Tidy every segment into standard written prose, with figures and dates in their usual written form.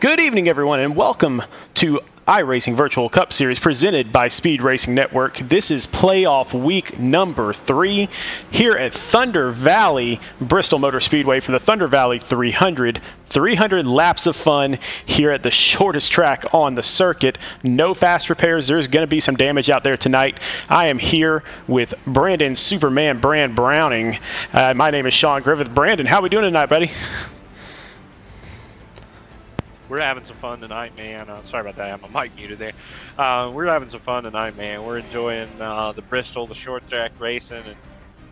Good evening, everyone, and welcome to iRacing Virtual Cup Series presented by Speed Racing Network. This is playoff week number 3 here at Thunder Valley, Bristol Motor Speedway for the Thunder Valley 300. 300 laps of fun here at the shortest track on the circuit. No fast repairs. There's going to be some damage out there tonight. I am here with Brandon Superman Brand Browning. My name is Sean Griffith. Brandon, how are we doing tonight, buddy? We're having some fun tonight, man. Sorry about that. I have my mic muted there. We're having some fun tonight, man. We're enjoying the Bristol, the short track racing, and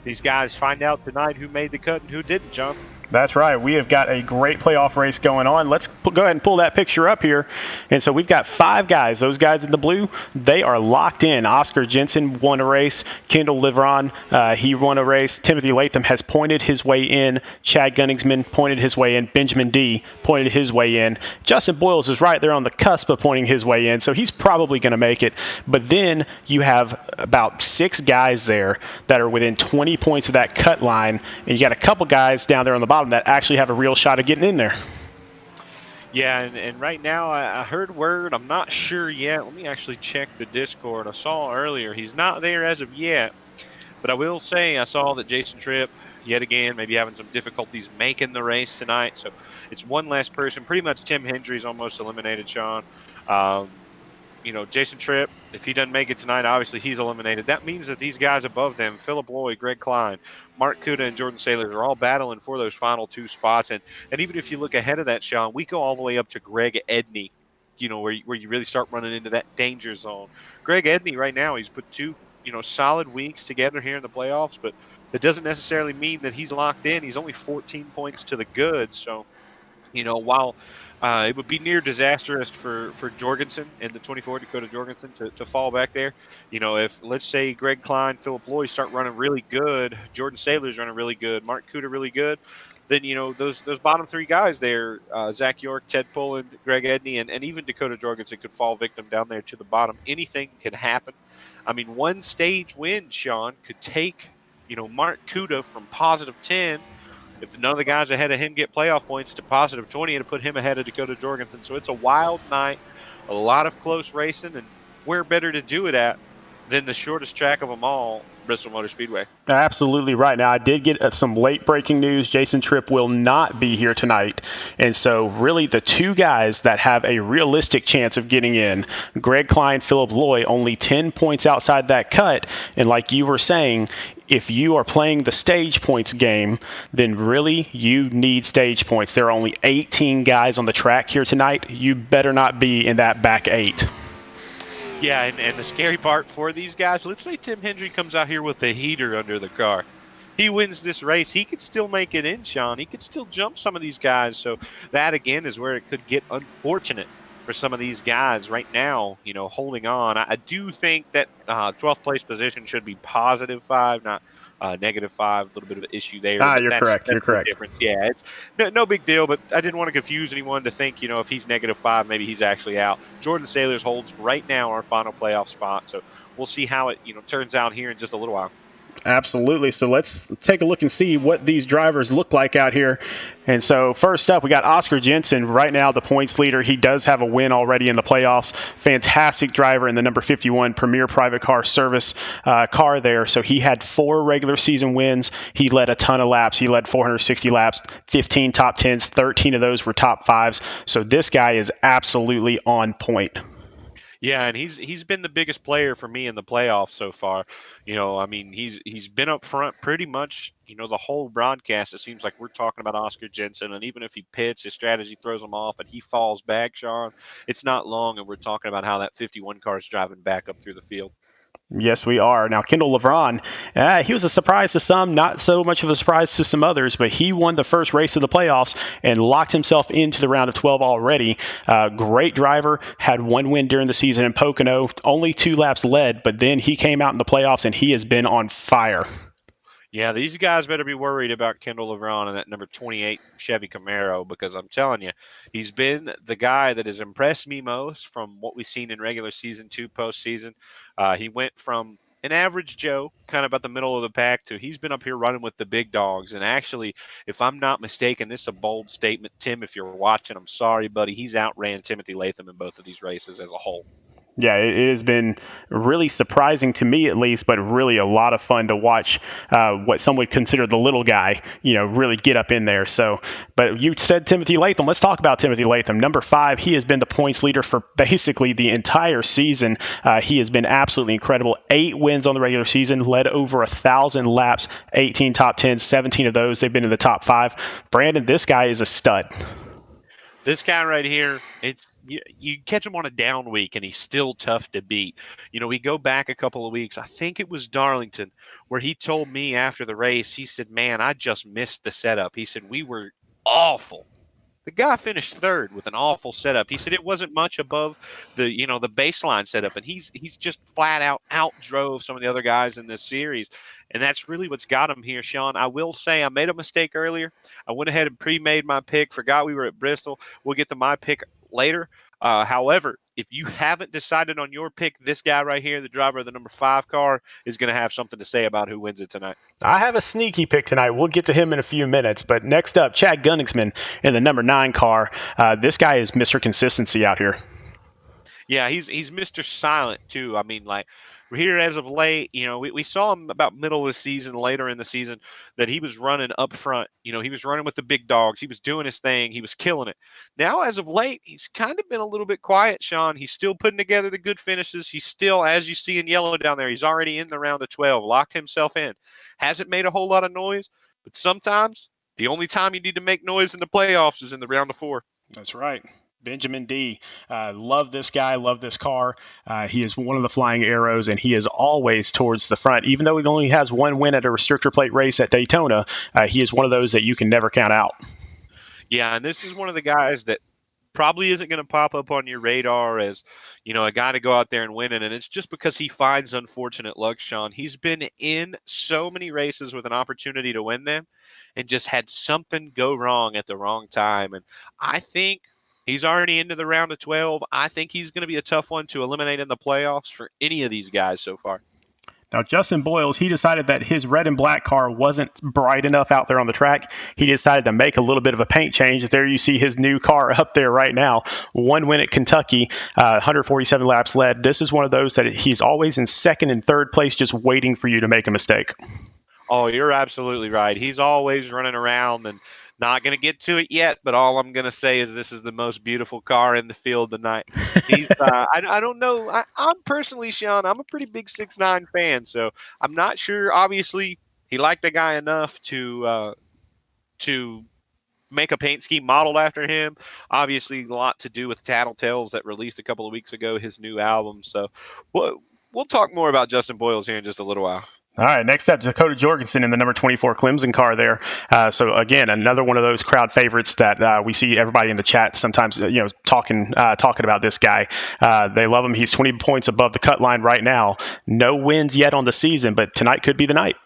these guys find out tonight who made the cut and who didn't, John. That's right. We have got a great playoff race going on. Let's go ahead and pull that picture up here. And so we've got 5 guys. Those guys in the blue, they are locked in. Oscar Jensen won a race. Kendall Livron, he won a race. Timothy Latham has pointed his way in. Chad Gunningsman pointed his way in. Benjamin D pointed his way in. Justin Boyles is right there on the cusp of pointing his way in, so he's probably going to make it. But then you have about 6 guys there that are within 20 points of that cut line, and you got a couple guys down there on the bottom that actually have a real shot of getting in there. Yeah, and right now I heard word. I'm not sure yet. Let me actually check the Discord. I saw earlier he's not there as of yet, but I will say I saw that Jason Tripp, yet again, maybe having some difficulties making the race tonight. So it's one less person. Pretty much Tim Hendry's almost eliminated, Sean. Jason Tripp, if he doesn't make it tonight, obviously he's eliminated. That means that these guys above them, Philip Lloyd, Greg Klein, Mark Kuda, and Jordan Saylor, are all battling for those final 2 spots. And even if you look ahead of that, Sean, we go all the way up to Greg Edney, where you really start running into that danger zone. Greg Edney right now, he's put 2, solid weeks together here in the playoffs, but it doesn't necessarily mean that he's locked in. He's only 14 points to the good. So, while it would be near disastrous for Jorgensen and the 24 Dakota Jorgensen to fall back there. If, let's say, Greg Klein, Philip Lloyd start running really good, Jordan Saylor's running really good, Mark Kuda really good, then, those bottom 3 guys there, Zach York, Ted Pullen, Greg Edney, and even Dakota Jorgensen could fall victim down there to the bottom. Anything can happen. I mean, one stage win, Sean, could take, Mark Kuda from positive 10, if none of the guys ahead of him get playoff points, to positive 20, and to put him ahead of Dakota Jorgensen. So it's a wild night, a lot of close racing, and where better to do it at than the shortest track of them all, Bristol Motor Speedway. Absolutely right. Now, I did get some late breaking news. Jason Tripp will not be here tonight. And so really the 2 guys that have a realistic chance of getting in, Greg Klein, Philip Lloyd, only 10 points outside that cut. And like you were saying, if you are playing the stage points game, then really you need stage points. There are only 18 guys on the track here tonight. You better not be in that back 8. Yeah, and the scary part for these guys, let's say Tim Hendry comes out here with a heater under the car. He wins this race. He could still make it in, Sean. He could still jump some of these guys. So that, again, is where it could get unfortunate for some of these guys right now, holding on. I do think that 12th place position should be positive 5, not negative 5. A little bit of an issue there. You're correct. You're correct. Yeah, it's no big deal, but I didn't want to confuse anyone to think, if he's negative 5, maybe he's actually out. Jordan Saylors holds right now our final playoff spot. So we'll see how it, turns out here in just a little while. Absolutely. So let's take a look and see what these drivers look like out here. And so first up, we got Oscar Jensen, right now the points leader. He does have a win already in the playoffs. Fantastic driver in the number 51 Premier Private Car Service car there. So he had 4 regular season wins. He led a ton of laps. He led 460 laps, 15 top 10s, 13 of those were top 5s. So this guy is absolutely on point. Yeah, and he's been the biggest player for me in the playoffs so far. He's been up front pretty much, the whole broadcast. It seems like we're talking about Oscar Jensen, and even if he pits, his strategy throws him off, and he falls back, Sean, it's not long, and we're talking about how that 51 car is driving back up through the field. Yes, we are. Now, Kendall Livron, he was a surprise to some, not so much of a surprise to some others, but he won the first race of the playoffs and locked himself into the round of 12 already. Great driver, had 1 win during the season in Pocono, only 2 laps led, but then he came out in the playoffs and he has been on fire. Yeah, these guys better be worried about Kendall Livron and that number 28 Chevy Camaro, because I'm telling you, he's been the guy that has impressed me most from what we've seen in regular season to postseason. He went from an average Joe, kind of about the middle of the pack, to he's been up here running with the big dogs. And actually, if I'm not mistaken, this is a bold statement. Tim, if you're watching, I'm sorry, buddy. He's outran Timothy Latham in both of these races as a whole. Yeah, it has been really surprising to me, at least, but really a lot of fun to watch what some would consider the little guy, really get up in there. So, but you said Timothy Latham. Let's talk about Timothy Latham. Number 5, he has been the points leader for basically the entire season. He has been absolutely incredible. 8 wins on the regular season, led over 1,000 laps, 18 top 10s, 17 of those they've been in the top 5. Brandon, this guy is a stud. This guy right here, you catch him on a down week, and he's still tough to beat. We go back a couple of weeks. I think it was Darlington, where he told me after the race, he said, man, I just missed the setup. He said, we were awful. The guy finished third with an awful setup. He said it wasn't much above the baseline setup, and he's just flat out outdrove some of the other guys in this series, and that's really what's got him here, Sean. I will say I made a mistake earlier. I went ahead and pre-made my pick. Forgot we were at Bristol. We'll get to my pick later. However, if you haven't decided on your pick, this guy right here, the driver of the number 5 car, is going to have something to say about who wins it tonight. I have a sneaky pick tonight. We'll get to him in a few minutes. But next up, Chad Gunningsman in the number 9 car. This guy is Mr. Consistency out here. Yeah, he's Mr. Silent too. I mean, like here as of late, we saw him about middle of the season, later in the season, that he was running up front. He was running with the big dogs. He was doing his thing. He was killing it. Now, as of late, he's kind of been a little bit quiet, Sean. He's still putting together the good finishes. He's still, as you see in yellow down there, he's already in the round of 12, locked himself in. Hasn't made a whole lot of noise, but sometimes the only time you need to make noise in the playoffs is in the round of 4. That's right. Benjamin D. Love this guy, love this car. He is one of the flying arrows, and he is always towards the front. Even though he only has 1 win at a restrictor plate race at Daytona, he is one of those that you can never count out. Yeah, and this is one of the guys that probably isn't going to pop up on your radar as, a guy to go out there and win it. And it's just because he finds unfortunate luck, Sean. He's been in so many races with an opportunity to win them and just had something go wrong at the wrong time. And I think he's already into the round of 12. I think he's going to be a tough one to eliminate in the playoffs for any of these guys so far. Now, Justin Boyles, he decided that his red and black car wasn't bright enough out there on the track. He decided to make a little bit of a paint change. There you see his new car up there right now. 1 win at Kentucky, 147 laps led. This is one of those that he's always in second and third place just waiting for you to make a mistake. Oh, you're absolutely right. He's always running around and not going to get to it yet, but all I'm going to say is this is the most beautiful car in the field tonight. I don't know. I'm personally, Sean, I'm a pretty big 6'9" fan, so I'm not sure. Obviously, he liked the guy enough to make a paint scheme modeled after him. Obviously, a lot to do with Tattletales that released a couple of weeks ago, his new album. So we'll talk more about Justin Boyles here in just a little while. All right, next up, Dakota Jorgensen in the number 24 Clemson car there. So again, another one of those crowd favorites that we see everybody in the chat sometimes, talking about this guy. They love him. He's 20 points above the cut line right now. No wins yet on the season, but tonight could be the night.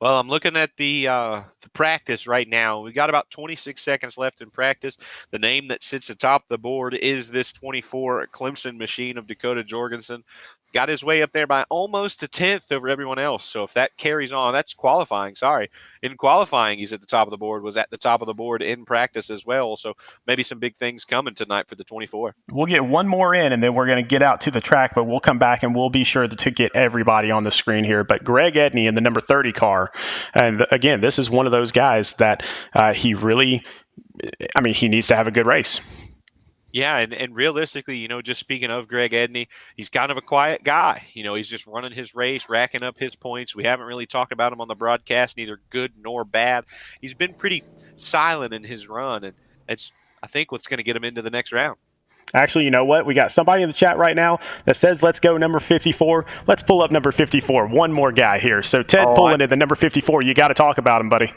Well, I'm looking at the practice right now. We've got about 26 seconds left in practice. The name that sits atop the board is this 24 Clemson machine of Dakota Jorgensen. Got his way up there by almost a tenth over everyone else. So if that carries on, that's qualifying. Sorry. In qualifying, he's at the top of the board, was at the top of the board in practice as well. So maybe some big things coming tonight for the 24. We'll get one more in, and then we're going to get out to the track, but we'll come back and we'll be sure to get everybody on the screen here. But Greg Edney in the number 30 car. And again, this is one of those guys that he needs to have a good race. Yeah, and realistically, just speaking of Greg Edney, he's kind of a quiet guy. He's just running his race, racking up his points. We haven't really talked about him on the broadcast, neither good nor bad. He's been pretty silent in his run, and it's, I think, what's going to get him into the next round. Actually, you know what? We got somebody in the chat right now that says, let's go number 54. Let's pull up number 54. One more guy here. So Ted Pullen at the number 54. You got to talk about him, buddy.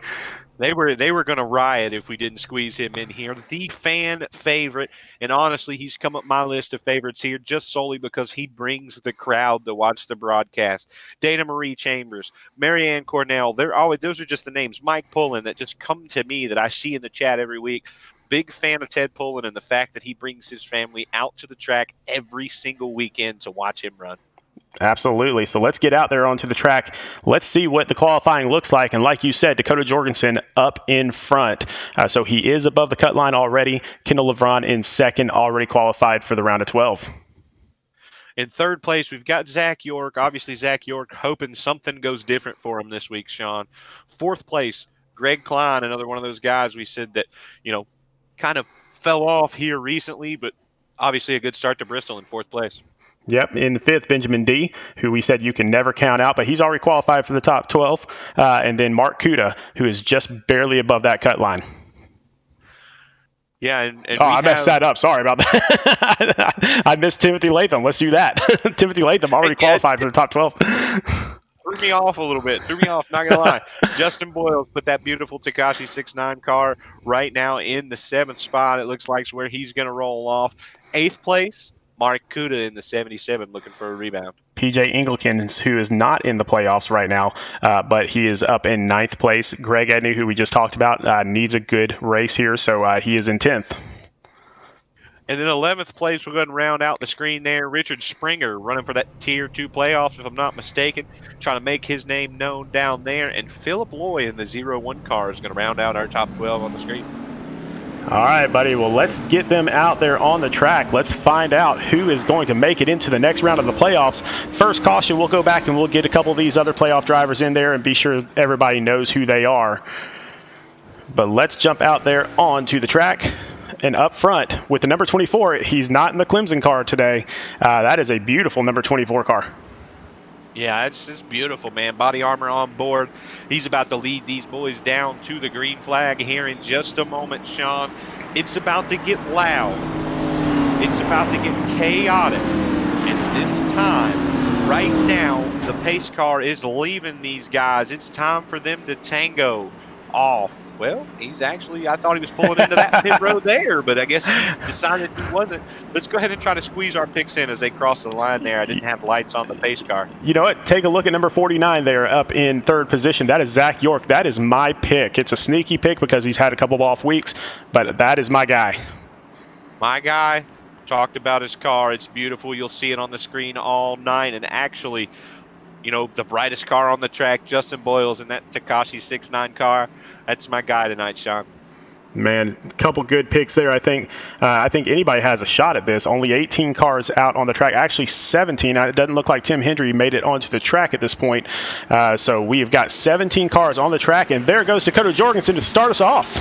They were going to riot if we didn't squeeze him in here. The fan favorite, and honestly, he's come up my list of favorites here just solely because he brings the crowd to watch the broadcast. Dana Marie Chambers, Marianne Cornell, those are just the names. Mike Pullen that just come to me that I see in the chat every week. Big fan of Ted Pullen and the fact that he brings his family out to the track every single weekend to watch him run. Absolutely. So let's get out there onto the track. Let's see what the qualifying looks like. And like you said, Dakota Jorgensen up in front. So he is above the cut line already. Kendall LeBron in second, already qualified for the round of 12. In third place, we've got Zach York. Obviously, Zach York hoping something goes different for him this week, Sean. Fourth place, Greg Klein, another one of those guys we said that, kind of fell off here recently, but obviously a good start to Bristol in fourth place. Yep, in the fifth, Benjamin D., who we said you can never count out, but he's already qualified for the top 12. And then Mark Kuda, who is just barely above that cut line. Yeah, and I messed that up. Sorry about that. I missed Timothy Latham. Let's do that. Timothy Latham already qualified for the top 12. Threw me off a little bit. Threw me off, not going to lie. Justin Boyle put that beautiful Takashi 6'9" car right now in the 7th spot. It looks like where he's going to roll off. 8th place, Mark Kuda in the 77 looking for a rebound. PJ Engelkens, who is not in the playoffs right now, but he is up in 9th place. Greg Edney, who we just talked about, needs a good race here, so he is in 10th. And in 11th place, we're going to round out the screen there. Richard Springer running for that Tier 2 playoffs, if I'm not mistaken, trying to make his name known down there. And Philip Loy in the 0-1 car is going to round out our top 12 on the screen. All right, buddy. Well, let's get them out there on the track. Let's find out who is going to make it into the next round of the playoffs. First caution, we'll go back and we'll get a couple of these other playoff drivers in there and be sure everybody knows who they are. But let's jump out there onto the track. And up front with the number 24, he's not in the Clemson car today. That is a beautiful number 24 car. Yeah, it's just beautiful, man. Body armor on board. He's about to lead these boys down to the green flag here in just a moment, Sean. It's about to get loud. It's about to get chaotic. And this time, right now, the pace car is leaving these guys. It's time for them to tango off. Well, I thought he was pulling into that pit road there, but I guess he decided he wasn't. Let's go ahead and try to squeeze our picks in as they cross the line there. I didn't have lights on the pace car. You know what? Take a look at number 49 there up in third position. That is Zach York. That is my pick. It's a sneaky pick because he's had a couple of off weeks, but that is my guy. My guy talked about his car. It's beautiful. You'll see it on the screen all night. And actually, the brightest car on the track, Justin Boyle's in that Takashi 6'9" car. That's my guy tonight, Sean. Man, a couple good picks there. I think anybody has a shot at this. Only 18 cars out on the track. Actually, 17. It doesn't look like Tim Hendry made it onto the track at this point. So we've got 17 cars on the track, and there goes Dakota Jorgensen to start us off.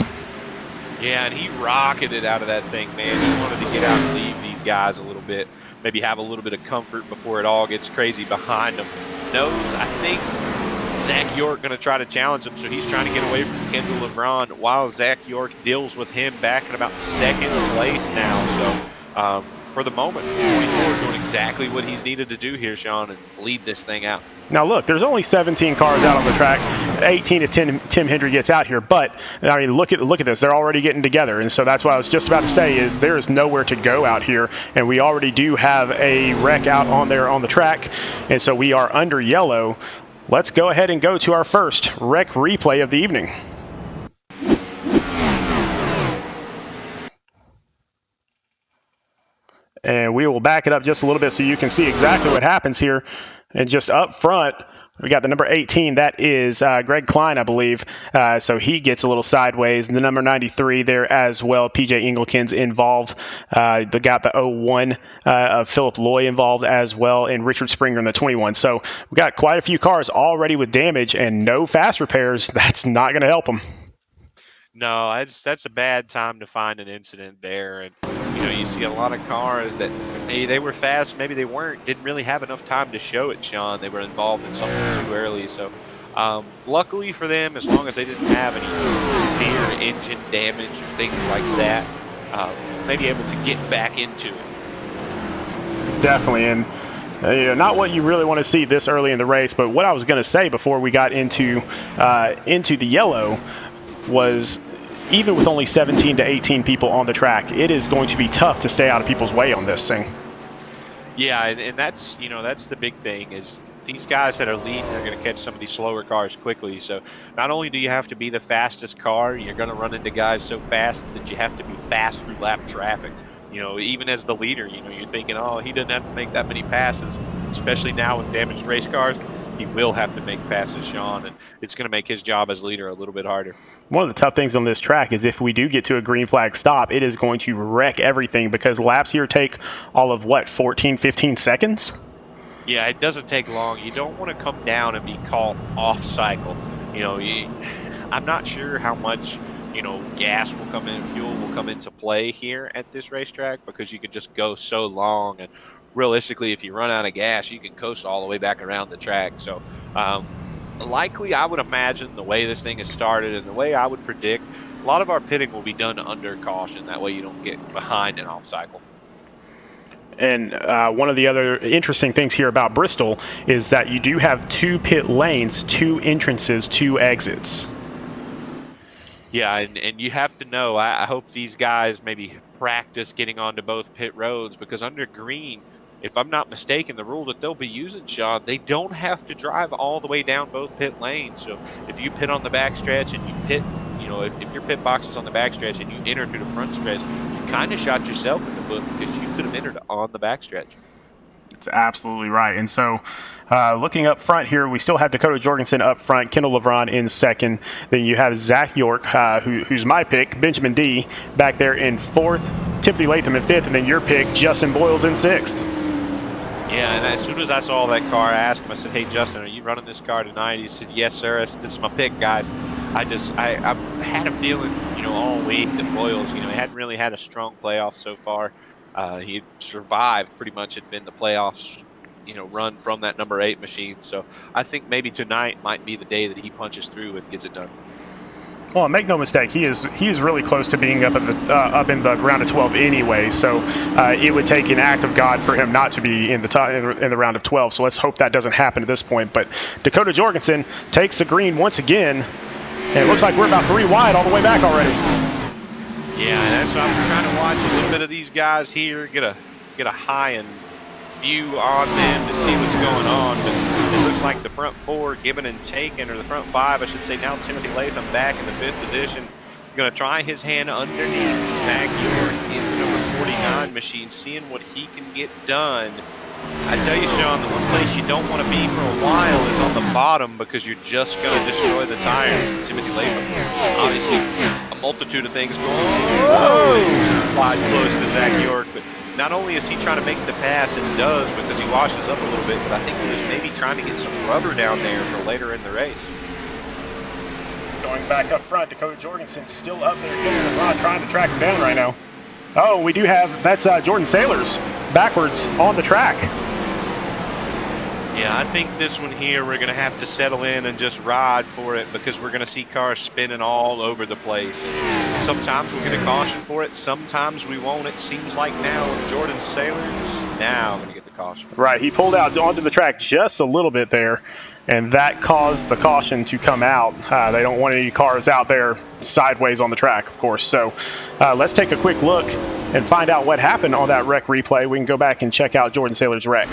Yeah, and he rocketed out of that thing, man. He wanted to get out and leave these guys a little bit. Maybe have a little bit of comfort before it all gets crazy behind him. I think Zach York going to try to challenge him, so he's trying to get away from Kendall LeBron while Zach York deals with him back in about second place now. So for the moment, 24 doing exactly what he's needed to do here, Sean, and lead this thing out. Now, look, there's only 17 cars out on the track. 18 if Tim Hendry gets out here. But, I mean, look at this. They're already getting together. And so that's what I was just about to say is there is nowhere to go out here. And we already do have a wreck out on there on the track. And so we are under yellow. Let's go ahead and go to our first wreck replay of the evening. And we will back it up just a little bit so you can see exactly what happens here. And just up front, we got the number 18. That is Greg Klein, I believe. So he gets a little sideways. And the number 93 there as well. PJ Engelkens involved. They got the 01 of Philip Loy involved as well. And Richard Springer in the 21. So we got quite a few cars already with damage and no fast repairs. That's not going to help them. No, that's a bad time to find an incident there. And you see a lot of cars that maybe they were fast, maybe they weren't, didn't really have enough time to show it, Sean. They were involved in something too early. So luckily for them, as long as they didn't have any severe engine damage or things like that, maybe able to get back into it. Definitely. And not what you really want to see this early in the race, but what I was going to say before we got into the yellow was even with only 17 to 18 people on the track, it is going to be tough to stay out of people's way on this thing. Yeah, and that's the big thing is these guys that are leading are going to catch some of these slower cars quickly. So not only do you have to be the fastest car, you're going to run into guys so fast that you have to be fast through lap traffic. even as the leader, you're thinking, oh, he doesn't have to make that many passes, especially now with damaged race cars. He will have to make passes, Sean, and it's going to make his job as leader a little bit harder. One of the tough things on this track is if we do get to a green flag stop, it is going to wreck everything because laps here take all of, 14, 15 seconds? Yeah, it doesn't take long. You don't want to come down and be caught off cycle. I'm not sure how much, gas will come in, fuel will come into play here at this racetrack because you could just go so long. And realistically, if you run out of gas, you can coast all the way back around the track. So likely, I would imagine the way this thing has started and the way I would predict, a lot of our pitting will be done under caution. That way you don't get behind and off cycle. And one of the other interesting things here about Bristol is that you do have 2 pit lanes, 2 entrances, 2 exits. Yeah, and you have to know, I hope these guys maybe practice getting onto both pit roads because under green, if I'm not mistaken, the rule that they'll be using, Sean, they don't have to drive all the way down both pit lanes. So if you pit on the backstretch and you pit, if your pit box is on the backstretch and you enter through the front stretch, you kind of shot yourself in the foot because you could have entered on the backstretch. That's absolutely right. And so looking up front here, we still have Dakota Jorgensen up front, Kendall LeBron in second. Then you have Zach York, who's my pick, Benjamin D back there in 4th, Timothy Latham in 5th, and then your pick, Justin Boyles in 6th. Yeah, and as soon as I saw that car, I asked him, I said, hey, Justin, are you running this car tonight? He said, yes, sir. I said, this is my pick, guys. I had a feeling, all week that Boyles, he hadn't really had a strong playoff so far. He survived pretty much, had been the playoffs, run from that number 8 machine. So I think maybe tonight might be the day that he punches through and gets it done. Well, make no mistake, he is really close to being up in the round of 12 anyway. So it would take an act of God for him not to be in the round of 12. So let's hope that doesn't happen at this point. But Dakota Jorgensen takes the green once again, and it looks like we're about 3 wide all the way back already. Yeah, and that's why I'm trying to watch a little bit of these guys here, get a high and view on them to see what's going on. But it looks like the front 4 given and taken, or the front 5, I should say. Now Timothy Latham back in the 5th position. Going to try his hand underneath Zach York in the number 49 machine, seeing what he can get done. I tell you, Sean, the one place you don't want to be for a while is on the bottom because you're just going to destroy the tires. Timothy Latham, obviously, a multitude of things going on. Whoa! Flies close to Zach York, but not only is he trying to make the pass, and does because he washes up a little bit, but I think he was maybe trying to get some rubber down there for later in the race. Going back up front, Dakota Jorgensen still up there, getting the rod, trying to track him down right now. Oh, we do have, that's Jordan Sailors backwards on the track. Yeah, I think this one here we're going to have to settle in and just ride for it because we're going to see cars spinning all over the place. And sometimes we'll get a caution for it, sometimes we won't. It seems like now with Jordan Sailors, now I'm going to get the caution. Right, he pulled out onto the track just a little bit there, and that caused the caution to come out. They don't want any cars out there sideways on the track, of course. So let's take a quick look and find out what happened on that wreck replay. We can go back and check out Jordan Sailor's wreck.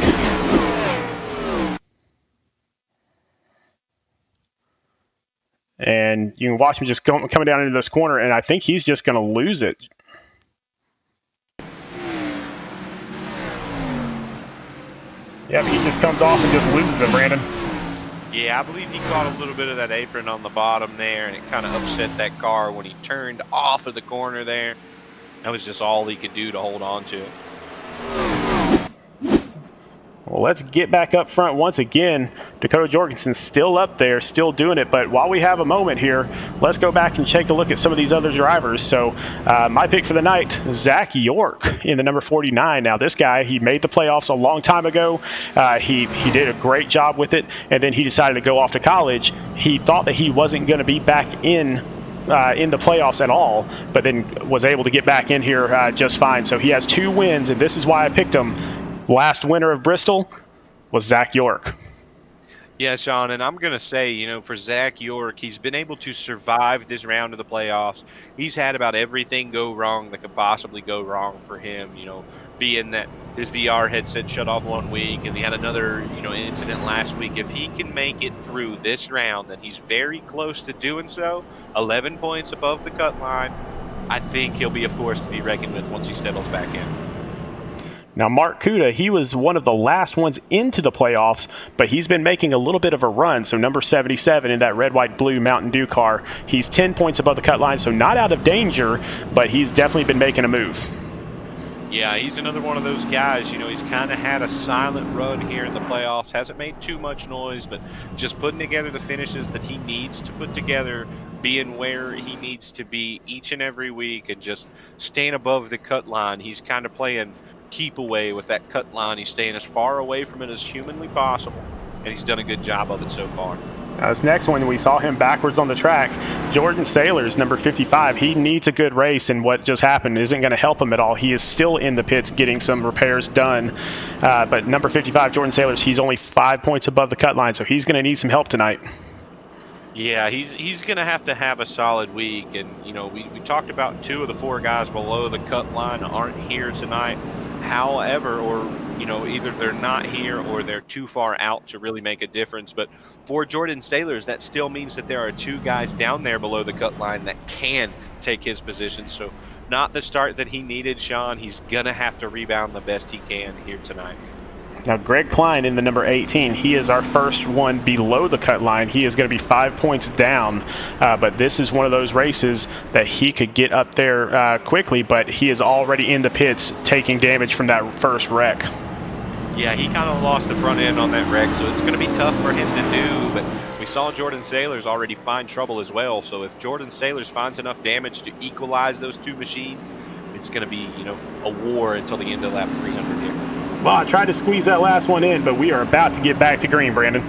And you can watch him just coming down into this corner, and I think he's just going to lose it. Yeah, but he just comes off and just loses it, Brandon. Yeah, I believe he caught a little bit of that apron on the bottom there, and it kind of upset that car when he turned off of the corner there. That was just all he could do to hold on to it. Well, let's get back up front once again. Dakota Jorgensen's still up there, still doing it. But while we have a moment here, let's go back and take a look at some of these other drivers. So my pick for the night, Zach York in the number 49. Now, this guy, he made the playoffs a long time ago. He did a great job with it, and then he decided to go off to college. He thought that he wasn't going to be back in the playoffs at all, but then was able to get back in here just fine. So he has 2 wins, and this is why I picked him. Last winner of Bristol was Zach York. Yeah, Sean, and I'm going to say, for Zach York, he's been able to survive this round of the playoffs. He's had about everything go wrong that could possibly go wrong for him, being that his VR headset shut off one week and he had another, incident last week. If he can make it through this round, then he's very close to doing so. 11 points above the cut line. I think he'll be a force to be reckoned with once he settles back in. Now, Mark Kuda, he was one of the last ones into the playoffs, but he's been making a little bit of a run. So number 77 in that red, white, blue Mountain Dew car, he's 10 points above the cut line, so not out of danger, but he's definitely been making a move. Yeah, he's another one of those guys, you know, he's kind of had a silent run here in the playoffs, hasn't made too much noise, but just putting together the finishes that he needs to put together, being where he needs to be each and every week, and just staying above the cut line. He's kind of playing keep away with that cut line. He's staying as far away from it as humanly possible, and he's done a good job of it so far. This next one, we saw him backwards on the track. Jordan Sailors, number 55, he needs a good race, and what just happened isn't going to help him at all. He is still in the pits getting some repairs done. But number 55, Jordan Sailors, he's only 5 points above the cut line, so he's going to need some help tonight. Yeah, he's going to have a solid week. And, you know, we talked about 2 of the 4 guys below the cut line aren't here tonight. However, or, you know, either they're not here or they're too far out to really make a difference. But for Jordan Sailors, that still means that there are 2 guys down there below the cut line that can take his position. So not the start that he needed, Sean. He's going to have to rebound the best he can here tonight. Now, Greg Klein in the number 18, he is our first one below the cut line. He is going to be 5 points down, but this is one of those races that he could get up there quickly, but he is already in the pits taking damage from that first wreck. Yeah, he kind of lost the front end on that wreck, so it's going to be tough for him to do, but we saw Jordan Sailors already find trouble as well, so if Jordan Sailors finds enough damage to equalize those 2 machines, it's going to be, you know, a war until the end of lap 300 here. Well, I tried to squeeze that last one in, but we are about to get back to green, Brandon.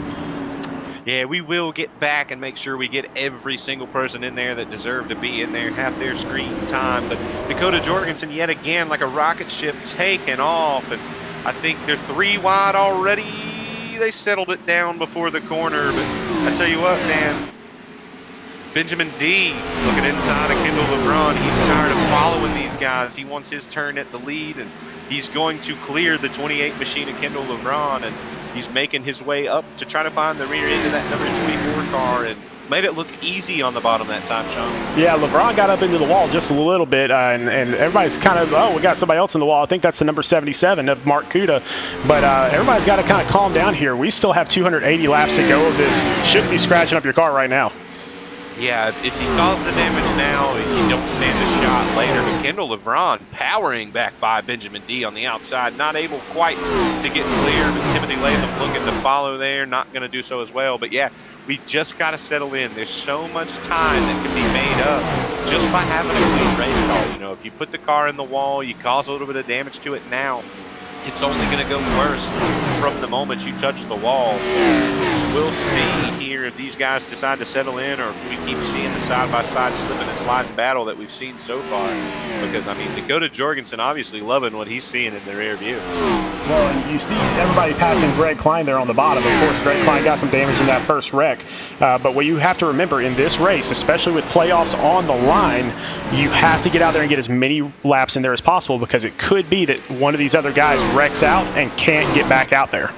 Yeah, we will get back and make sure we get every single person in there that deserve to be in there, have their screen time. But Dakota Jorgensen, yet again, like a rocket ship, taking off. And I think they're 3 wide already. They settled it down before the corner. But I tell you what, man, Benjamin D looking inside of Kendall LeBron. He's tired of following these guys. He wants his turn at the lead, and he's going to clear the 28 machine of Kendall LeBron, and he's making his way up to try to find the rear end of that number 24 car, and made it look easy on the bottom that time, Sean. Yeah, LeBron got up into the wall just a little bit, and everybody's kind of, oh, we got somebody else in the wall. I think that's the number 77 of Mark Kuda. But everybody's got to kind of calm down here. We still have 280 laps to go of this. Shouldn't be scratching up your car right now. Yeah, if you cause the damage now, you don't stand a shot later. But Kendall LeBron powering back by Benjamin D on the outside, not able quite to get clear. But Timothy Latham looking to follow there, not going to do so as well. But yeah, we just got to settle in. There's so much time that can be made up just by having a clean race car. You know, if you put the car in the wall, you cause a little bit of damage to it now, it's only going to go worse from the moment you touch the wall. We'll see here if these guys decide to settle in, or if we keep seeing the side-by-side slipping and sliding battle that we've seen so far. Because, I mean, Dakota Jorgensen obviously loving what he's seeing in the rear view. Well, and you see everybody passing Greg Klein there on the bottom. Of course, Greg Klein got some damage in that first wreck. But what you have to remember in this race, especially with playoffs on the line, you have to get out there and get as many laps in there as possible, because it could be that one of these other guys wrecks out and can't get back out there.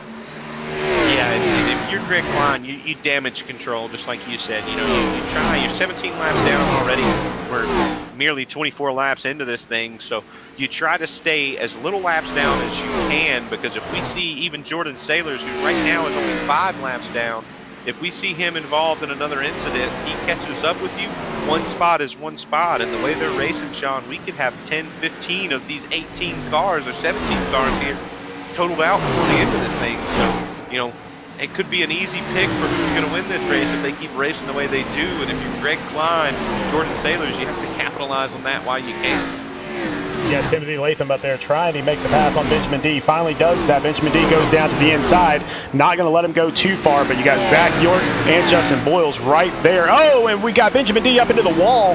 Yeah, and if you're Greg Klein, you damage control, just like you said. You know, you try. You're 17 laps down already. We're merely 24 laps into this thing, so you try to stay as little laps down as you can, because if we see even Jordan Sailors, who right now is only 5 laps down, if we see him involved in another incident, he catches up with you, one spot is one spot. And the way they're racing, Sean, we could have 10, 15 of these 18 cars or 17 cars here totaled out before the end of this thing. So, you know, it could be an easy pick for who's going to win this race if they keep racing the way they do. And if you're Greg Klein, Jordan Sailors, you have to capitalize on that while you can. Yeah, Timothy Latham up there trying to make the pass on Benjamin D. Finally does that. Benjamin D goes down to the inside. Not going to let him go too far, but you got Zach York and Justin Boyles right there. Oh, and we got Benjamin D up into the wall.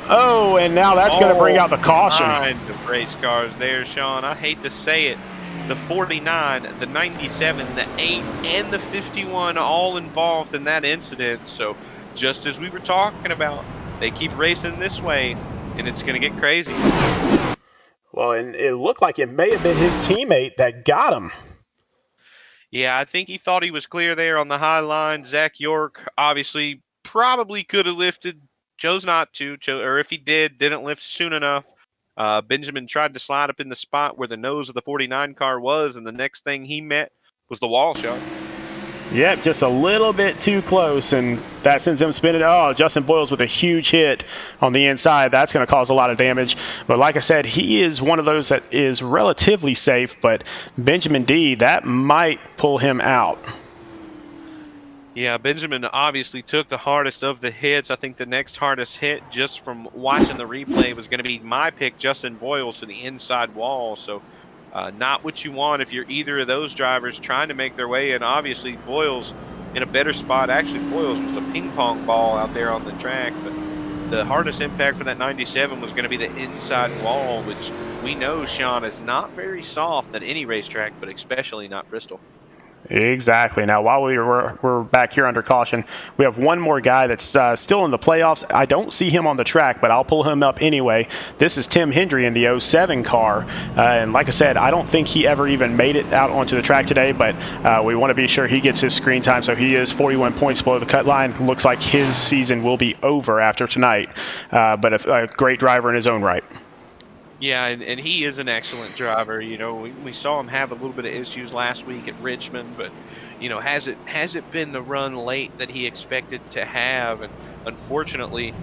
Oh, and now that's going to bring out the caution. Kind of race cars there, Sean. I hate to say it. The 49, the 97, the 8, and the 51 all involved in that incident. So just as we were talking about, they keep racing this way, and it's going to get crazy. Well, and it looked like it may have been his teammate that got him. Yeah, I think he thought he was clear there on the high line. Zach York obviously probably could have lifted chose not to, or if he didn't lift soon enough. Benjamin tried to slide up in the spot where the nose of the 49 car was, and the next thing he met was the wall, Sean. Yep, just a little bit too close, and that sends him spinning. Oh, Justin Boyles with a huge hit on the inside. That's going to cause a lot of damage. But like I said, he is one of those that is relatively safe, but Benjamin D, that might pull him out. Yeah, Benjamin obviously took the hardest of the hits. I think the next hardest hit, just from watching the replay, was going to be my pick, Justin Boyles, to the inside wall. So not what you want if you're either of those drivers trying to make their way in. Obviously, Boyles in a better spot. Actually, Boyles was a ping pong ball out there on the track, but the hardest impact for that 97 was going to be the inside wall, which we know, Sean, is not very soft at any racetrack, but especially not Bristol. Exactly. Now, while we're back here under caution, we have one more guy that's still in the playoffs. I don't see him on the track, but I'll pull him up anyway. This is Tim Hendry in the 07 car. And like I said, I don't think he ever even made it out onto the track today, but we want to be sure he gets his screen time. So he is 41 points below the cut line. Looks like his season will be over after tonight, but a great driver in his own right. Yeah, and he is an excellent driver. You know, we saw him have a little bit of issues last week at Richmond, but, you know, has it been the run late that he expected to have? And unfortunately,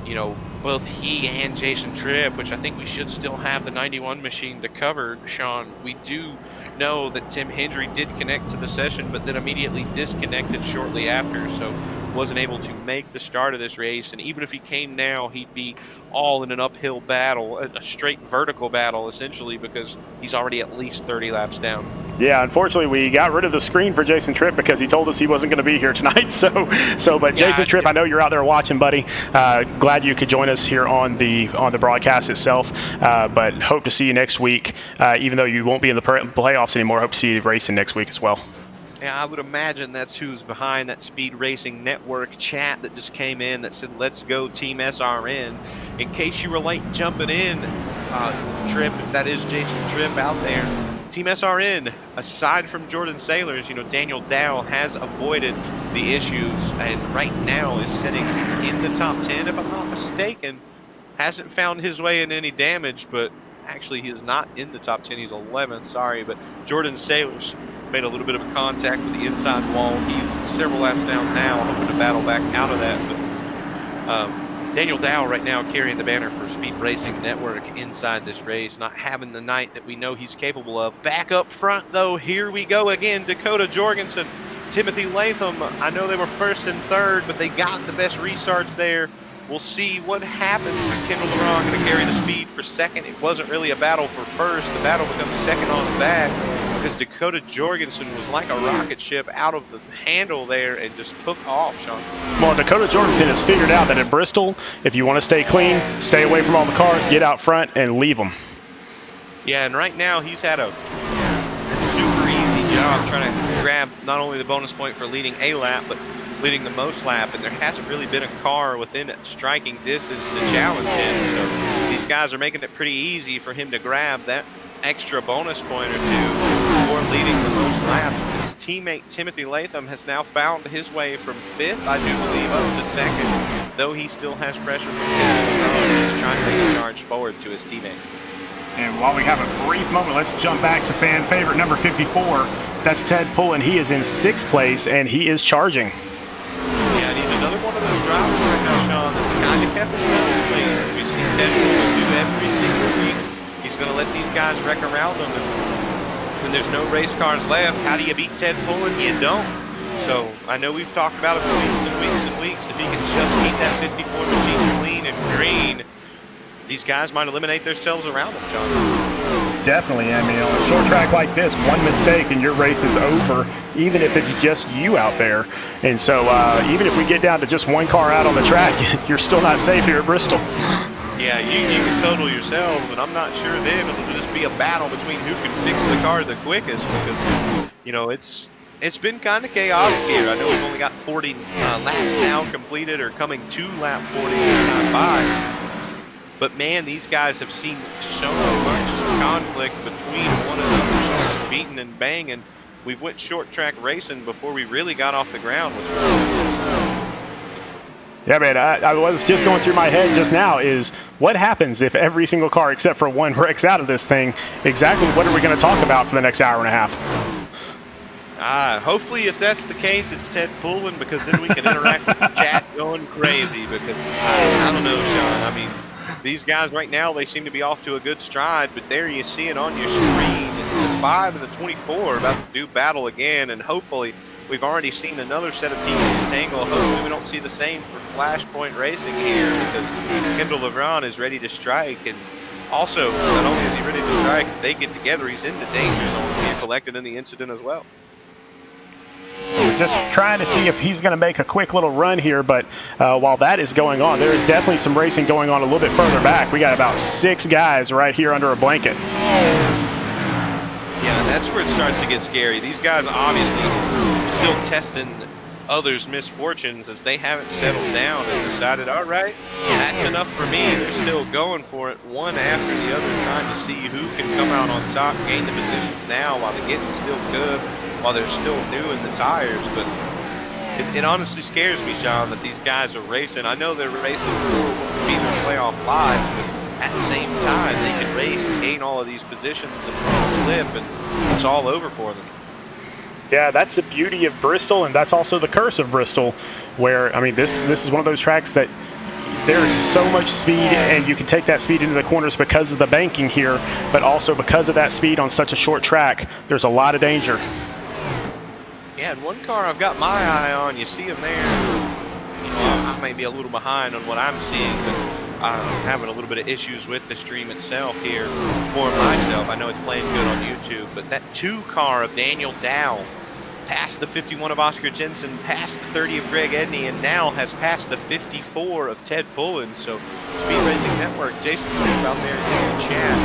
you know, both he and Jason Tripp, which I think we should still have the 91 machine to cover, Sean, we do know that Tim Hendry did connect to the session, but then immediately disconnected shortly after, so wasn't able to make the start of this race. And even if he came now, he'd be all in an uphill battle, a straight vertical battle, essentially, because he's already at least 30 laps down. Yeah, unfortunately, we got rid of the screen for Jason Tripp because he told us he wasn't going to be here tonight. But Jason Tripp, I know you're out there watching, buddy. Glad you could join us here on the broadcast itself. But hope to see you next week. Even though you won't be in the playoffs anymore, hope to see you racing next week as well. Yeah, I would imagine that's who's behind that Speed Racing Network chat that just came in that said, "Let's go Team SRN." In case you were late jumping in, Tripp, if that is Jason Tripp out there, Team SRN, aside from Jordan Sailors, you know, Daniel Dow has avoided the issues and right now is sitting in the top 10, if I'm not mistaken. Hasn't found his way in any damage, but actually he is not in the top 10. He's 11th, sorry, but Jordan Sailors made a little bit of a contact with the inside wall. He's several laps down now, hoping to battle back out of that. But Daniel Dow right now carrying the banner for Speed Racing Network inside this race, not having the night that we know he's capable of. Back up front, though, here we go again. Dakota Jorgensen, Timothy Latham. I know they were first and third, but they got the best restarts there. We'll see what happens with Kendall LeBron going to carry the speed for second. It wasn't really a battle for first. The battle becomes second on the back because Dakota Jorgensen was like a rocket ship out of the handle there and just took off, Sean. Well, Dakota Jorgensen has figured out that at Bristol, if you want to stay clean, stay away from all the cars, get out front, and leave them. Yeah, and right now he's had a super easy job trying to grab not only the bonus point for leading a lap, but leading the most lap, and there hasn't really been a car within striking distance to challenge him. So these guys are making it pretty easy for him to grab that extra bonus point or two before leading the most laps. His teammate Timothy Latham has now found his way from fifth, I do believe, up to second, though he still has pressure from him. He's trying to make a charge forward to his teammate. And while we have a brief moment, let's jump back to fan favorite number 54. That's Ted Pullen. He is in sixth place, and he is charging. Yeah, and he's another one of those drivers right now, Sean, that's kind of kept his nose clean. As we see Ted Pullen do every single week. He's going to let these guys wreck around him. And when there's no race cars left, how do you beat Ted Pullen? You don't. So I know we've talked about it for weeks and weeks and weeks. If he can just keep that 54 machine clean and green, these guys might eliminate themselves around him, Sean. Definitely. I mean, on a short track like this, one mistake and your race is over, even if it's just you out there. And so even if we get down to just one car out on the track, you're still not safe here at Bristol. Yeah, you can total yourself, but I'm not sure then it'll just be a battle between who can fix the car the quickest because, you know, it's been kind of chaotic here. I know we've only got 40 laps now completed or coming to lap 40 this time by. But, man, these guys have seen so much conflict between one another, beating and banging. We've went short track racing before we really got off the ground. Yeah, man, I was just going through my head just now is what happens if every single car except for one wrecks out of this thing? Exactly what are we going to talk about for the next hour and a half? Hopefully, if that's the case, it's Ted Pullen, because then we can interact with the chat going crazy. Because I don't know, Sean. I mean, these guys right now, they seem to be off to a good stride, but there you see it on your screen. The 5 and the 24 are about to do battle again, and hopefully we've already seen another set of teams tangle. Hopefully we don't see the same for Flashpoint Racing here, because Kendall LeBron is ready to strike. And also, not only is he ready to strike, if they get together, he's in the danger zone being collected in the incident as well. We're just trying to see if he's going to make a quick little run here, but while that is going on, there is definitely some racing going on a little bit further back. We got about 6 guys right here under a blanket. Yeah, that's where it starts to get scary. These guys obviously still testing others' misfortunes as they haven't settled down and decided, all right, that's enough for me. They're still going for it, one after the other, trying to see who can come out on top, gain the positions now while the getting's still good, while they're still new in the tires. But it honestly scares me, Sean, that these guys are racing. I know they're racing for being their playoff lives, but at the same time, they can race and gain all of these positions and slip, and it's all over for them. Yeah, that's the beauty of Bristol, and that's also the curse of Bristol, where, I mean, this is one of those tracks that there is so much speed, and you can take that speed into the corners because of the banking here, but also because of that speed on such a short track, there's a lot of danger. Yeah, and one car I've got my eye on, you see him there. You know, I may be a little behind on what I'm seeing, but I'm having a little bit of issues with the stream itself here for myself. I know it's playing good on YouTube, but that 2 car of Daniel Dow passed the 51 of Oscar Jensen, passed the 30 of Greg Edney, and now has passed the 54 of Ted Pullen. So Speed Racing Network, Jason Shrimp out there in the chat,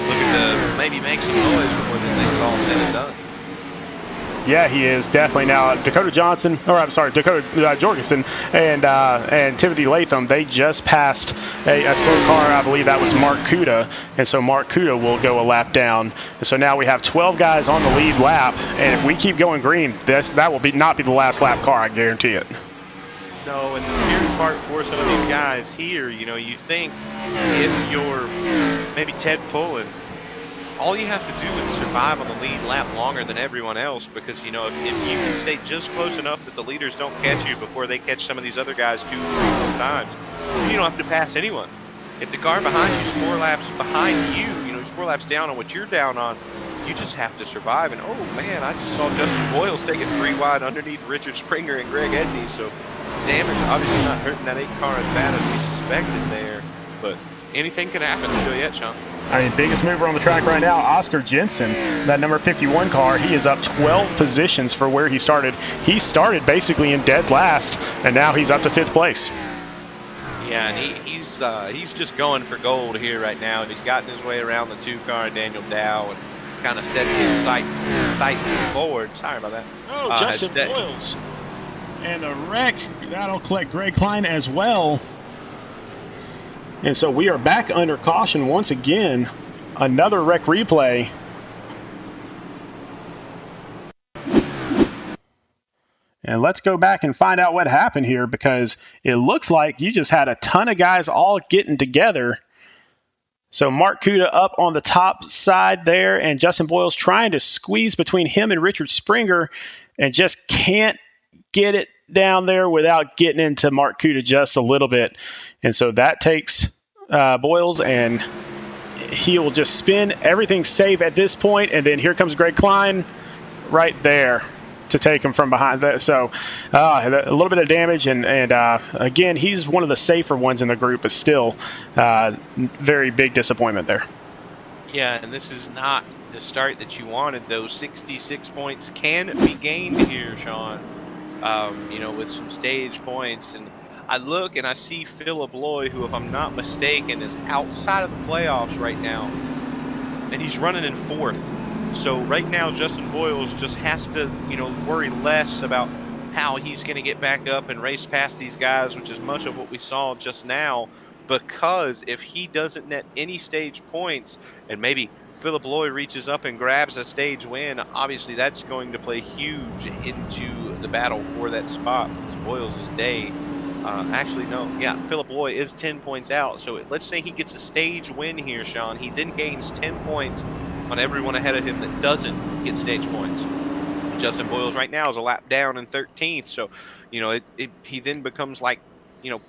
looking to maybe make some noise before this thing is all said and done. Yeah, he is definitely. Now Dakota Johnson, or I'm sorry, Dakota Jorgensen and Timothy Latham, they just passed a slow car. I believe that was Mark Kuda, and so Mark Kuda will go a lap down. And so now we have 12 guys on the lead lap, and if we keep going green, that will not be the last lap car. I guarantee it. No, and the scary part for some of these guys here, you know, you think if you're maybe Ted Pullen, all you have to do is survive on the lead lap longer than everyone else, because, you know, if you can stay just close enough that the leaders don't catch you before they catch some of these other guys 2 or 3 times, you don't have to pass anyone. If the car behind you is 4 laps behind you, you know, it's 4 laps down on what you're down on, you just have to survive. And, oh, man, I just saw Justin Boyles taking 3 wide underneath Richard Springer and Greg Edney, so damage obviously not hurting that 8 car as bad as we suspected there, but anything can happen still yet, Sean. I mean, biggest mover on the track right now, Oscar Jensen, that number 51 car. He is up 12 positions for where he started. He started basically in dead last, and now he's up to 5th place. Yeah, and he's just going for gold here right now, and he's gotten his way around the 2 car, Daniel Dow, and kind of set his sights forward. Sorry about that. Oh, Justin Boyles. And a wreck. That'll collect Greg Klein as well. And so we are back under caution once again. Another wreck replay. And let's go back and find out what happened here, because it looks like you just had a ton of guys all getting together. So Mark Kuda up on the top side there, and Justin Boyles trying to squeeze between him and Richard Springer and just can't get it down there without getting into Mark Kuda just a little bit. And so that takes Boyles, and he will just spin. Everything's safe at this point, and then here comes Greg Klein right there to take him from behind. So a little bit of damage, and again, he's one of the safer ones in the group, but still very big disappointment there. Yeah, and this is not the start that you wanted. Those 66 points can be gained here, Sean, you know, with some stage points. And I look and I see Philip Loy, who, if I'm not mistaken, is outside of the playoffs right now, and he's running in 4th. So right now, Justin Boyles just has to, you know, worry less about how he's going to get back up and race past these guys, which is much of what we saw just now, because if he doesn't net any stage points, and maybe Philip Loy reaches up and grabs a stage win, obviously that's going to play huge into the battle for that spot. It's Boyles' day. Actually, no. Yeah, Philip Loy is 10 points out. So let's say he gets a stage win here, Sean. He then gains 10 points on everyone ahead of him that doesn't get stage points. Justin Boyles right now is a lap down in 13th. So, you know, he then becomes like,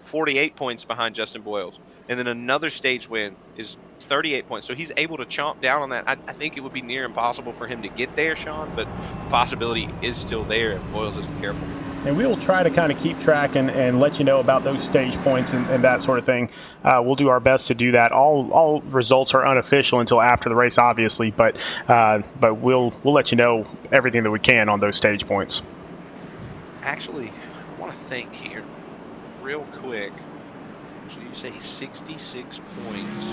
48 points behind Justin Boyles. And then another stage win is 38 points. So he's able to chomp down on that. I think it would be near impossible for him to get there, Sean, but the possibility is still there if Boyles isn't careful. And we will try to kind of keep track and let you know about those stage points and that sort of thing. We'll do our best to do that. All results are unofficial until after the race, obviously, but we'll let you know everything that we can on those stage points. Actually, I want to think here real quick. So you say 66 points.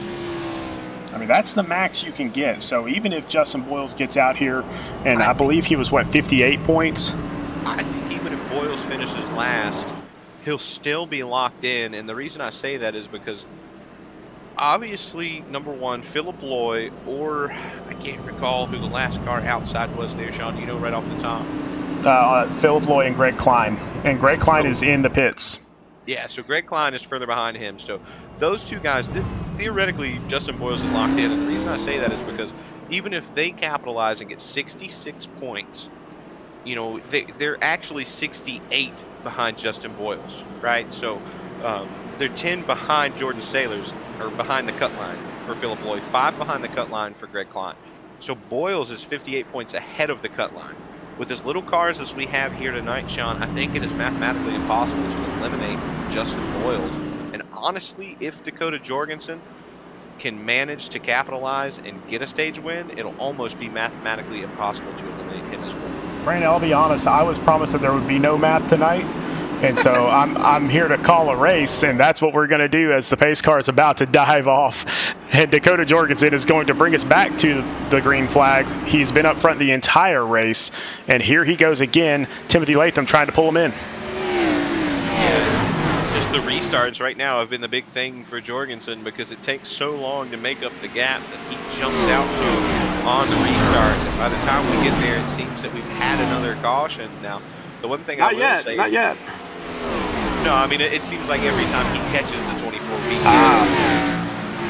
I mean, that's the max you can get. So even if Justin Boyles gets out here, and I believe he was, 58 points? I think even if Boyles finishes last, he'll still be locked in. And the reason I say that is because obviously, number one, Philip Loy, or I can't recall who the last car outside was there, Sean. You know right off the top? Philip Loy and Greg Klein. And Greg Klein is in the pits. Yeah, so Greg Klein is further behind him. So those two guys, theoretically, Justin Boyles is locked in. And the reason I say that is because even if they capitalize and get 66 points, they're actually 68 behind Justin Boyles, right? So they're 10 behind Jordan Sailors, or behind the cut line for Philip Loy, 5 behind the cut line for Greg Klein. So Boyles is 58 points ahead of the cut line. With as little cars as we have here tonight, Sean, I think it is mathematically impossible to eliminate Justin Boyles. And honestly, if Dakota Jorgensen can manage to capitalize and get a stage win, it'll almost be mathematically impossible to eliminate him as well. Brandon, I'll be honest, I was promised that there would be no math tonight. And so I'm here to call a race, and that's what we're going to do as the pace car is about to dive off. And Dakota Jorgensen is going to bring us back to the green flag. He's been up front the entire race, and here he goes again. Timothy Latham trying to pull him in. Yeah, just the restarts right now have been the big thing for Jorgensen because it takes so long to make up the gap that he jumps out to him on the restarts. And by the time we get there, it seems that we've had another caution. Now, the one thing I will say... Not yet. No, I mean, it seems like every time he catches the 24 feet.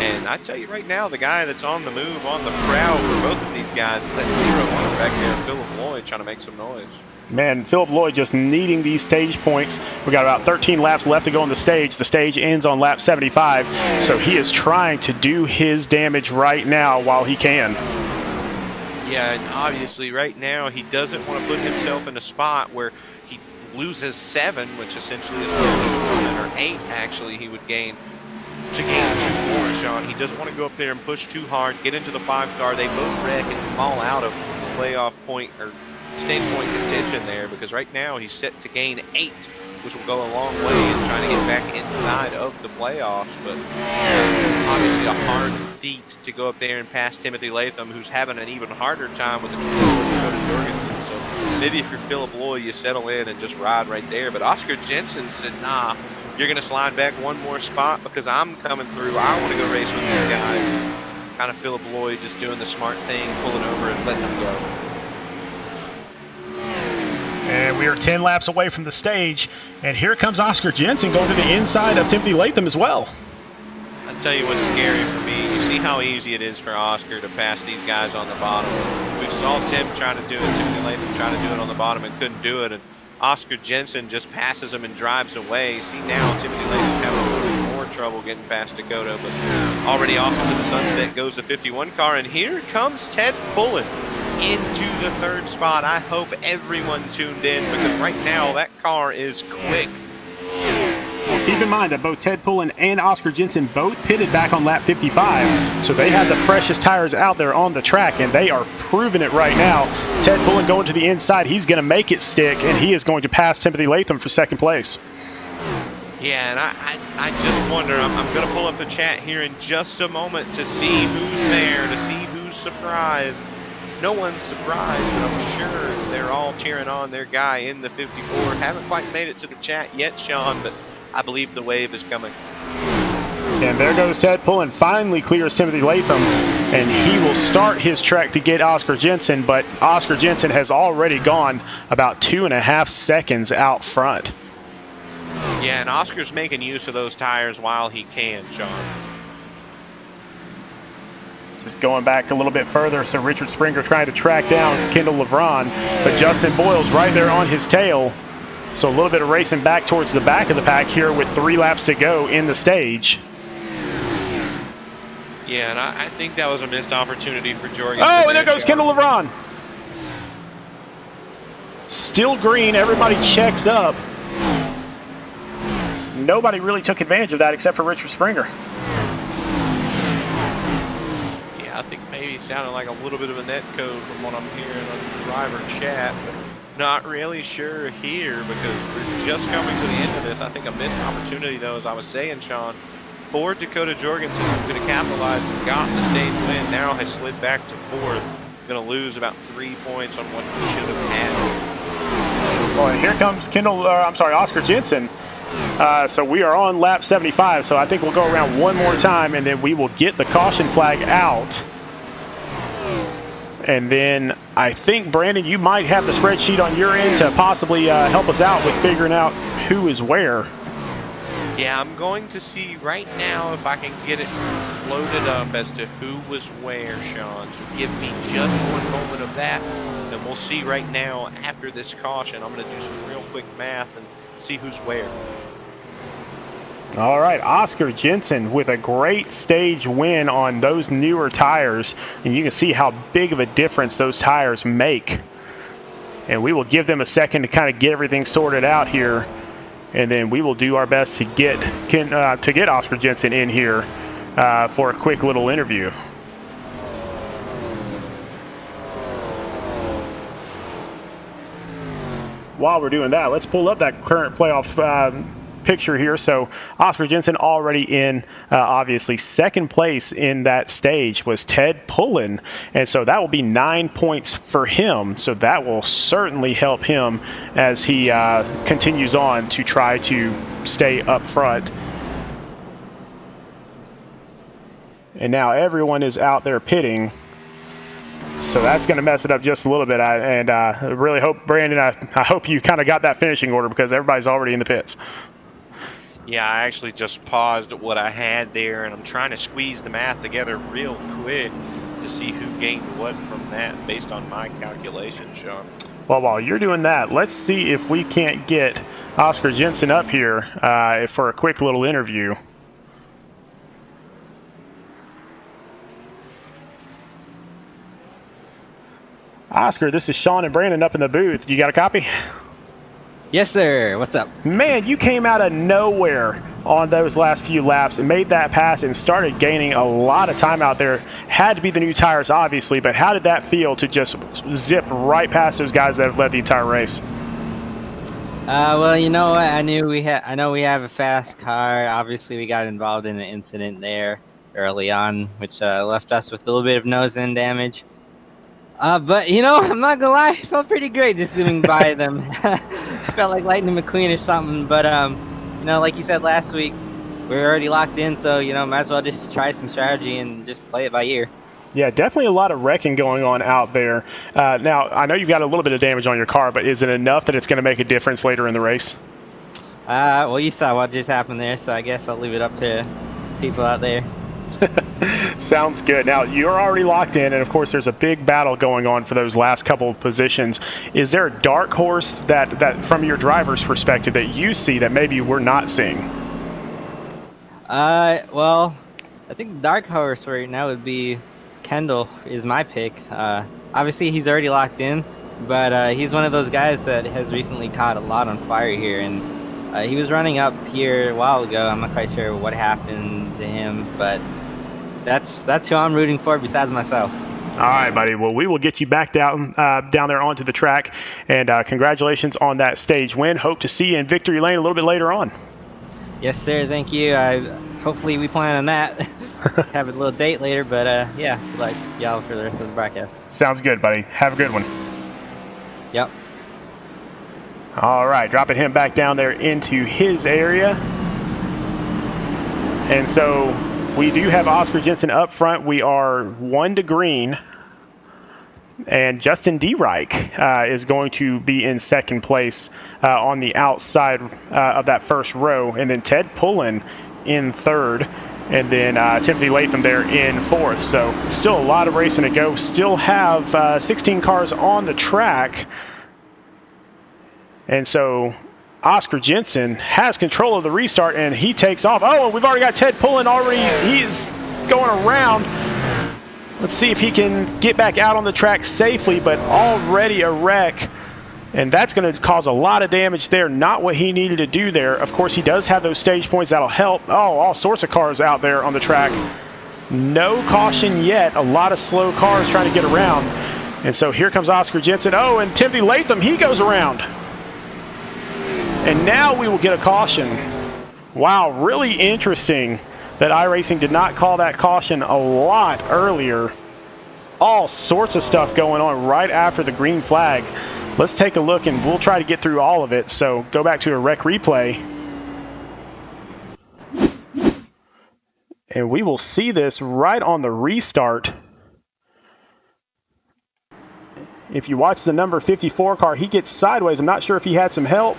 And I tell you right now, the guy that's on the move, on the prowl for both of these guys is that 0-1 back there, Philip Lloyd, trying to make some noise. Man, Philip Lloyd just needing these stage points. We got about 13 laps left to go on the stage. The stage ends on lap 75, so he is trying to do his damage right now while he can. Yeah, and obviously right now he doesn't want to put himself in a spot where he loses 7, which essentially is or 8 actually he would gain to gain 2 more, Sean. He doesn't want to go up there and push too hard, get into the 5 car. They both wreck and fall out of playoff point or stage point contention there because right now he's set to gain 8, which will go a long way in trying to get back inside of the playoffs. But obviously a hard feat to go up there and pass Timothy Latham, who's having an even harder time with the Dakota Jorgensen. So maybe if you're Philip Loy, you settle in and just ride right there. But Oscar Jensen said, nah, you're going to slide back one more spot because I'm coming through. I want to go race with these guys. Kind of Philip Loy just doing the smart thing, pulling over and letting them go. And we are 10 laps away from the stage. And here comes Oscar Jensen going to the inside of Timothy Latham as well. I'll tell you what's scary for me. You see how easy it is for Oscar to pass these guys on the bottom. We saw Tim trying to do it, Timothy Latham trying to do it on the bottom and couldn't do it. And Oscar Jensen just passes him and drives away. See now Timothy Latham having a little bit more trouble getting past Dakota. But already off into the sunset goes the 51 car. And here comes Ted Pullen into the 3rd spot. I hope everyone tuned in because right now that car is quick. Keep in mind that both Ted Pullen and Oscar Jensen both pitted back on lap 55, so they have the freshest tires out there on the track, and they are proving it right now. Ted Pullen going to the inside. He's going to make it stick, and he is going to pass Timothy Latham for 2nd place. Yeah, and I just wonder, I'm going to pull up the chat here in just a moment to see who's there, to see who's surprised. No one's surprised, but I'm sure they're all cheering on their guy in the 54. Haven't quite made it to the chat yet, Sean, but I believe the wave is coming. And there goes Ted Pullen. Finally clears Timothy Latham, and he will start his trek to get Oscar Jensen, but Oscar Jensen has already gone about 2.5 seconds out front. Yeah, and Oscar's making use of those tires while he can, Sean. Just going back a little bit further, so Richard Springer trying to track down Kendall LeBron, but Justin Boyle's right there on his tail. So a little bit of racing back towards the back of the pack here with 3 laps to go in the stage. Yeah, and I think that was a missed opportunity for Jorgensen. Oh, and there goes Kendall LeBron. Still green, everybody checks up. Nobody really took advantage of that except for Richard Springer. Yeah, I think maybe it sounded like a little bit of a net code from what I'm hearing on the driver chat, but not really sure here because we're just coming to the end of this. I think a missed opportunity, though, as I was saying, Sean, for Dakota Jorgensen, who could have capitalized and got the stage win, now has slid back to 4th. Going to lose about 3 points on what he should have had. Well, here comes Oscar Jensen. So we are on lap 75, so I think we'll go around one more time, and then we will get the caution flag out. And then I think, Brandon, you might have the spreadsheet on your end to possibly help us out with figuring out who is where. Yeah, I'm going to see right now if I can get it loaded up as to who was where, Sean. So give me just one moment of that, and we'll see right now after this caution. I'm going to do some real quick math and see who's where. All right, Oscar Jensen with a great stage win on those newer tires, and you can see how big of a difference those tires make. And we will give them a second to kind of get everything sorted out here, and then we will do our best to get Oscar Jensen in here for a quick little interview. While we're doing that, let's pull up that current playoff picture here. So Oscar Jensen already in, obviously, second place in that stage was Ted Pullen, and so that will be 9 points for him. So that will certainly help him as he continues on to try to stay up front. And now everyone is out there pitting. So that's going to mess it up just a little bit. I really hope, Brandon, I hope you kind of got that finishing order because everybody's already in the pits. Yeah, I actually just paused at what I had there, and I'm trying to squeeze the math together real quick to see who gained what from that based on my calculations, Sean. Well, while you're doing that, let's see if we can't get Oscar Jensen up here for a quick little interview. Oscar, this is Sean and Brandon up in the booth. You got a copy? Yes, sir. What's up? Man, you came out of nowhere on those last few laps and made that pass and started gaining a lot of time out there. Had to be the new tires, obviously, but how did that feel to just zip right past those guys that have led the entire race? Well, you know what? I know we have a fast car. Obviously, we got involved in an incident there early on, which left us with a little bit of nose-end damage. But, you know, I'm not gonna lie, it felt pretty great just zooming by them. I felt like Lightning McQueen or something, but, you know, like you said last week, we're already locked in, so, you know, might as well just try some strategy and just play it by ear. Yeah, definitely a lot of wrecking going on out there. Now, I know you've got a little bit of damage on your car, but is it enough that it's going to make a difference later in the race? Well, you saw what just happened there, so I guess I'll leave it up to people out there. Sounds good. Now, you're already locked in, and of course, there's a big battle going on for those last couple of positions. Is there a dark horse that from your driver's perspective, that you see that maybe we're not seeing? Well, I think the dark horse right now would be Kendall is my pick. Obviously, he's already locked in, but he's one of those guys that has recently caught a lot on fire here, and he was running up here a while ago. I'm not quite sure what happened to him, but that's who I'm rooting for besides myself. All right, buddy. Well, we will get you back down there onto the track, and congratulations on that stage win. Hope to see you in victory lane a little bit later on. Yes, sir. Thank you. Hopefully we plan on that. Have a little date later, but yeah, good luck y'all for the rest of the broadcast. Sounds good, buddy. Have a good one. Yep. All right, dropping him back down there into his area. And so we do have Oscar Jensen up front. We are 1 to green. And Justin D. Reich is going to be in second place on the outside of that first row. And then Ted Pullen in third. And then Timothy Latham there in fourth. So still a lot of racing to go. Still have 16 cars on the track. And so Oscar Jensen has control of the restart, and he takes off. Oh, and we've already got Ted Pullen already. He's going around. Let's see if he can get back out on the track safely, but already a wreck. And that's going to cause a lot of damage there. Not what he needed to do there. Of course, he does have those stage points. That'll help. Oh, all sorts of cars out there on the track. No caution yet. A lot of slow cars trying to get around. And so here comes Oscar Jensen. Oh, and Timothy Latham, he goes around. And now we will get a caution. Wow, really interesting that iRacing did not call that caution a lot earlier. All sorts of stuff going on right after the green flag. Let's take a look, and we'll try to get through all of it. So go back to a rec replay. And we will see this right on the restart. If you watch the number 54 car, he gets sideways. I'm not sure if he had some help.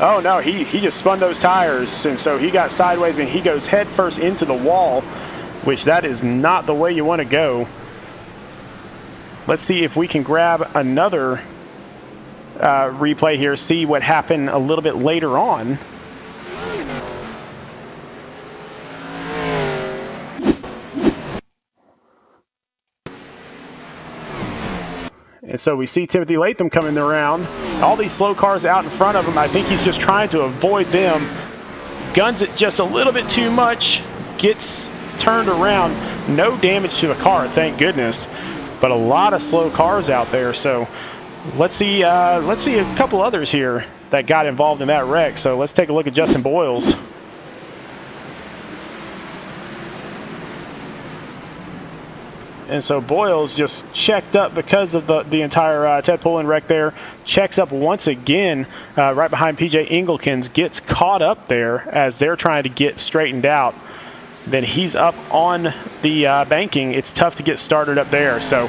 Oh, no, he just spun those tires. And so he got sideways, and he goes head first into the wall, which that is not the way you want to go. Let's see if we can grab another replay here, see what happened a little bit later on. And so we see Timothy Latham coming around. All these slow cars out in front of him. I think he's just trying to avoid them. Guns it just a little bit too much. Gets turned around. No damage to the car, thank goodness. But a lot of slow cars out there. So let's see a couple others here that got involved in that wreck. So let's take a look at Justin Boyles. And so Boyles just checked up because of the entire Ted Pullen wreck there. Checks up once again right behind PJ Engelkens. Gets caught up there as they're trying to get straightened out. Then he's up on the banking. It's tough to get started up there. So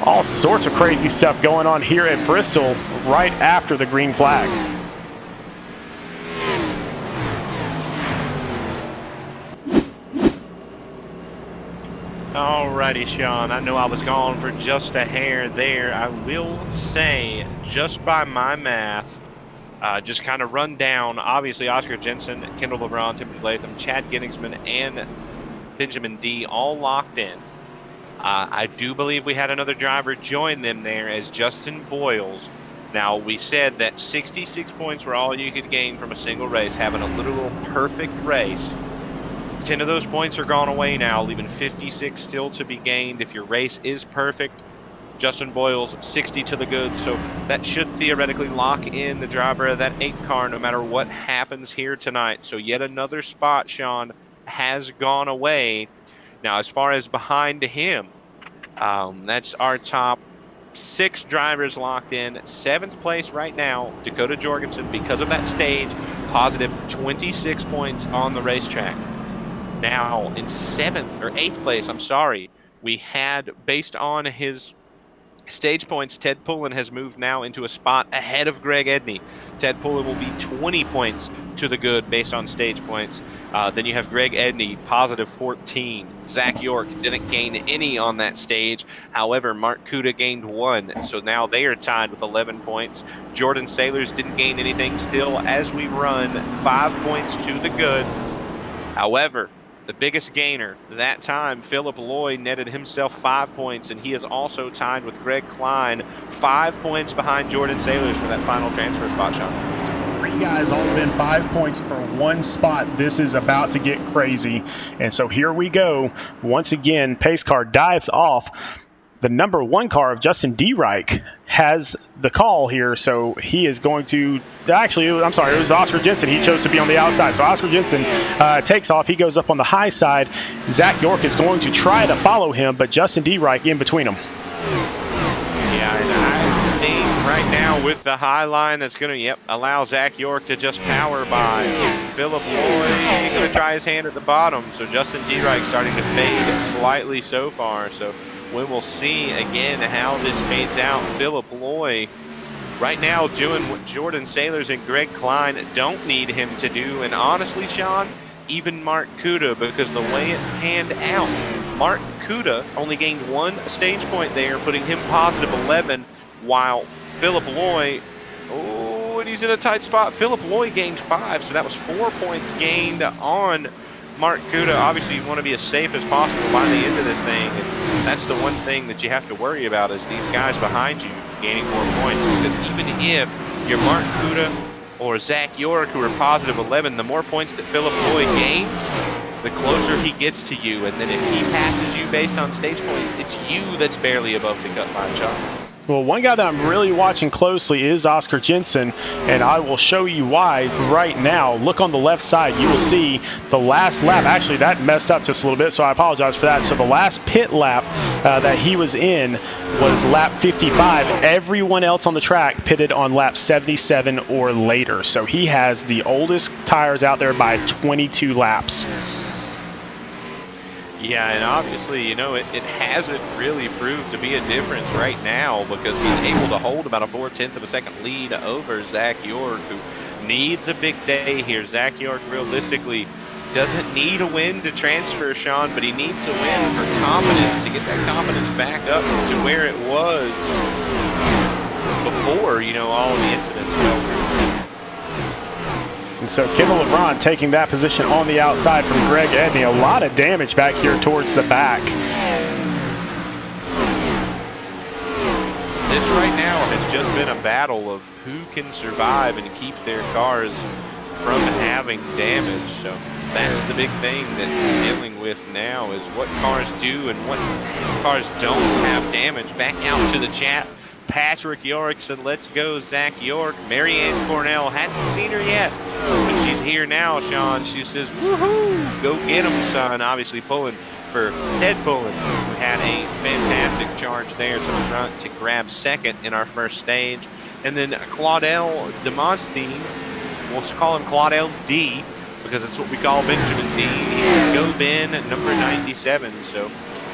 all sorts of crazy stuff going on here at Bristol right after the green flag. Alrighty, Sean. I know I was gone for just a hair there. I will say, just by my math, just kind of run down, obviously Oscar Jensen, Kendall LeBron, Timothy Latham, Chad Genningsman, and Benjamin D. all locked in. I do believe we had another driver join them there as Justin Boyles. Now, we said that 66 points were all you could gain from a single race, having a literal perfect race. 10 of those points are gone away now, leaving 56 still to be gained if your race is perfect. Justin Boyles, 60 to the good, so that should theoretically lock in the driver of that 8 car no matter what happens here tonight. So yet another spot, Sean, has gone away. Now, as far as behind him, that's our top 6 drivers locked in. 7th place right now, Dakota Jorgensen, because of that stage, positive 26 points on the racetrack. Now, in 7th or 8th place, we had, based on his stage points, Ted Pullen has moved now into a spot ahead of Greg Edney. Ted Pullen will be 20 points to the good based on stage points. Then you have Greg Edney, positive 14. Zach York didn't gain any on that stage. However, Mark Kuda gained 1. So now they are tied with 11 points. Jordan Sailors didn't gain anything still as we run 5 points to the good. However, the biggest gainer that time, Philip Lloyd, netted himself 5 points, and he is also tied with Greg Klein, 5 points behind Jordan Sailors for that final transfer spot, Sean. So 3 guys all within 5 points for 1 spot. This is about to get crazy. And so here we go. Once again, pace car dives off. The number 1 car of Justin D. Reich has the call here, so he is going to actually, I'm sorry, it was Oscar Jensen. He chose to be on the outside. So Oscar Jensen takes off. He goes up on the high side. Zach York is going to try to follow him, but Justin D. Reich in between them. Yeah, and I think right now with the high line that's going to allow Zach York to just power by. Philip Lloyd going to try his hand at the bottom. So Justin D. Reich starting to fade slightly so far. So when we'll see again how this fades out. Philip Loy right now doing what Jordan Sailors and Greg Klein don't need him to do. And honestly, Sean, even Mark Kuda, because the way it panned out, Mark Kuda only gained 1 stage point there, putting him positive 11, while Philip Loy, oh, and he's in a tight spot. Philip Loy gained 5, so that was 4 points gained on Mark Kuda. Obviously, you want to be as safe as possible by the end of this thing, and that's the one thing that you have to worry about is these guys behind you gaining more points, because even if you're Mark Kuda or Zach York, who are positive 11, the more points that Philip Loy gains, the closer he gets to you. And then if he passes you based on stage points, it's you that's barely above the cut line, Sean. Well, one guy that I'm really watching closely is Oscar Jensen, and I will show you why right now. Look on the left side. You will see the last lap. Actually, that messed up just a little bit, so I apologize for that. So the last pit lap that he was in was lap 55. Everyone else on the track pitted on lap 77 or later. So he has the oldest tires out there by 22 laps. Yeah, and obviously, you know, it hasn't really proved to be a difference right now, because he's able to hold about a 0.4 of a second lead over Zach York, who needs a big day here. Zach York realistically doesn't need a win to transfer, Sean, but he needs a win for confidence, to get that confidence back up to where it was before, you know, all of the incidents fell through. And so Kendall LeBron taking that position on the outside from Greg Edney. A lot of damage back here towards the back. This right now has just been a battle of who can survive and keep their cars from having damage. So that's the big thing that we're dealing with now, is what cars do and what cars don't have damage. Back out to the chat. Patrick York said, let's go, Zach York. Marianne Cornell, hadn't seen her yet, but she's here now, Sean. She says, woohoo, go get him, son. Obviously pulling for Ted Pullen, who had a fantastic charge there to the front to grab second in our first stage. And then Claudel Demosthenes, we'll call him Claudel D, because that's what we call Benjamin D. He said, go Ben, number 97. So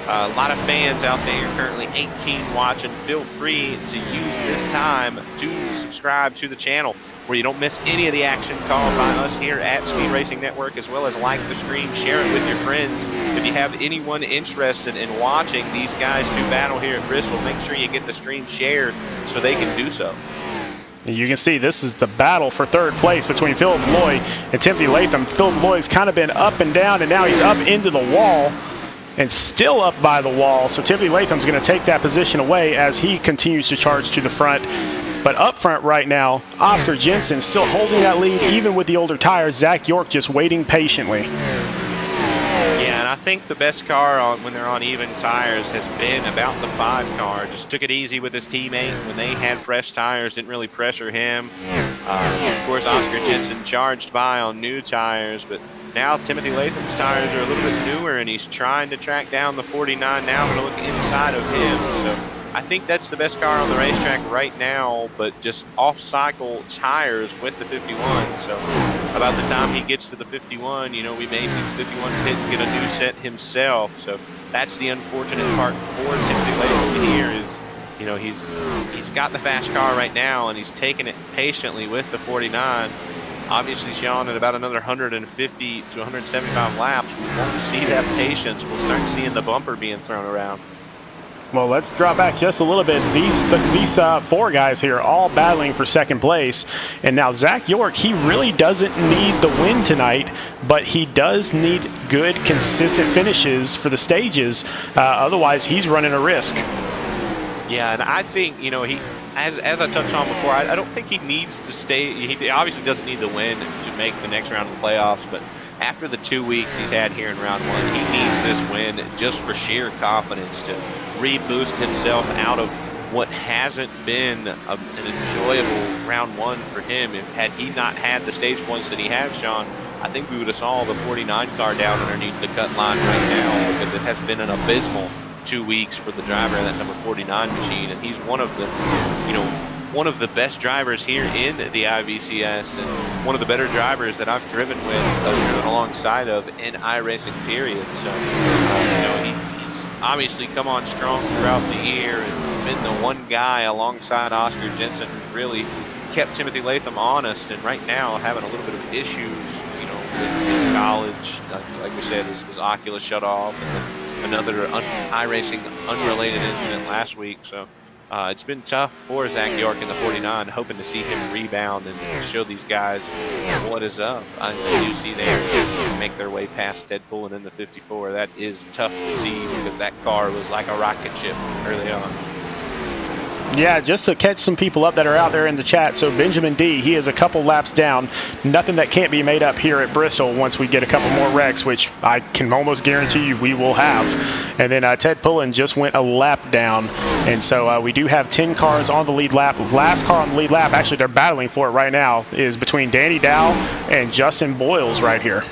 a lot of fans out there, currently 18 watching. Feel free to use this time to subscribe to the channel, where you don't miss any of the action called by us here at Speed Racing Network, as well as like the stream, share it with your friends. If you have anyone interested in watching these guys do battle here at Bristol, make sure you get the stream shared so they can do so. You can see this is the battle for third place between Philip Loy and Timothy Latham. Philip Loy's kind of been up and down, and now he's up into the wall and still up by the wall. So Timothy Latham's going to take that position away as he continues to charge to the front. But up front right now, Oscar Jensen still holding that lead, even with the older tires. Zach York just waiting patiently. Yeah, and I think the best car when they're on even tires has been about the 5 car. Just took it easy with his teammate when they had fresh tires, didn't really pressure him. Of course, Oscar Jensen charged by on new tires, but now Timothy Latham's tires are a little bit newer, and he's trying to track down the 49 now. I'm going to look inside of him. So I think that's the best car on the racetrack right now, but just off-cycle tires with the 51. So about the time he gets to the 51, you know, we may see the 51 pit and get a new set himself. So that's the unfortunate part for Timothy Latham here is, you know, he's got the fast car right now, and he's taking it patiently with the 49. Obviously, Sean, at about another 150 to 175 laps, we won't see that patience. We'll start seeing the bumper being thrown around. Well, let's drop back just a little bit. These 4 guys here all battling for second place. And now Zach York, he really doesn't need the win tonight, but he does need good, consistent finishes for the stages. Otherwise, he's running a risk. Yeah, and I think, you know, as I touched on before, I don't think he needs to stay. He obviously doesn't need the win to make the next round of the playoffs, but after the 2 weeks he's had here in round 1, he needs this win just for sheer confidence to reboost himself out of what hasn't been an enjoyable round 1 for him. Had he not had the stage points that he has, Sean, I think we would have saw the 49 car down underneath the cut line right now, because it has been an abysmal 2 weeks for the driver of that number 49 machine, and he's one of the best drivers here in the IVCS, and one of the better drivers that I've driven with, driven alongside of in iRacing period. So, you know, obviously come on strong throughout the year and been the one guy alongside Oscar Jensen who's really kept Timothy Latham honest, and right now having a little bit of issues, you know, with college. Like we said, his Oculus shut off, and then another iRacing unrelated incident last week. So it's been tough for Zach York in the 49, hoping to see him rebound and show these guys what is up. I do see they make their way past Ted Pullen in the 54. That is tough to see because that car was like a rocket ship early on. Yeah, just to catch some people up that are out there in the chat. So Benjamin D, he is a couple laps down. Nothing that can't be made up here at Bristol once we get a couple more wrecks, which I can almost guarantee you we will have. And then Ted Pullen just went a lap down. And so we do have 10 cars on the lead lap. Last car on the lead lap, actually they're battling for it right now, is between Danny Dow and Justin Boyles right here.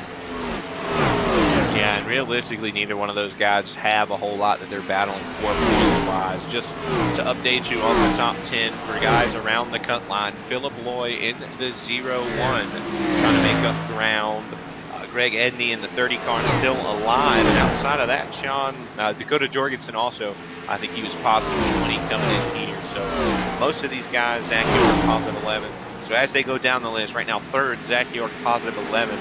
Yeah, and realistically, neither one of those guys have a whole lot that they're battling for points-wise. Just to update you on the top 10 for guys around the cut line, Philip Loy in the 0-1, trying to make up ground. Greg Edney in the 30 car still alive. And outside of that, Sean, Dakota Jorgensen also, I think he was positive 20 coming in here. So most of these guys, Zach York, positive 11. So as they go down the list, right now, third, Zach York, positive 11.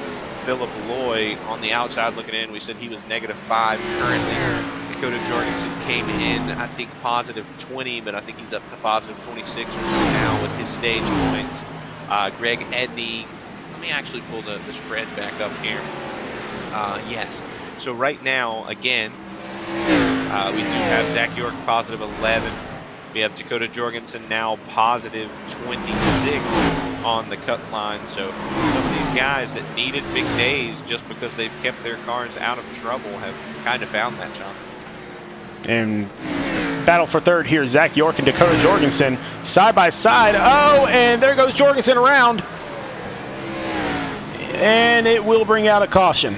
Philip Loy on the outside looking in. We said he was -5 currently. Dakota Jorgensen came in, I think, positive 20, but I think he's up to positive 26 or so now with his stage points. Greg Edney, let me actually pull the spread back up here. Yes. So right now, again, we do have Zach York positive 11. We have Dakota Jorgensen now positive 26 on the cut line. So some of these guys that needed big days just because they've kept their cars out of trouble have kind of found that, John. And battle for third here, Zach York and Dakota Jorgensen side by side. Oh, and there goes Jorgensen around. And it will bring out a caution.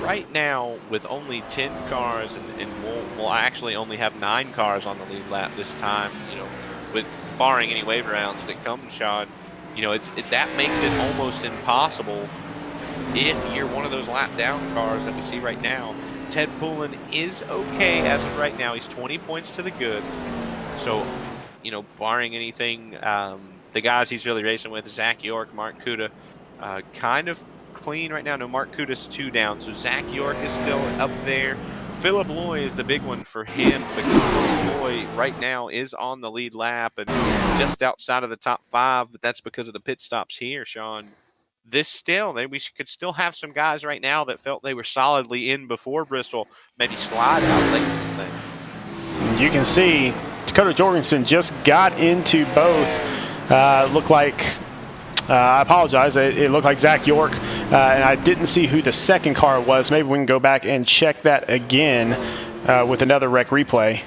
Right now, with only 10 cars, and we'll actually only have 9 cars on the lead lap this time, you know, with barring any wave rounds that come, Sean, you know, that makes it almost impossible if you're one of those lap down cars that we see right now. Ted Pullen is okay as of right now. He's 20 points to the good. So, you know, barring anything, the guys he's really racing with, Zach York, Mark Kuda, kind of clean right now. No, Mark Kuda's 2 down, so Zach York is still up there. Philip Loy is the big one for him because Philip Loy right now is on the lead lap and just outside of the top 5, but that's because of the pit stops here, Sean. We could still have some guys right now that felt they were solidly in before Bristol maybe slide out late in this thing. You can see Dakota Jorgensen just got into both. Looked like I apologize. It looked like Zach York, and I didn't see who the second car was. Maybe we can go back and check that again with another rec replay.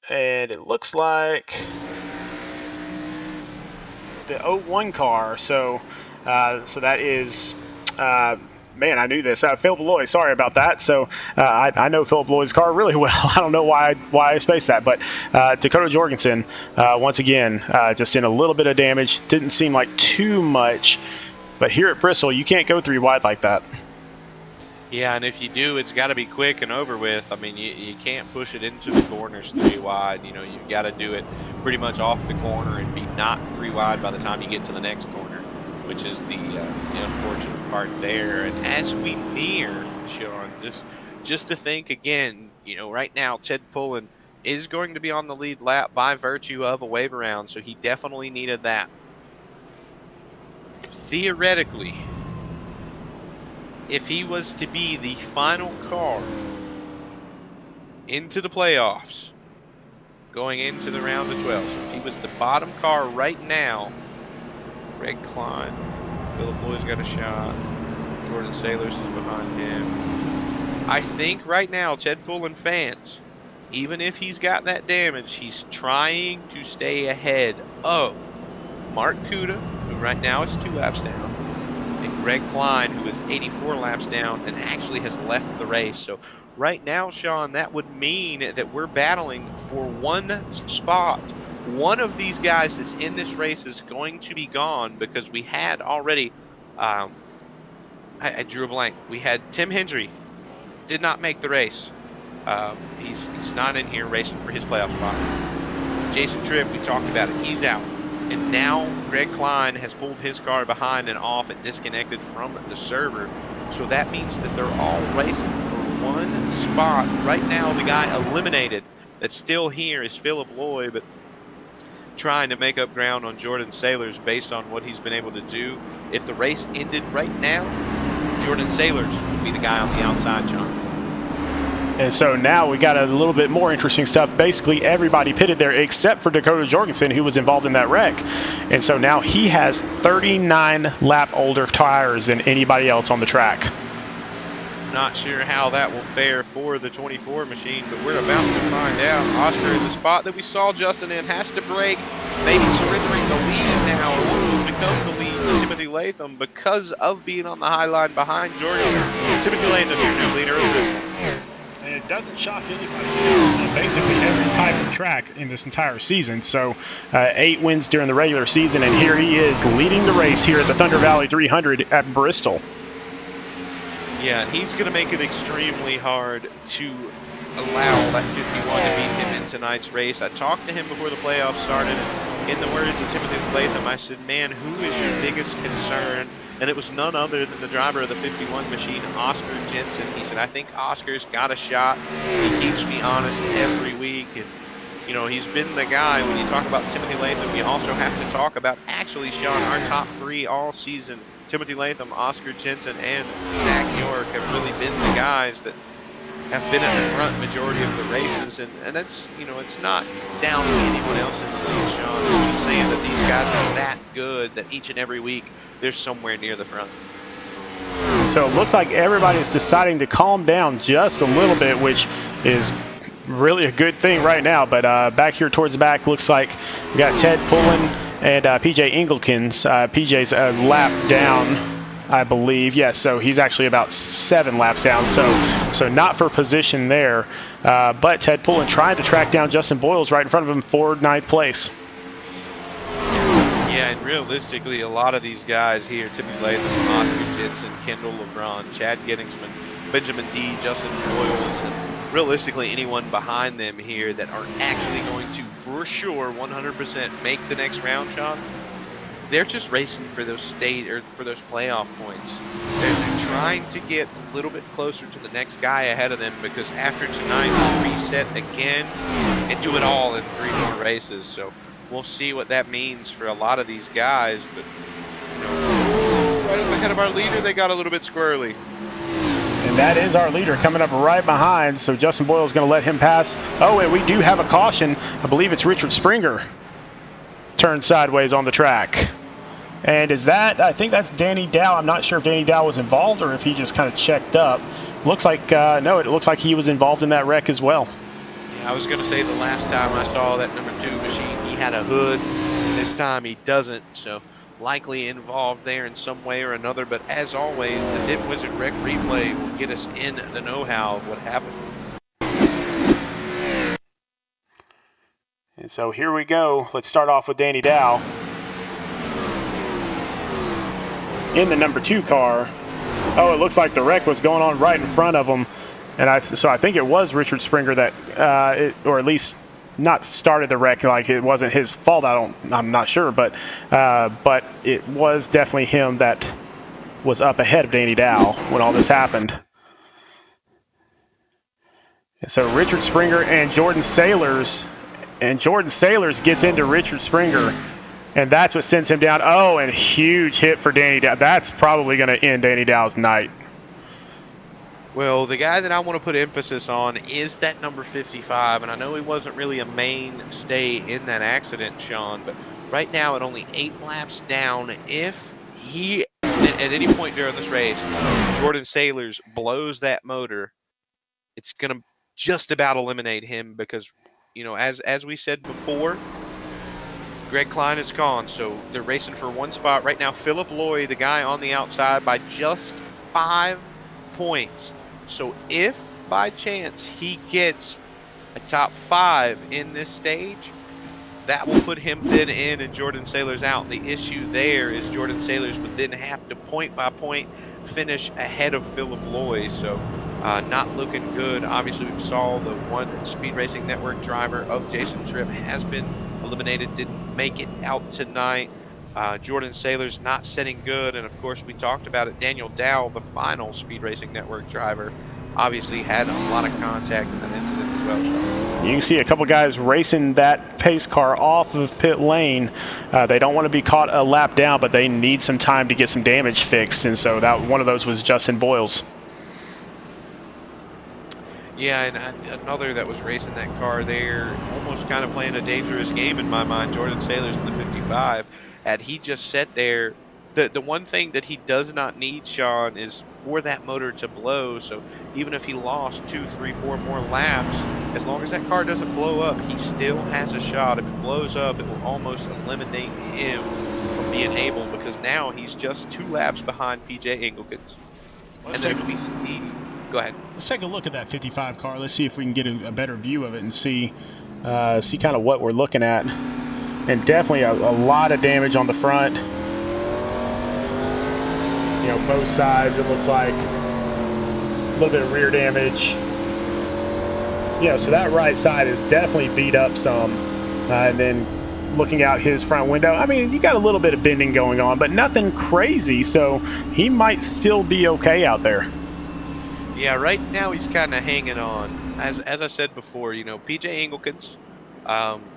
And it looks like the 01 car. So that is. Man, I knew this. Philip Loy, sorry about that. So I know Philip Loy's car really well. I don't know why I spaced that. But Dakota Jorgensen, once again, just in a little bit of damage. Didn't seem like too much. But here at Bristol, you can't go 3 wide like that. Yeah, and if you do, it's got to be quick and over with. I mean, you can't push it into the corners 3 wide. You know, you've got to do it pretty much off the corner and be not 3 wide by the time you get to the next corner, which is the unfortunate part there. And as we near, Sean, just to think again, you know, right now Ted Pullen is going to be on the lead lap by virtue of a wave around, so he definitely needed that. Theoretically, if he was to be the final car into the playoffs going into the round of 12, so if he was the bottom car right now, Greg Klein, Philip Loy's got a shot. Jordan Sailors is behind him. I think right now, Ted Pullen fans, even if he's got that damage, he's trying to stay ahead of Mark Kuda, who right now is 2 laps down, and Greg Klein, who is 84 laps down and actually has left the race. So right now, Sean, that would mean that we're battling for 1 spot one of these guys that's in this race is going to be gone because we had already, I drew a blank. We had Tim Hendry, did not make the race. He's not in here racing for his playoff spot. Jason Tripp, we talked about it, he's out. And now Greg Klein has pulled his car behind and off and disconnected from the server. So that means that they're all racing for one spot. Right now, the guy eliminated that's still here is Philip Lloyd, but trying to make up ground on Jordan Sailors based on what he's been able to do. If the race ended right now, Jordan Sailors would be the guy on the outside, John. And so now we got a little bit more interesting stuff. Basically, everybody pitted there except for Dakota Jorgensen, who was involved in that wreck. And so now he has 39 lap older tires than anybody else on the track. Not sure how that will fare for the 24 machine, but we're about to find out. Oscar in the spot that we saw Justin in has to brake, maybe surrendering the lead now. What will become the lead to Timothy Latham because of being on the high line behind Jorgensen. Timothy Latham, your new leader of this. And it doesn't shock anybody on basically every type of track in this entire season. So 8 wins during the regular season, and here he is leading the race here at the Thunder Valley 300 at Bristol. Yeah, and he's going to make it extremely hard to allow that 51 to beat him in tonight's race. I talked to him before the playoffs started, and in the words of Timothy Latham, I said, man, who is your biggest concern? And it was none other than the driver of the 51 machine, Oscar Jensen. He said, I think Oscar's got a shot. He keeps me honest every week. And, you know, he's been the guy. When you talk about Timothy Latham, you also have to talk about, actually, Sean, our top 3 all season. Timothy Latham, Oscar Jensen, and Zach York have really been the guys that have been at the front majority of the races. And that's, you know, it's not down to anyone else in the league, Sean. It's just saying that these guys are that good that each and every week they're somewhere near the front. So it looks like everybody's deciding to calm down just a little bit, which is really a good thing right now. But back here towards the back, looks like we got Ted Pullen and PJ Engelkins. PJ's a lap down, I believe. Yes, so he's actually about 7 laps down. So not for position there. But Ted Pullen trying to track down Justin Boyles right in front of him for 9th place. Yeah, and realistically, a lot of these guys here, Timothy Latham, Oscar Jensen, Kendall LeBron, Chad Gettingsman, Benjamin D, Justin Boyles, and realistically anyone behind them here that are actually going to, for sure, 100% make the next round, Sean, they're just racing for those state or for those playoff points. They're trying to get a little bit closer to the next guy ahead of them because after tonight, they reset again and do it all in 3 more races. So we'll see what that means for a lot of these guys. But you know, right up ahead of our leader, they got a little bit squirrely. And that is our leader coming up right behind. So Justin Boyle is going to let him pass. Oh, and we do have a caution. I believe it's Richard Springer turned sideways on the track. And is that, I think that's Danny Dow. I'm not sure if Danny Dow was involved or if he just kind of checked up. Looks like, no, it looks like he was involved in that wreck as well. Yeah, I was going to say the last time I saw that number 2 machine, he had a hood. This time he doesn't, so likely involved there in some way or another. But as always, the Dip Wizard Wreck replay will get us in the know-how of what happened. And so here we go. Let's start off with Danny Dow in the number 2 car. Oh, it looks like the wreck was going on right in front of him. And so I think it was Richard Springer that, or at least not started the wreck. Like it wasn't his fault. I'm not sure, but it was definitely him that was up ahead of Danny Dow when all this happened. And so Richard Springer and Jordan Sailors, gets into Richard Springer, and that's what sends him down. Oh, and huge hit for Danny Dow. That's probably going to end Danny Dow's night. Well, the guy that I want to put emphasis on is that number 55, and I know he wasn't really a mainstay in that accident, Sean, but right now at only 8 laps down, if he, at any point during this race, Jordan Sailors blows that motor, it's going to just about eliminate him because, you know, as we said before, Greg Klein is gone, so they're racing for 1 spot. Right now, Philip Lloyd, the guy on the outside, by just 5 points. So if by chance he gets a top 5 in this stage, that will put him then in and Jordan Sailors out. The issue there is Jordan Sailors would then have to point by point finish ahead of Philip Loy. So not looking good. Obviously, we saw the one Speed Racing Network driver of Jason Tripp has been eliminated, didn't make it out tonight. Jordan Sailors not setting good. And of course, we talked about it. Daniel Dow, the final Speed Racing Network driver, obviously had a lot of contact in that incident as well. So. You can see a couple guys racing that pace car off of pit lane. They don't want to be caught a lap down, but they need some time to get some damage fixed. And so that one of those was Justin Boyles. Yeah, and another that was racing that car there, almost kind of playing a dangerous game in my mind, Jordan Sailors in the 55. And he just sat there. The one thing that he does not need, Sean, is for that motor to blow. So even if he lost 2, 3, 4 more laps, as long as that car doesn't blow up, he still has a shot. If it blows up, it will almost eliminate him from being able, because now he's just 2 laps behind PJ Engelkens. And then if we see, go ahead. Let's take a look at that 55 car. Let's see if we can get a better view of it and see kind of what we're looking at. And definitely a lot of damage on the front. You know, both sides, it looks like a little bit of rear damage. Yeah, so that right side is definitely beat up some. And then looking out his front window, I mean, you got a little bit of bending going on, but nothing crazy, so he might still be okay out there. Yeah, right now he's kind of hanging on. As I said before, you know, PJ Engelkens,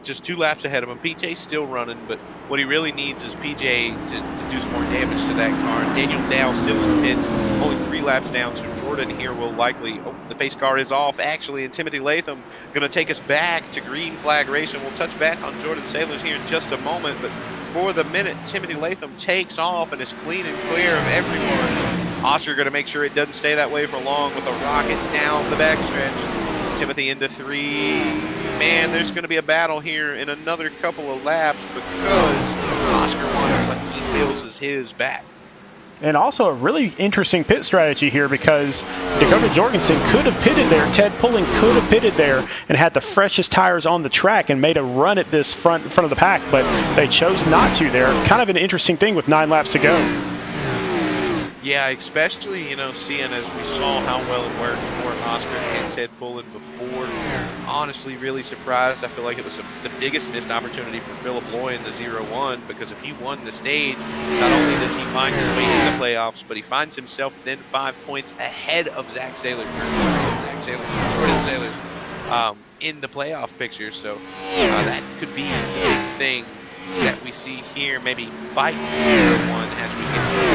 just 2 laps ahead of him. PJ's still running, but what he really needs is PJ to do some more damage to that car. And Daniel Dow still in the pits, only 3 laps down, so Jordan here will likely, the pace car is off actually, and Timothy Latham going to take us back to green flag racing. We'll touch back on Jordan Sailors here in just a moment, but for the minute, Timothy Latham takes off and is clean and clear of everyone. Oscar going to make sure it doesn't stay that way for long with a rocket down the backstretch. Timothy into 3. Man, there's going to be a battle here in another couple of laps because Oscar wants what he feels is his back. And also a really interesting pit strategy here, because Dakota Jorgensen could have pitted there. Ted Pulling could have pitted there and had the freshest tires on the track and made a run at this front of the pack, but they chose not to there. Kind of an interesting thing with 9 laps to go. Yeah, especially, you know, seeing as we saw how well it worked for Oscar and Ted Pullen before. Honestly, really surprised. I feel like it was the biggest missed opportunity for Philip Loy in the 0-1, because if he won the stage, not only does he find his way in the playoffs, but he finds himself then 5 points ahead of Jordan Sailors in the playoff picture. So that could be a big thing that we see here, maybe bite 0-1 as we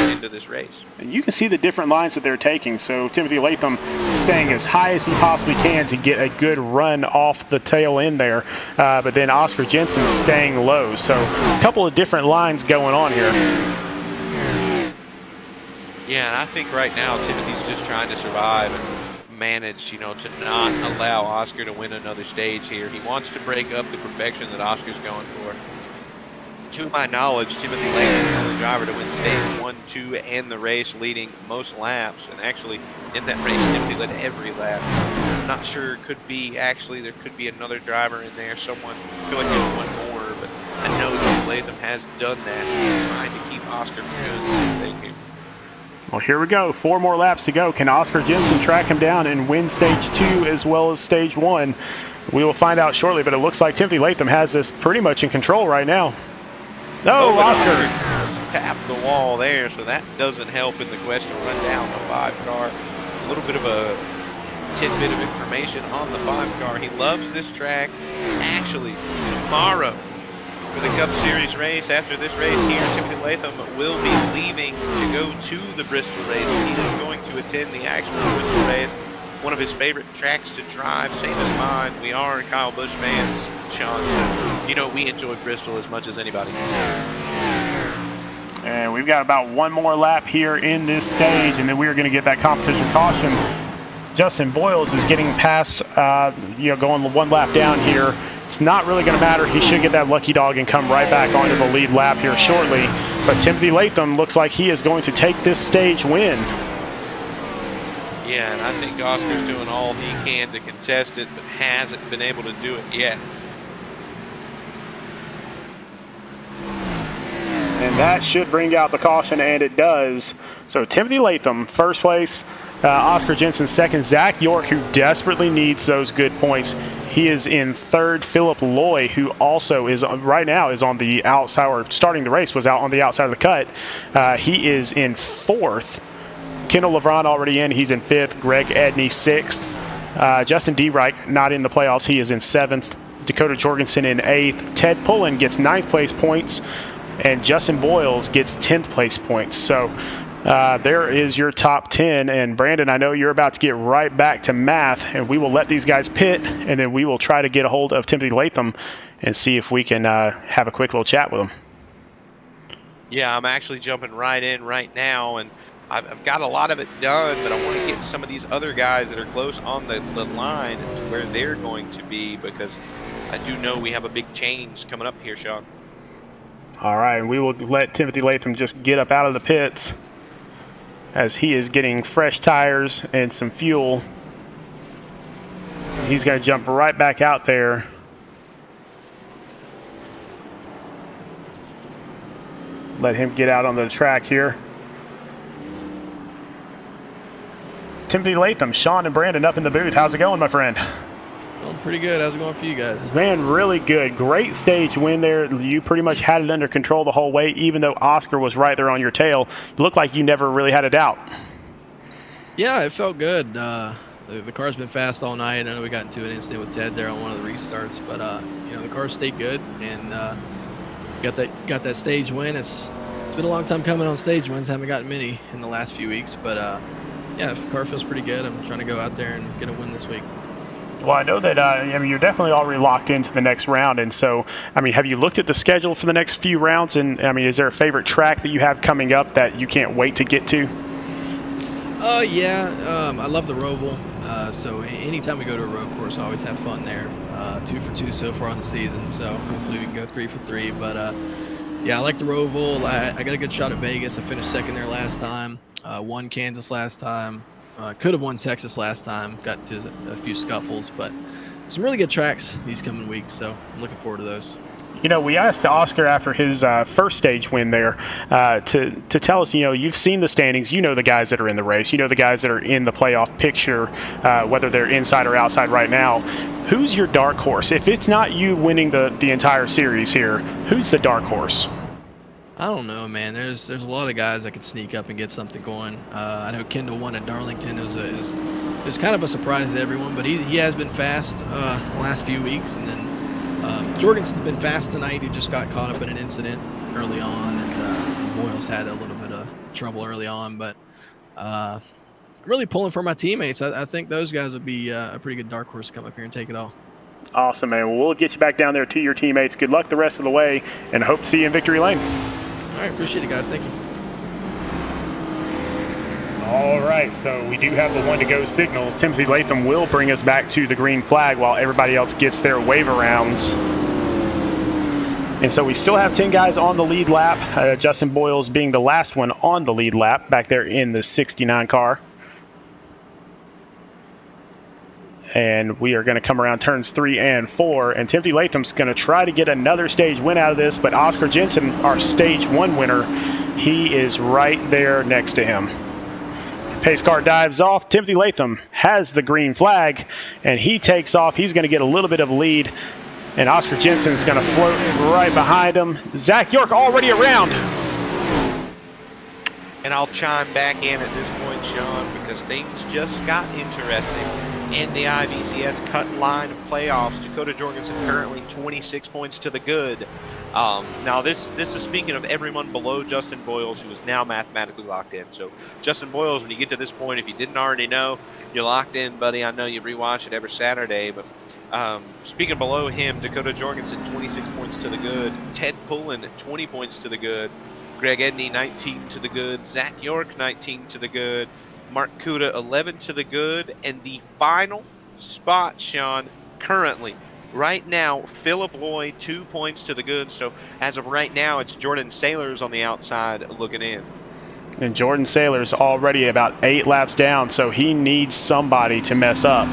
get into this race. And you can see the different lines that they're taking. So Timothy Latham staying as high as he possibly can to get a good run off the tail end there, but then Oscar Jensen staying low. So a couple of different lines going on here. Yeah, and I think right now Timothy's just trying to survive and manage, you know, to not allow Oscar to win another stage here. He wants to break up the perfection that Oscar's going for. To my knowledge, Timothy Latham is the only driver to win stage 1, 2, and the race, leading most laps. And actually, in that race, Timothy led every lap. I'm not sure. Could be actually there could be another driver in there. Someone. I feel like there's one more, but I know Timothy Latham has done that, trying to keep Oscar from doing the same thing here. Well, here we go. 4 more laps to go. Can Oscar Jensen track him down and win stage 2 as well as stage 1? We will find out shortly, but it looks like Timothy Latham has this pretty much in control right now. Oh, Oscar tapped the wall there, so that doesn't help in the question. Run down the 5 car. A little bit of a tidbit of information on the 5 car. He loves this track. Actually, tomorrow for the Cup Series race, after this race here, Timothy Latham will be leaving to go to the Bristol race. He is going to attend the actual Bristol race. One of his favorite tracks to drive, same as mine. We are Kyle Busch fans, Sean, so, you know, we enjoy Bristol as much as anybody. And we've got about 1 more lap here in this stage, and then we're going to get that competition caution. Justin Boyles is getting past, going 1 lap down here. It's not really going to matter. He should get that lucky dog and come right back onto the lead lap here shortly. But Timothy Latham looks like he is going to take this stage win. Yeah, and I think Oscar's doing all he can to contest it, but hasn't been able to do it yet. And that should bring out the caution, and it does. So Timothy Latham, first place. Oscar Jensen, second. Zach York, who desperately needs those good points. He is in third. Philip Loy, who also is right now is on the outside, or starting the race, was out on the outside of the cut. He is in fourth. Kendall LeVron already in. He's in fifth. Greg Edney, sixth. Justin D-Reich not in the playoffs. He is in seventh. Dakota Jorgensen in eighth. Ted Pullen gets ninth place points. And Justin Boyles gets 10th place points. So there is your top 10. And Brandon, I know you're about to get right back to math, and we will let these guys pit, and then we will try to get a hold of Timothy Latham and see if we can have a quick little chat with him. Yeah, I'm actually jumping right in right now, and I've got a lot of it done, but I want to get some of these other guys that are close on the line to where they're going to be, because I do know we have a big change coming up here, Sean. All right, and we will let Timothy Latham just get up out of the pits as he is getting fresh tires and some fuel. He's going to jump right back out there. Let him get out on the tracks here. Timothy Latham, Sean and Brandon up in the booth. How's it going, my friend? Going pretty good. How's it going for you guys? Man, really good. Great stage win there. You pretty much had it under control the whole way, even though Oscar was right there on your tail. It looked like you never really had a doubt. Yeah, it felt good. The car's been fast all night. I know we got into an incident with Ted there on one of the restarts, but the car stayed good, and got that stage win. It's been a long time coming on stage wins. Haven't gotten many in the last few weeks, but yeah, the car feels pretty good. I'm trying to go out there and get a win this week. Well, I know that you're definitely already locked into the next round, and so have you looked at the schedule for the next few rounds? And is there a favorite track that you have coming up that you can't wait to get to? Yeah, I love the Roval. So anytime we go to a road course, I always have fun there. 2 for 2 so far on the season, so hopefully we can go 3 for 3. But yeah, I like the Roval. I got a good shot at Vegas. I finished second there last time. Won Kansas last time. Could have won Texas last time. Got to a few scuffles, but some really good tracks these coming weeks, so I'm looking forward to those. We asked Oscar after his first stage win there to tell us, you've seen the standings, the guys that are in the race, the guys that are in the playoff picture, whether they're inside or outside right now. Who's your dark horse? If it's not you winning the entire series here, who's the dark horse? I don't know, man. There's a lot of guys that could sneak up and get something going. I know Kendall won at Darlington. It was kind of a surprise to everyone, but he has been fast the last few weeks. And then Jorgensen's been fast tonight. He just got caught up in an incident early on, and Boyles had a little bit of trouble early on. But I'm really pulling for my teammates. I think those guys would be a pretty good dark horse to come up here and take it all. Awesome, man. Well, we'll get you back down there to your teammates. Good luck the rest of the way, and hope to see you in victory lane. All right, appreciate it, guys. Thank you. All right, so we do have the one-to-go signal. Timothy Latham will bring us back to the green flag while everybody else gets their wave arounds. And so we still have 10 guys on the lead lap, Justin Boyles being the last one on the lead lap back there in the 69 car. And we are going to come around turns 3 and 4. And Timothy Latham's going to try to get another stage win out of this. But Oscar Jensen, our stage 1 winner, he is right there next to him. Pace car dives off. Timothy Latham has the green flag. And he takes off. He's going to get a little bit of lead. And Oscar Jensen's going to float right behind him. Zach York already around. And I'll chime back in at this point, Sean, because things just got interesting. In the IVCS cut line of playoffs, Dakota Jorgensen currently 26 points to the good. Now this is speaking of everyone below Justin Boyles, who is now mathematically locked in. So Justin Boyles, when you get to this point, if you didn't already know, you're locked in, buddy. I know you rewatch it every Saturday, but speaking below him, Dakota Jorgensen 26 points to the good. Ted Pullen 20 points to the good. Greg Edney 19 to the good. Zach York 19 to the good. Mark Kuda 11 to the good, and the final spot, Sean, currently, right now, Philip Loy 2 points to the good. So as of right now, it's Jordan Sailors on the outside looking in. And Jordan Saylor's already about 8 laps down, so he needs somebody to mess up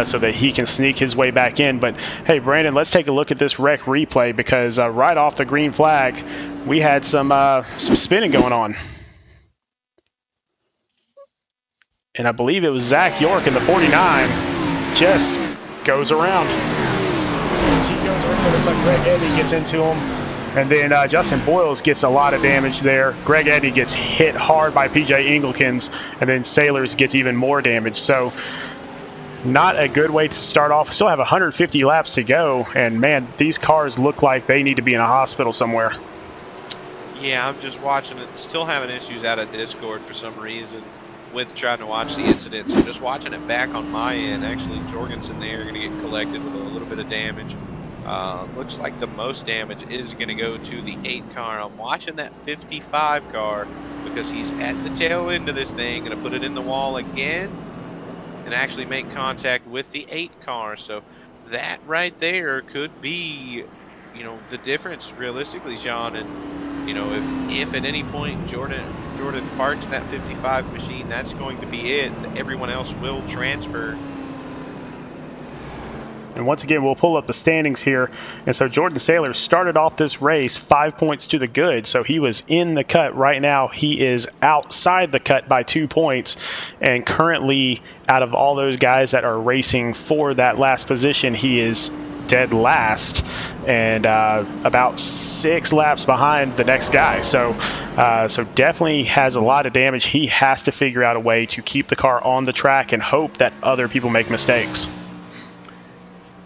so that he can sneak his way back in. But, hey, Brandon, let's take a look at this wreck replay because right off the green flag, we had some spinning going on. And I believe it was Zach York in the 49 just goes around. As he goes around, it looks like Greg Eddy gets into him. And then Justin Boyles gets a lot of damage there. Greg Eddy gets hit hard by PJ Engelkins, and then Sailors gets even more damage. So not a good way to start off. We still have 150 laps to go, and man, these cars look like they need to be in a hospital somewhere. Yeah, I'm just watching it. Still having issues out of Discord for some reason with trying to watch the incident. So just watching it back on my end. Actually, Jorgensen there going to get collected with a little bit of damage. Looks like the most damage is going to go to the 8 car. I'm watching that 55 car because he's at the tail end of this thing. Going to put it in the wall again and actually make contact with the 8 car. So that right there could be, you know, the difference realistically, Sean. And, you know, if at any point Jordan parks that 55 machine, that's going to be it. Everyone else will transfer. And once again, we'll pull up the standings here. And so Jordan Saylor started off this race 5 points to the good. So he was in the cut. Right now, he is outside the cut by 2 points. And currently, out of all those guys that are racing for that last position, he is dead last and about 6 laps behind the next guy. So definitely has a lot of damage. He has to figure out a way to keep the car on the track and hope that other people make mistakes.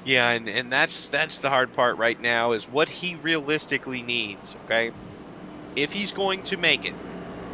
Yeah, and that's the hard part right now is what he realistically needs, okay? If he's going to make it,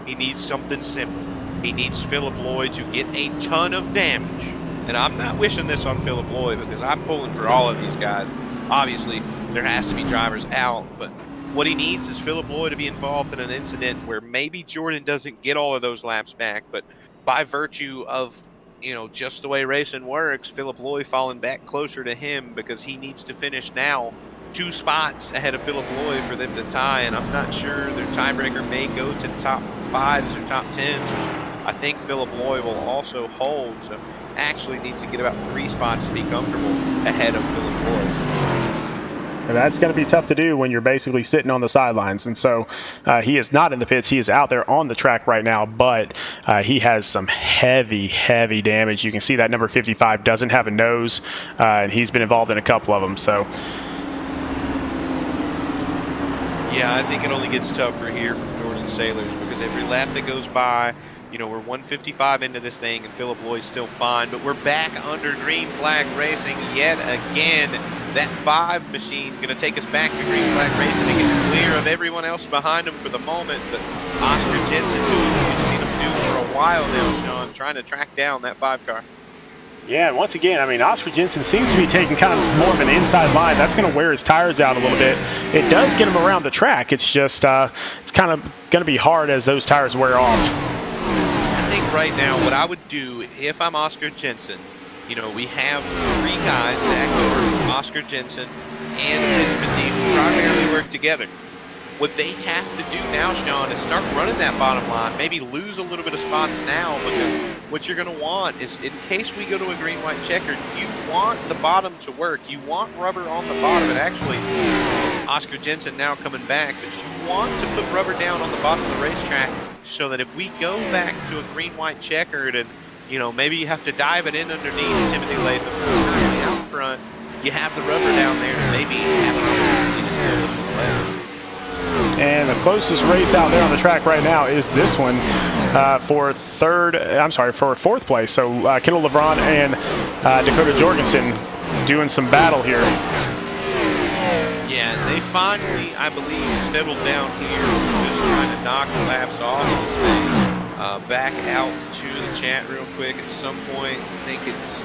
he needs something simple. He needs Philip Lloyd to get a ton of damage. And I'm not wishing this on Philip Lloyd because I'm pulling for all of these guys. Obviously, there has to be drivers out, but what he needs is Philip Lloyd to be involved in an incident where maybe Jordan doesn't get all of those laps back, but by virtue of, you know, just the way racing works, Philip Lloyd falling back closer to him because he needs to finish now 2 spots ahead of Philip Lloyd for them to tie, and I'm not sure their tiebreaker may go to top 5s or top 10s. I think Philip Lloyd will also hold, so actually needs to get about 3 spots to be comfortable ahead of Philip Lloyd. And that's going to be tough to do when you're basically sitting on the sidelines. And so he is not in the pits. He is out there on the track right now, but he has some heavy, heavy damage. You can see that number 55 doesn't have a nose, and he's been involved in a couple of them. So, yeah, I think it only gets tougher here from Jordan Saylors because every lap that goes by, you know, we're 155 into this thing and Philip Lloyd's still fine, but we're back under green flag racing yet again. That 5 machine going to take us back to green flag racing to get clear of everyone else behind him for the moment. But Oscar Jensen, who you've seen him do for a while now, Sean, trying to track down that 5 car. yeah, and once again, I mean, Oscar Jensen seems to be taking kind of more of an inside line. That's going to wear his tires out a little bit. It does get him around the track. It's just it's kind of going to be hard as those tires wear off. I think right now what I would do if I'm Oscar Jensen, you know, we have 3 guys, Zach York, Oscar Jensen, and Benjamin Dean, who primarily work together. What they have to do now, Sean, is start running that bottom line, maybe lose a little bit of spots now, because what you're going to want is, in case we go to a green-white checkered, you want the bottom to work. You want rubber on the bottom. And actually, Oscar Jensen now coming back, but you want to put rubber down on the bottom of the racetrack so that if we go back to a green-white checkered and, you know, maybe you have to dive it in underneath Timothy Latham currently out front, you have the rubber down there and maybe have an opportunity to steer this one left. And the closest race out there on the track right now is this one for fourth place. So Kendall LeBron and Dakota Jorgensen doing some battle here. Yeah, they finally, I believe, settled down here, just trying to knock the laps off of this thing. Back out to the chat real quick at some point. I think it's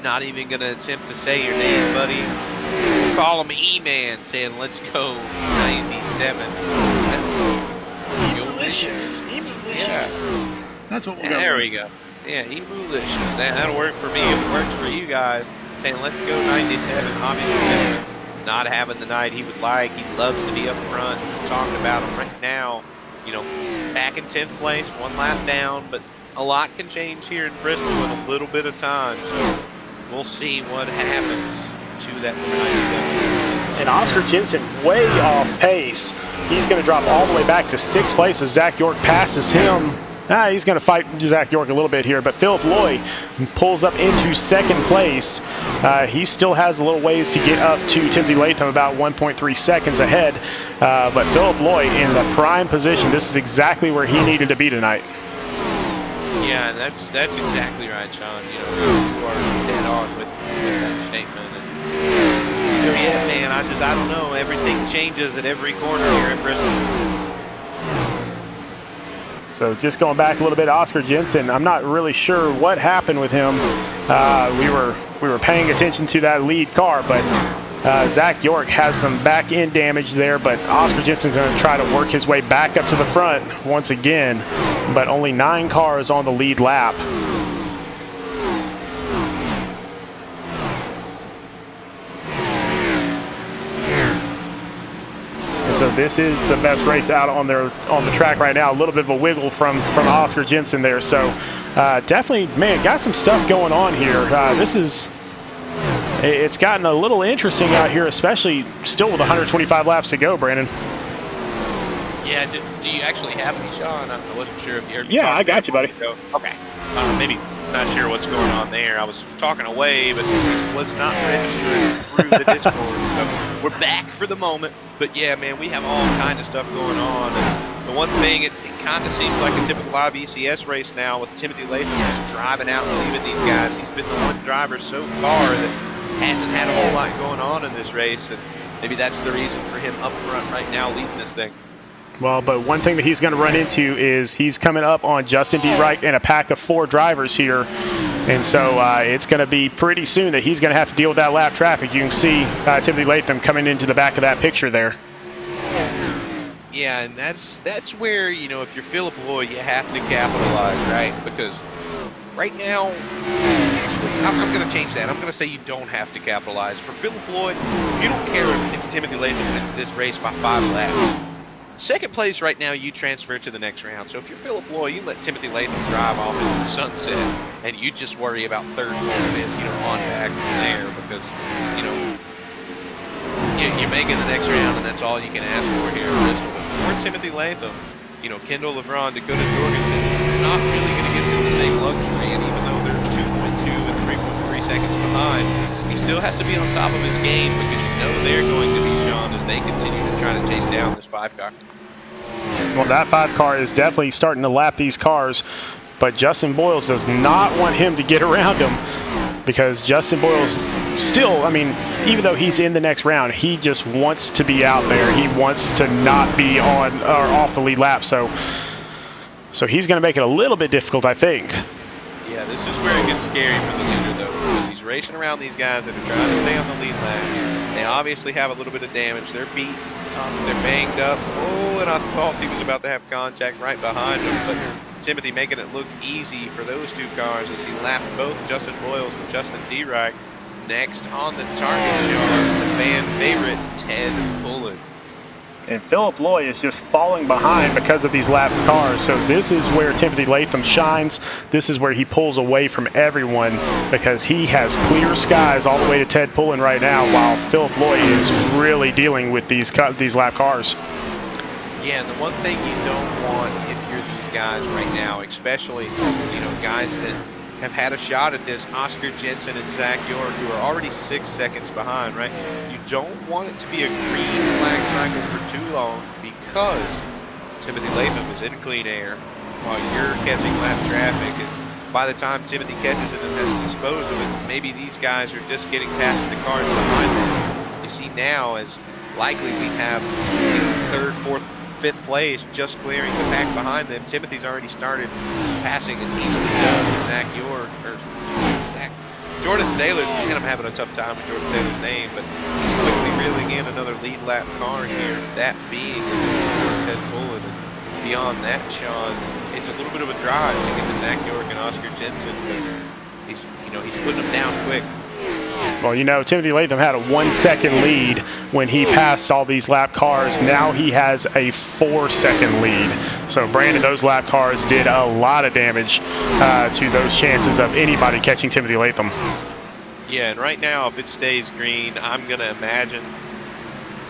not even going to attempt to say your name, buddy. Call him E-Man, saying, let's go, 97. Delicious. Delicious. Yeah. That's what we'll go There with. we go. Yeah, E-Moolicious. That'll work for me if it works for you guys. Saying, let's go, 97. Obviously, not having the night he would like. He loves to be up front. We're talking about him right now. you know, back in 10th place, 1 lap down, but a lot can change here in Bristol in a little bit of time. So we'll see what happens to that number 97. And Oscar Jensen way off pace. He's going to drop all the way back to 6th place as Zach York passes him. He's going to fight Zach York a little bit here, but Philip Loy pulls up into 2nd place. He still has a little ways to get up to Timothy Latham, about 1.3 seconds ahead. But Philip Loy in the prime position. This is exactly where he needed to be tonight. Yeah, that's exactly right, Sean. You know, you are dead on with that statement. And still, yeah, man, I don't know. Everything changes at every corner here in Bristol. So just going back a little bit, Oscar Jensen, I'm not really sure what happened with him. We were paying attention to that lead car, but Zach York has some back end damage there, but Oscar Jensen's going to try to work his way back up to the front once again, but only 9 cars on the lead lap. So this is the best race out on the track right now. A little bit of a wiggle from Oscar Jensen there. So definitely, man, got some stuff going on here. It's gotten a little interesting out here, especially still with 125 laps to go, Brandon. Yeah, do you actually have any, Sean? I wasn't sure if you heard me. Yeah, I got you, buddy. Okay. Maybe not sure what's going on there. I was talking away, but it was not registering through the Discord. So we're back for the moment. But yeah, man, we have all kind of stuff going on. And the one thing, it kind of seems like a typical IVCS race now with Timothy Latham just driving out and leaving these guys. He's been the one driver so far that hasn't had a whole lot going on in this race. And maybe that's the reason for him up front right now leading this thing. Well, but one thing that he's going to run into is he's coming up on Justin D. Wright and a pack of 4 drivers here. And so it's going to be pretty soon that he's going to have to deal with that lap traffic. You can see Timothy Latham coming into the back of that picture there. Yeah, and that's where, you know, if you're Philip Loy, you have to capitalize, right? Because right now, actually, I'm going to change that. I'm going to say you don't have to capitalize. For Philip Loy, you don't care if Timothy Latham wins this race by 5 laps. 2nd place right now, you transfer to the next round. So if you're Philip Loy, you let Timothy Latham drive off into the sunset, and you just worry about 3rd, 4th, 5th, on back from there because, you're making the next round, and that's all you can ask for here in Bristol. But for Timothy Latham, Kendall, LeBron, Dakota Jorgensen, not really going to get the same luxury, and even though they're 2.2 and 3.3 seconds behind, he still has to be on top of his game because they're going to be, Sean, as they continue to try to chase down this 5 car. Well, that 5 car is definitely starting to lap these cars, but Justin Boyles does not want him to get around him because Justin Boyles still, even though he's in the next round, he just wants to be out there. He wants to not be on or off the lead lap, so he's going to make it a little bit difficult, I think. Yeah, this is where it gets scary for the leader, though, because he's racing around these guys that are trying to stay on the lead lap. They obviously have a little bit of damage. They're beat. They're banged up. Oh, and I thought he was about to have contact right behind him, but Timothy making it look easy for those 2 cars as he laps both Justin Boyles and Justin D. Wright. Next on the target, Sean, the fan favorite, Ted Pullen. And Philip Loy is just falling behind because of these lapped cars. So this is where Timothy Latham shines. This is where he pulls away from everyone because he has clear skies all the way to Ted Pullen right now, while Philip Loy is really dealing with these lap cars. Yeah, and the one thing you don't want if you're these guys right now, especially, guys that have had a shot at this, Oscar Jensen and Zach York, who are already 6 seconds behind, right? You don't want it to be a green flag cycle for too long because Timothy Latham is in clean air while you're catching lap traffic. And by the time Timothy catches it and has disposed of it, maybe these guys are just getting past the cars behind them. You see now, as likely we have 3rd, 4th, 5th place just clearing the pack behind them. Timothy's already started passing and easily done with Jordan Saylor's, I'm having a tough time with Jordan Saylor's name, but he's quickly reeling in another lead lap car here, that being Ted Pullen. And beyond that, Sean, it's a little bit of a drive to get to Zach York and Oscar Jensen, but he's putting them down quick. Well, you know, Timothy Latham had a 1 second lead when he passed all these lap cars. Now he has a 4 second lead. So, Brandon, those lap cars did a lot of damage to those chances of anybody catching Timothy Latham. Yeah, and right now, if it stays green, I'm going to imagine,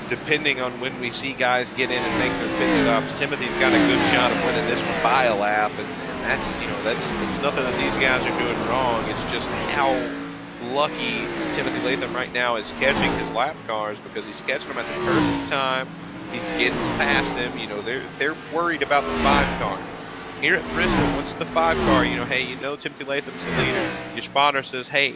depending on when we see guys get in and make their pit stops, Timothy's got a good shot of winning this one by a lap. And that's, you know, that's nothing that these guys are doing wrong. It's just how lucky Timothy Latham right now is catching his lap cars, because he's catching them at the perfect time. He's getting past them. You know, they're worried about the 5 car. Here at Bristol, once the 5 car, you know, hey, you know Timothy Latham's the leader. Your spotter says, hey,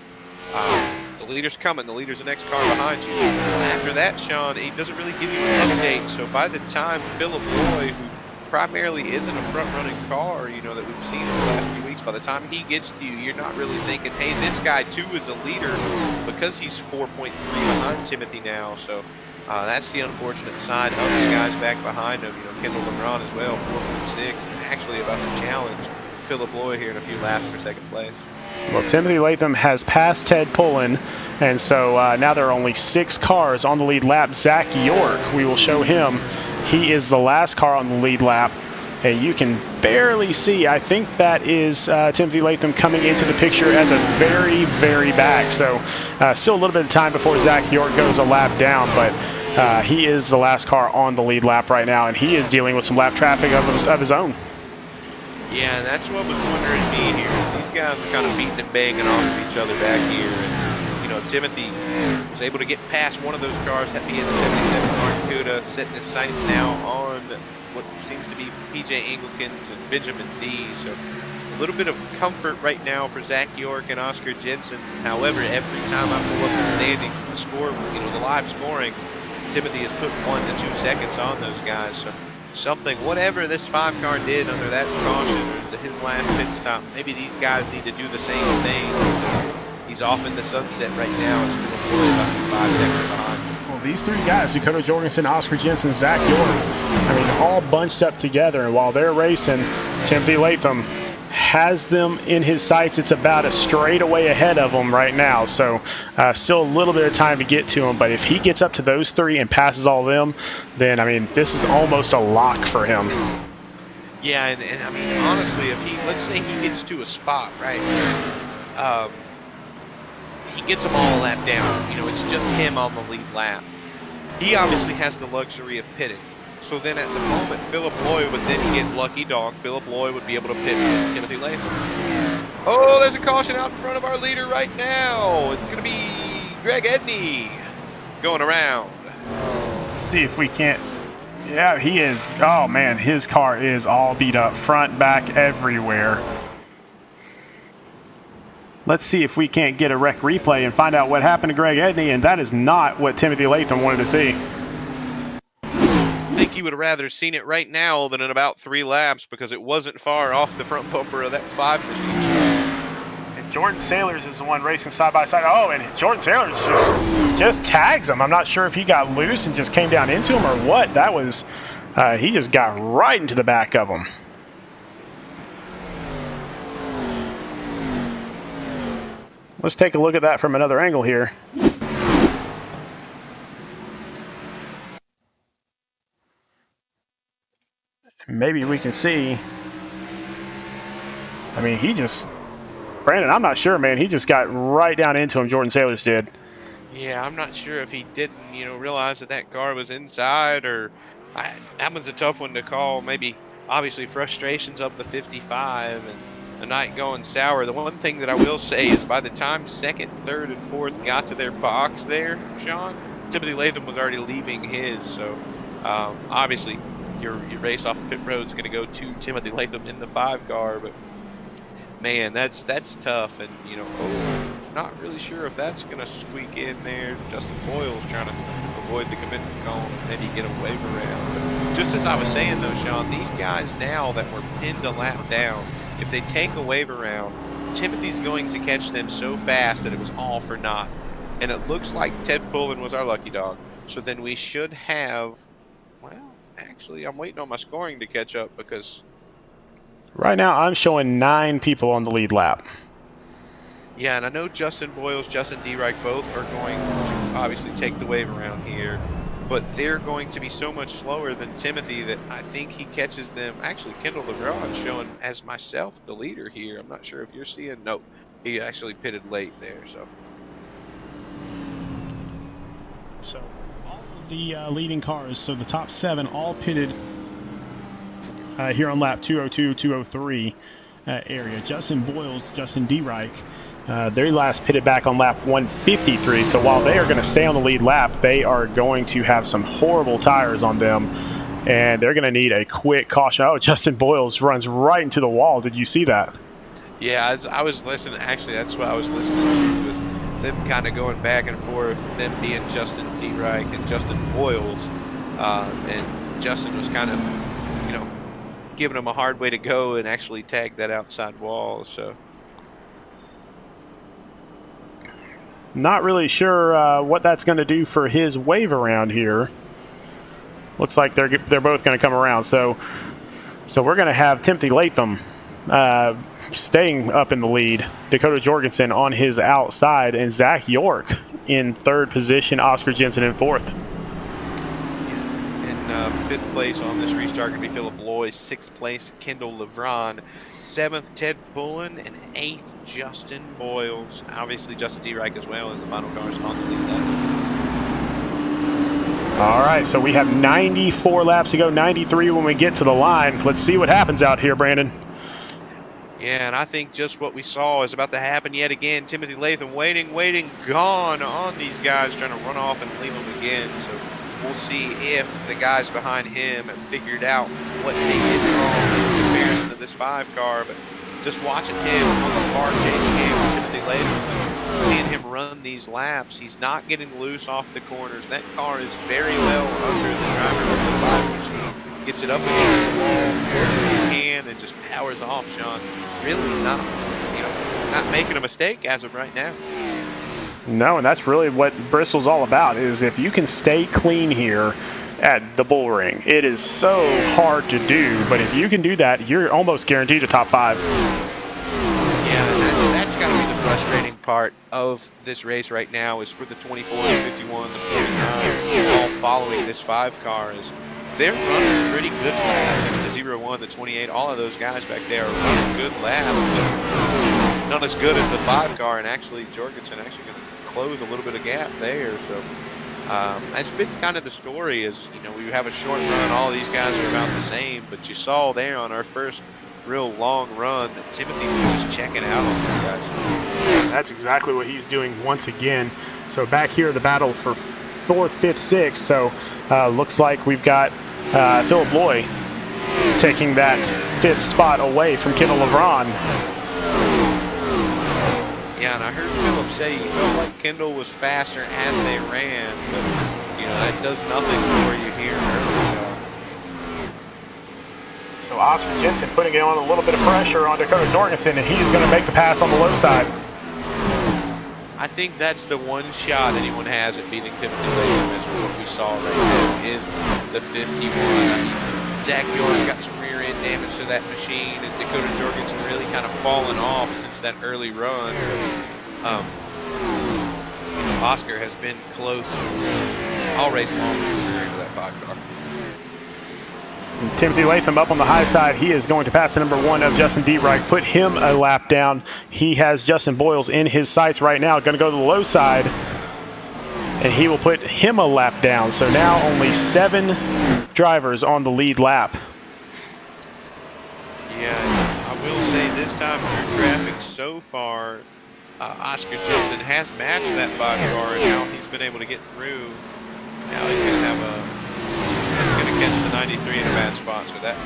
the leader's coming. The leader's the next car behind you. After that, Sean, he doesn't really give you an update. So by the time Philip Loy, who primarily isn't a front-running car, you know, that we've seen in the last few weeks, by the time he gets to you, you're not really thinking, hey, this guy too is a leader, because he's 4.3 behind Timothy now. So that's the unfortunate side of the guys back behind him. You know, Kendall LeBron as well, 4.6, and actually about to challenge Philip Loy here in a few laps for second place. Well, Timothy Latham has passed Ted Pullen, and so now there are only 6 cars on the lead lap. Zach York, we will show him. He is the last car on the lead lap, and you can barely see. I think that is Timothy Latham coming into the picture at the very, very back. So still a little bit of time before Zach York goes a lap down, but he is the last car on the lead lap right now, and he is dealing with some lap traffic of his own. Yeah, and that's what was wondering me here. These guys are kind of beating and banging off of each other back here. And, you know, Timothy was able to get past one of those cars, that being the 77 Barracuda, setting his sights now on what seems to be PJ Engelkins and Benjamin D. So a little bit of comfort right now for Zach York and Oscar Jensen. However, every time I pull up the standings and the score, you know, the live scoring, Timothy has put 1 to 2 seconds on those guys. So something, whatever this 5 car did under that caution, his last pit stop, maybe these guys need to do the same thing. He's off in the sunset right now. It's really about 5 seconds behind. Well, these 3 guys, Dakota Jorgensen, Oscar Jensen, Zach York, I mean, all bunched up together, and while they're racing, Timothy Latham has them in his sights. It's about a straightaway ahead of them right now, so still a little bit of time to get to him, but if he gets up to those 3 and passes all of them, then, I mean, this is almost a lock for him. Yeah, and I mean, honestly, if he, let's say he gets to a spot, right, he gets them all a lap down, you know, it's just him on the lead lap. He obviously has the luxury of pitting. So then at the moment, Philip Loy would then get lucky dog. Philip Loy would be able to pit with Timothy Latham. Oh, there's a caution out in front of our leader right now. It's going to be Greg Edney going around. Let's see if we can't. Yeah, he is. Oh, man, his car is all beat up. Front, back, everywhere. Let's see if we can't get a wreck replay and find out what happened to Greg Edney, and that is not what Timothy Latham wanted to see. I think he would have rather seen it right now than in about 3 laps, because it wasn't far off the front bumper of that 5 machine. And Jordan Sailors is the one racing side by side. Oh, and Jordan Sailors just tags him. I'm not sure if he got loose and just came down into him or what. That was, he just got right into the back of him. Let's take a look at that from another angle here. Maybe we can see. I mean, he just, Brandon, I'm not sure, man. He just got right down into him, Jordan Sailors did. Yeah, I'm not sure if he didn't, you know, realize that that car was inside, or that one's a tough one to call. Maybe, obviously, frustrations up the 55 and the night going sour. The one thing that I will say is by the time 2nd, 3rd, and 4th got to their box there, Sean, Timothy Latham was already leaving his. So, obviously, your race off the pit road is going to go to Timothy Latham in the 5 car, but man, that's tough. And you know, not really sure if that's going to squeak in there. Justin Boyle's trying to avoid the commitment call and maybe get a waiver round. But just as I was saying though, Sean, these guys now that were pinned a lap down, if they take a waiver round, Timothy's going to catch them so fast that it was all for naught. And it looks like Ted Pullen was our lucky dog. So then we should have, well, actually, I'm waiting on my scoring to catch up, because right now I'm showing 9 people on the lead lap. Yeah, and I know Justin Boyles, Justin D-Reich both are going to obviously take the wave around here, but they're going to be so much slower than Timothy that I think he catches them. Actually, Kendall LeBron showing as myself the leader here. I'm not sure if you're seeing. No, he actually pitted late there. So all of the leading cars, so the top 7 all pitted here on lap 202, 203 area. Justin Boyles, Justin D-Reich, their last pitted back on lap 153. So while they are going to stay on the lead lap, they are going to have some horrible tires on them, and they're going to need a quick caution. Oh, Justin Boyles runs right into the wall. Did you see that? yeah, as I was listening, actually, that's what I was listening to, was them kind of going back and forth, them being Justin D-Reich and Justin Boyles, and Justin was kind of, you know, giving him a hard way to go and actually tagged that outside wall. So not really sure what that's going to do for his wave around here. Looks like they're both going to come around. So we're going to have Timothy Latham staying up in the lead, Dakota Jorgensen on his outside, and Zach York in 3rd position, Oscar Jensen in 4th. In 5th place on this restart going to be Philip Loy, 6th place Kendall LeBron, 7th Ted Pullen, and 8th Justin Boyles. Obviously Justin D-Reich as well as the final cars on the lead lap. All right, so we have 94 laps to go, 93 when we get to the line. Let's see what happens out here, Brandon. Yeah, and I think just what we saw is about to happen yet again. Timothy Latham waiting, gone on these guys, trying to run off and leave them again. So we'll see if the guys behind him have figured out what they did wrong in comparison to this 5 car. But just watching him on the far chase cam, Timothy Latham, seeing him run these laps, he's not getting loose off the corners. That car is very well under the driver of the 5 machine. Gets it up against the wall, he can, and just powers off, Sean. Really not making a mistake as of right now. No, and that's really what Bristol's all about, is if you can stay clean here at the Bullring. It is so hard to do, but if you can do that, you're almost guaranteed a top 5. Yeah, that's got to be the frustrating part of this race right now, is for the 24, the 51, the 49, all following this 5 car. They're running pretty good laps. The 01, the 28, all of those guys back there are running good laps, but not as good as the 5 car. And actually, Jorgensen actually going to close a little bit of gap there. So that's been kind of the story. Is we have a short run, all of these guys are about the same. But you saw there on our first real long run that Timothy was just checking out on these guys. That's exactly what he's doing once again. So back here, the battle for 4th, 5th, 6th. So looks like we've got Philip Loy taking that 5th spot away from Kendall LeBron. Yeah, and I heard Philip say he felt like Kendall was faster as they ran, but that does nothing for you here early. So Oscar Jensen putting it on a little bit of pressure on Dakota Jorgensen, and he's going to make the pass on the low side. I think that's the one shot anyone has at beating Timothy Latham, is what we saw right now, is the 51. Zach York got some rear end damage to that machine, and Dakota Jorgensen really kind of fallen off since that early run. Oscar has been close all race long to that 5 car. Timothy Latham up on the high side. He is going to pass the number 1 of Justin D-Reich, put him a lap down. He has Justin Boyles in his sights right now. Going to go to the low side, and he will put him a lap down. So now only 7 drivers on the lead lap. Yeah, I will say this time through traffic so far, Oscar Jensen has matched that 5 car, and now he's been able to get through. Now he's going to have he's going to catch the 93 in a bad spot. So that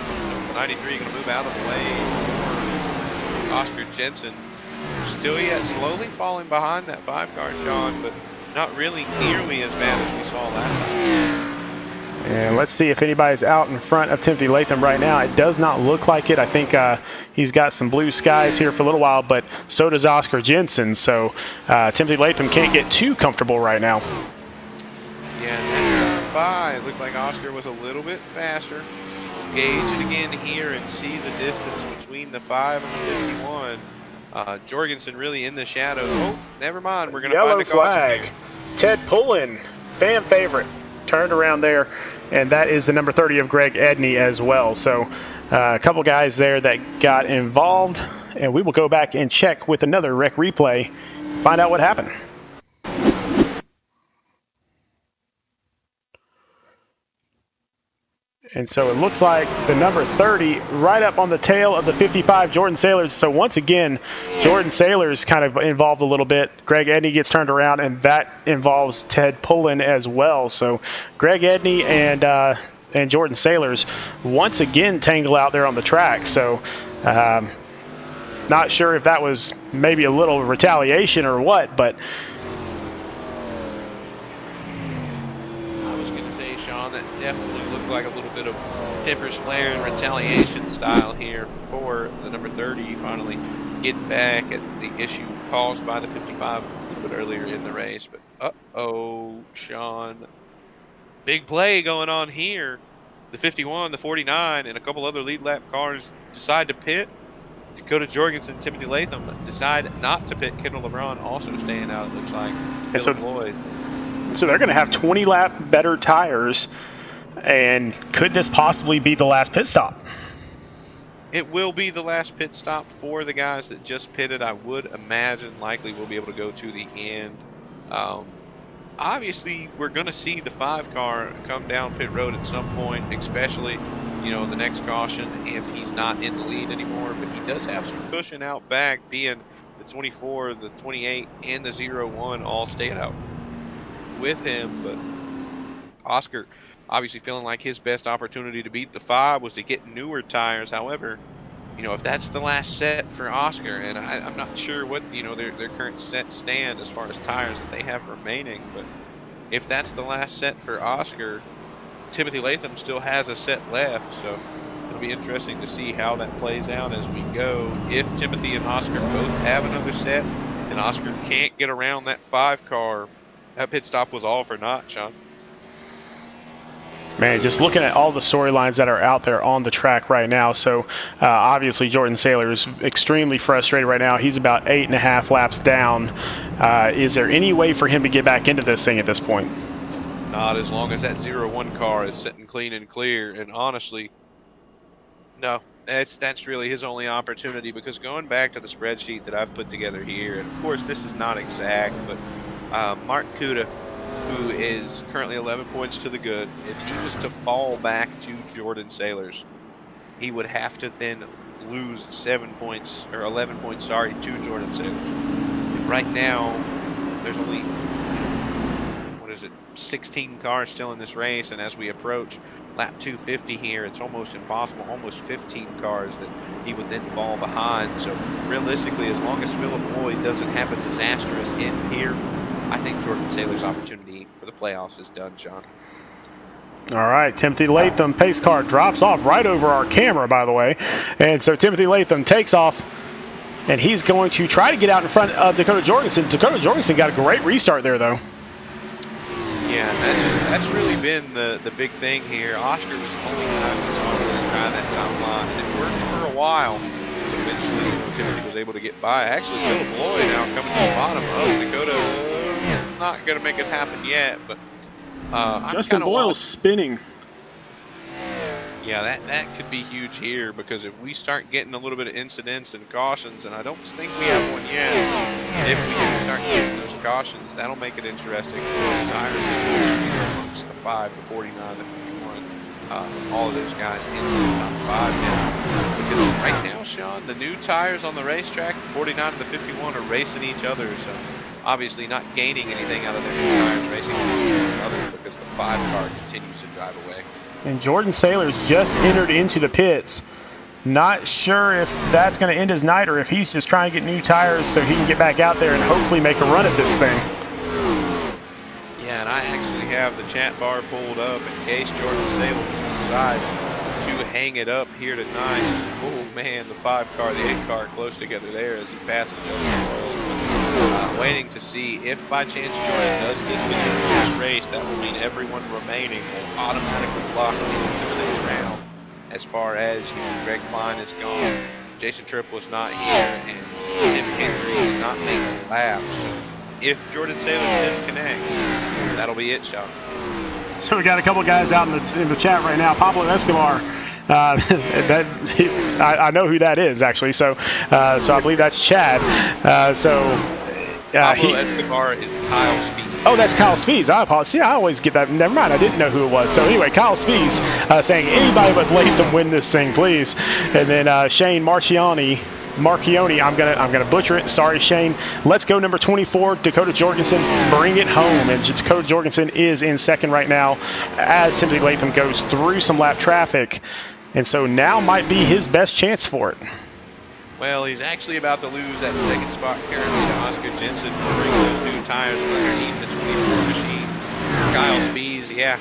the 93 going to move out of the way for Oscar Jensen. Still yet slowly falling behind that 5 car, Sean, but not really nearly as bad as we saw last time. And let's see if anybody's out in front of Timothy Latham right now. It does not look like it. I think he's got some blue skies here for a little while, but so does Oscar Jensen. So Timothy Latham can't get too comfortable right now. Yeah, and that by, it looked like Oscar was a little bit faster. Gauge it again here and see the distance between the 5 and the 51. Jorgensen really in the shadows. Oh, never mind. We're going to Yellow find a caution flag. here. Ted Pullen, fan favorite, turned around there, and that is the number 30 of Greg Edney as well. So a couple guys there that got involved, and we will go back and check with another rec replay, find out what happened. And so it looks like the number 30 right up on the tail of the 55 Jordan Sailors. So once again, Jordan Sailors kind of involved a little bit. Greg Edney gets turned around, and that involves Ted Pullen as well. So Greg Edney and Jordan Sailors once again tangle out there on the track. So not sure if that was maybe a little retaliation or what, but I was going to say, Sean, that definitely looked like a little bit of tempers flare and retaliation style here for the number 30 finally getting back at the issue caused by the 55 a little bit earlier in the race. But uh-oh, Sean, big play going on here. The 51, the 49, and a couple other lead lap cars decide to pit. Dakota Jorgensen, Timothy Latham decide not to pit. Kendall LeBron also staying out, it looks like. Philip Lloyd. So they're going to have 20 lap better tires. And could this possibly be the last pit stop? It will be the last pit stop for the guys that just pitted. I would imagine likely we'll be able to go to the end. Obviously, we're going to see the 5 car come down pit road at some point, especially, you know, the next caution if he's not in the lead anymore. But he does have some cushion out back, being the 24, the 28, and the 01 all staying out with him. But Oscar obviously feeling like his best opportunity to beat the 5 was to get newer tires. However, you know, if that's the last set for Oscar, and I'm not sure what, you know, their current set stand as far as tires that they have remaining, but if that's the last set for Oscar, Timothy Latham still has a set left, so it'll be interesting to see how that plays out as we go. If Timothy and Oscar both have another set and Oscar can't get around that 5 car, that pit stop was all for naught, Sean. Man, just looking at all the storylines that are out there on the track right now. So obviously Jordan Sailor is extremely frustrated right now. He's about 8.5 laps down. Is there any way for him to get back into this thing at this point? Not as long as that 01 car is sitting clean and clear. And honestly, no, that's really his only opportunity, because going back to the spreadsheet that I've put together here, and of course this is not exact, but Mark Kuda, who is currently 11 points to the good, if he was to fall back to Jordan Sailors, he would have to then lose 7 points, or 11 points, sorry, to Jordan Sailors. And right now, there's only, 16 cars still in this race, and as we approach lap 250 here, it's almost impossible, almost 15 cars that he would then fall behind. So realistically, as long as Philip Lloyd doesn't have a disastrous end here, I think Jordan Sailor's opportunity for the playoffs is done, Sean. All right, Timothy Latham, pace car drops off right over our camera, by the way. And so Timothy Latham takes off, and he's going to try to get out in front of Dakota Jorgensen. Dakota Jorgensen got a great restart there, though. Yeah, that's really been the big thing here. Oscar was the only guy we saw really try that top line, and it worked for a while. But eventually, Timothy was able to get by. Actually, Philip Lloyd now coming to the bottom of Dakota. Not going to make it happen yet, but Justin Boyle's spinning. Yeah, that could be huge here, because if we start getting a little bit of incidents and cautions, and I don't think we have one yet, if we do start getting those cautions, that'll make it interesting. The tires amongst the 5, the 49, the 51, all of those guys in the top 5 now. Because right now, Sean, the new tires on the racetrack, the 49 and the 51, are racing each other, so obviously not gaining anything out of their new tires, racing each other, because the 5 car continues to drive away. And Jordan Sailors just entered into the pits. Not sure if that's going to end his night or if he's just trying to get new tires so he can get back out there and hopefully make a run at this thing. Yeah, and I actually have the chat bar pulled up in case Jordan Sailors decides to hang it up here tonight. Oh man, the 5 car, the 8 car close together there as he passes Justin Boyle. Waiting to see if by chance Jordan does discontinue this race. That will mean everyone remaining will automatically lock into the next round. As far as Greg Klein is gone, Jason Tripp was not here, and Tim Hendry did not make the lap. So if Jordan Saylor disconnects, that'll be it, Sean. So we got a couple guys out in the chat right now. Pablo Escobar. I know who that is actually. So I believe that's Chad. Pablo Escobar is Kyle Speed. Oh, that's Kyle Speeds. I apologize. See, I always get that. Never mind. I didn't know who it was. So anyway, Kyle Speeds saying anybody but Latham win this thing, please. And then Shane Marchione, I'm gonna butcher it. Sorry, Shane. Let's go number 24, Dakota Jorgensen. Bring it home. And Dakota Jorgensen is in second right now as Timothy Latham goes through some lap traffic. And so now might be his best chance for it. Well, he's actually about to lose that second spot currently to Oscar Jensen for bringing those new tires underneath the 24 machine. Kyle Spees, yeah.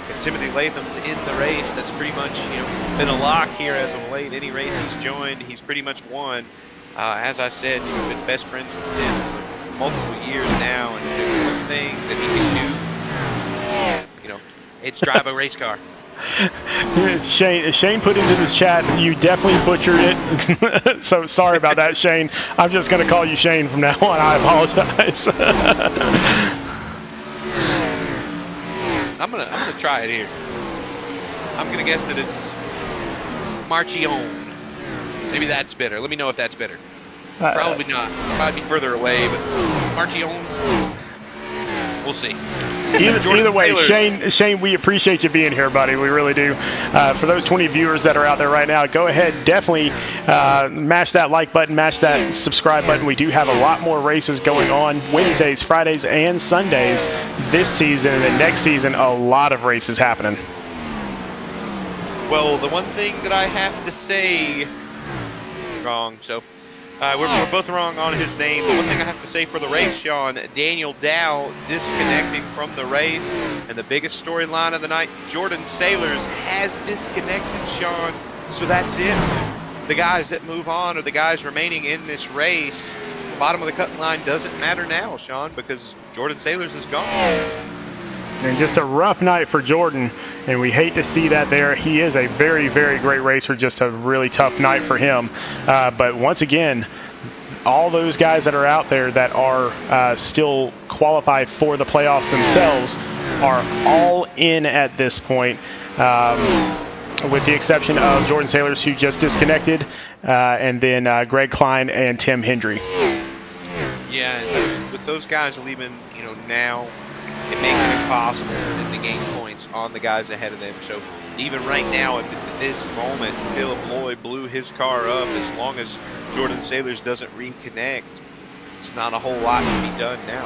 If Timothy Latham's in the race, that's pretty much been a lock here as of late. Any race he's joined, he's pretty much won. As I said, been best friends with Tim for multiple years now, and if there's one thing that he can do, it's drive a race car. Shane put into the chat, you definitely butchered it. So sorry about that, Shane. I'm just going to call you Shane from now on. I apologize. I'm gonna try it here. I'm gonna guess that it's Marchione. Maybe that's better. Let me know if that's better. Probably not. Might be further away, but Marchione. We'll see. Either way, Shane, we appreciate you being here, buddy. We really do. For those 20 viewers that are out there right now, go ahead, definitely mash that like button, mash that subscribe button. We do have a lot more races going on Wednesdays, Fridays, and Sundays this season. And then next season, a lot of races happening. Well, the one thing that I have to say wrong, so we're both wrong on his name. The one thing I have to say for the race, Sean, Daniel Dow disconnecting from the race. And the biggest storyline of the night, Jordan Saylors has disconnected, Sean. So that's it. The guys that move on are the guys remaining in this race. The bottom of the cutting line doesn't matter now, Sean, because Jordan Saylors is gone. And just a rough night for Jordan, and we hate to see that there. He is a very, very great racer, just a really tough night for him. But once again, all those guys that are out there that are still qualified for the playoffs themselves are all in at this point, with the exception of Jordan Saylors, who just disconnected, and then Greg Klein and Tim Hendry. Yeah, and with those guys leaving, now, it makes it impossible to gain points on the guys ahead of them. So even right now, if at this moment Philip Lloyd blew his car up, as long as Jordan Saylors doesn't reconnect, it's not a whole lot to be done now.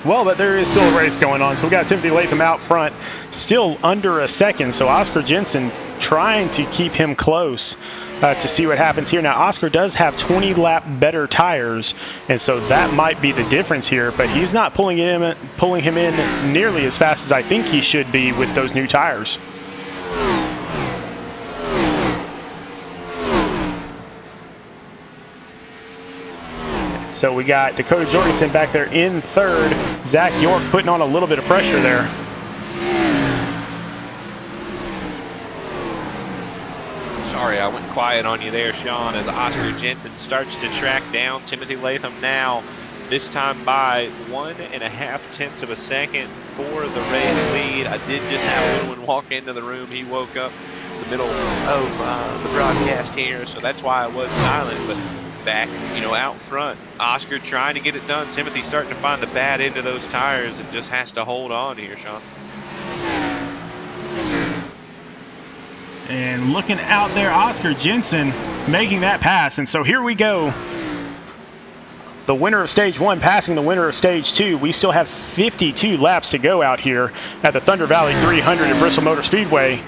Well, but there is still a race going on. So we got Timothy Latham out front, still under a second. So Oscar Jensen trying to keep him close to see what happens here. Now, Oscar does have 20 lap better tires, and so that might be the difference here. But he's not pulling him in nearly as fast as I think he should be with those new tires. So we got Dakota Jorgensen back there in third. Zach York putting on a little bit of pressure there. Sorry, I went quiet on you there, Sean, as Oscar Jensen starts to track down Timothy Latham now, this time by 1.5 tenths of a second for the race lead. I did just have a little one walk into the room. He woke up in the middle of the broadcast here, so that's why I was silent. But back, out front, Oscar trying to get it done. Timothy starting to find the bad end of those tires and just has to hold on here, Sean. And looking out there, Oscar Jensen making that pass. And so here we go. The winner of Stage 1 passing the winner of Stage 2. We still have 52 laps to go out here at the Thunder Valley 300 at Bristol Motor Speedway.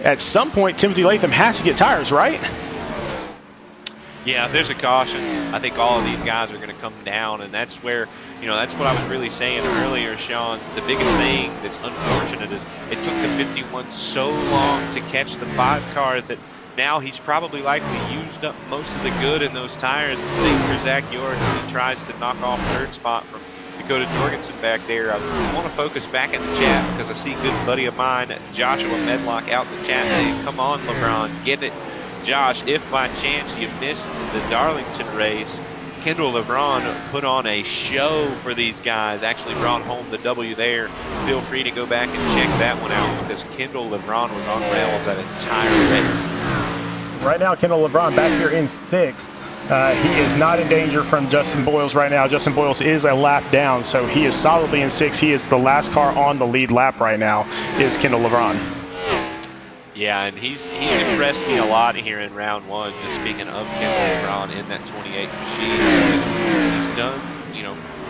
At some point, Timothy Latham has to get tires, right? Yeah, there's a caution. I think all of these guys are going to come down, and that's where, that's what I was really saying earlier, Sean. The biggest thing that's unfortunate is it took the 51 so long to catch the 5 cars that now he's probably likely used up most of the good in those tires. And same for Zach York as he tries to knock off third spot from Dakota Jorgensen back there. I want to focus back in the chat because I see good buddy of mine, Joshua Medlock, out in the chat saying, come on, LeBron, get it. Josh, if by chance you missed the Darlington race, Kendall LeBron put on a show for these guys, actually brought home the W there. Feel free to go back and check that one out because Kendall LeBron was on rails that entire race. Right now, Kendall LeBron back here in 6th. He is not in danger from Justin Boyles right now. Justin Boyles is a lap down, so he is solidly in 6th. He is the last car on the lead lap right now, is Kendall LeBron. Yeah, and he's impressed me a lot here in round 1. Just speaking of Kendall LeBron in that 28 machine, he's done,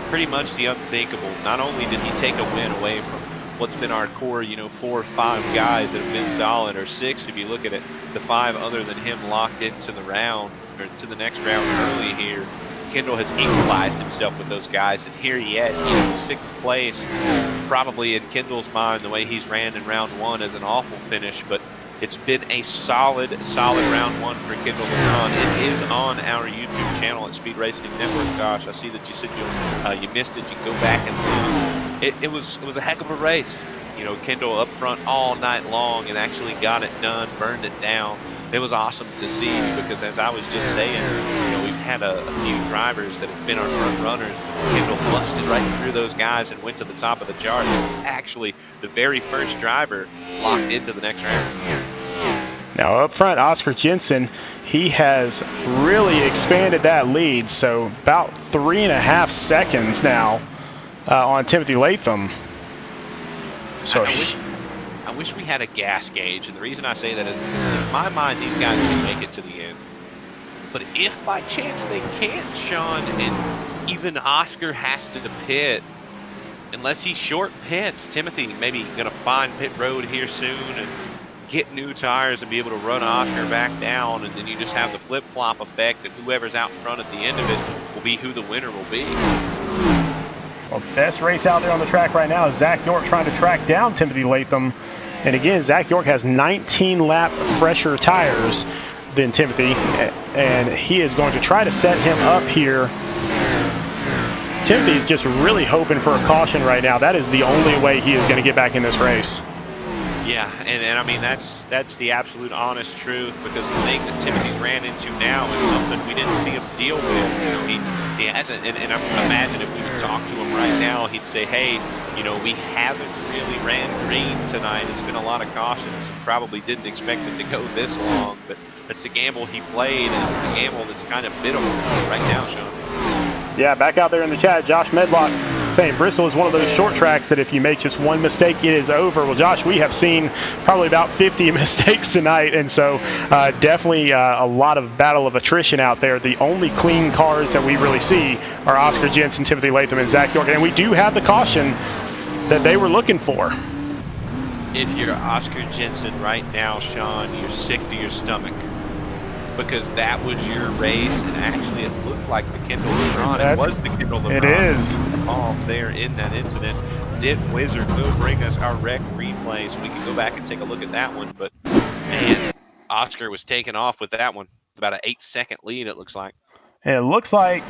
pretty much the unthinkable. Not only did he take a win away from what's been our core, 4 or 5 guys that have been solid, or 6 if you look at it, the 5 other than him locked into the round or to the next round early here. Kendall has equalized himself with those guys, and here yet, 6th place, probably in Kendall's mind, the way he's ran in round 1 is an awful finish, but it's been a solid round 1 for Kendall LeBron. It is on our YouTube channel at Speed Racing Network. Gosh, I see that you said you missed it. You can go back and it was a heck of a race. Kendall up front all night long and actually got it done, burned it down. It was awesome to see because, as I was just saying, we've had a few drivers that have been our front runners. Kendall busted right through those guys and went to the top of the chart. He was actually the very first driver locked into the next round. Now up front, Oscar Jensen, he has really expanded that lead. So about 3.5 seconds now on Timothy Latham. So I wish we had a gas gauge, and the reason I say that is because in my mind these guys can make it to the end. But if by chance they can't, Sean, and even Oscar has to pit, unless he short pits, Timothy maybe going to find pit road here soon and get new tires and be able to run Oscar back down, and then you just have the flip-flop effect, and whoever's out front at the end of it will be who the winner will be. Well, best race out there on the track right now is Zach York trying to track down Timothy Latham. And again, Zach York has 19 lap fresher tires than Timothy, and he is going to try to set him up here. Timothy is just really hoping for a caution right now. That is the only way he is going to get back in this race. Yeah, and I mean, that's the absolute honest truth, because the thing that Timothy's ran into now is something we didn't see him deal with. He hasn't, and I imagine if we could talk to him right now, he'd say, hey, we haven't really ran green tonight. It's been a lot of cautions, and probably didn't expect it to go this long, but that's the gamble he played, and it's the gamble that's kind of biddable right now, Sean. Yeah, back out there in the chat, Josh Medlock saying Bristol is one of those short tracks that if you make just one mistake, it is over. Well, Josh, we have seen probably about 50 mistakes tonight, and so definitely a lot of battle of attrition out there. The only clean cars that we really see are Oscar Jensen, Timothy Latham, and Zach York, and we do have the caution that they were looking for. If you're Oscar Jensen right now, Sean, you're sick to your stomach, because that was your race, and actually it looked like the Kendall LeBron. It was the Kendall LeBron. It is. Off there in that incident. Did Wizard will bring us our rec replay so we can go back and take a look at that one, but man, Oscar was taken off with that one. About an 8-second lead, it looks like. And it looks like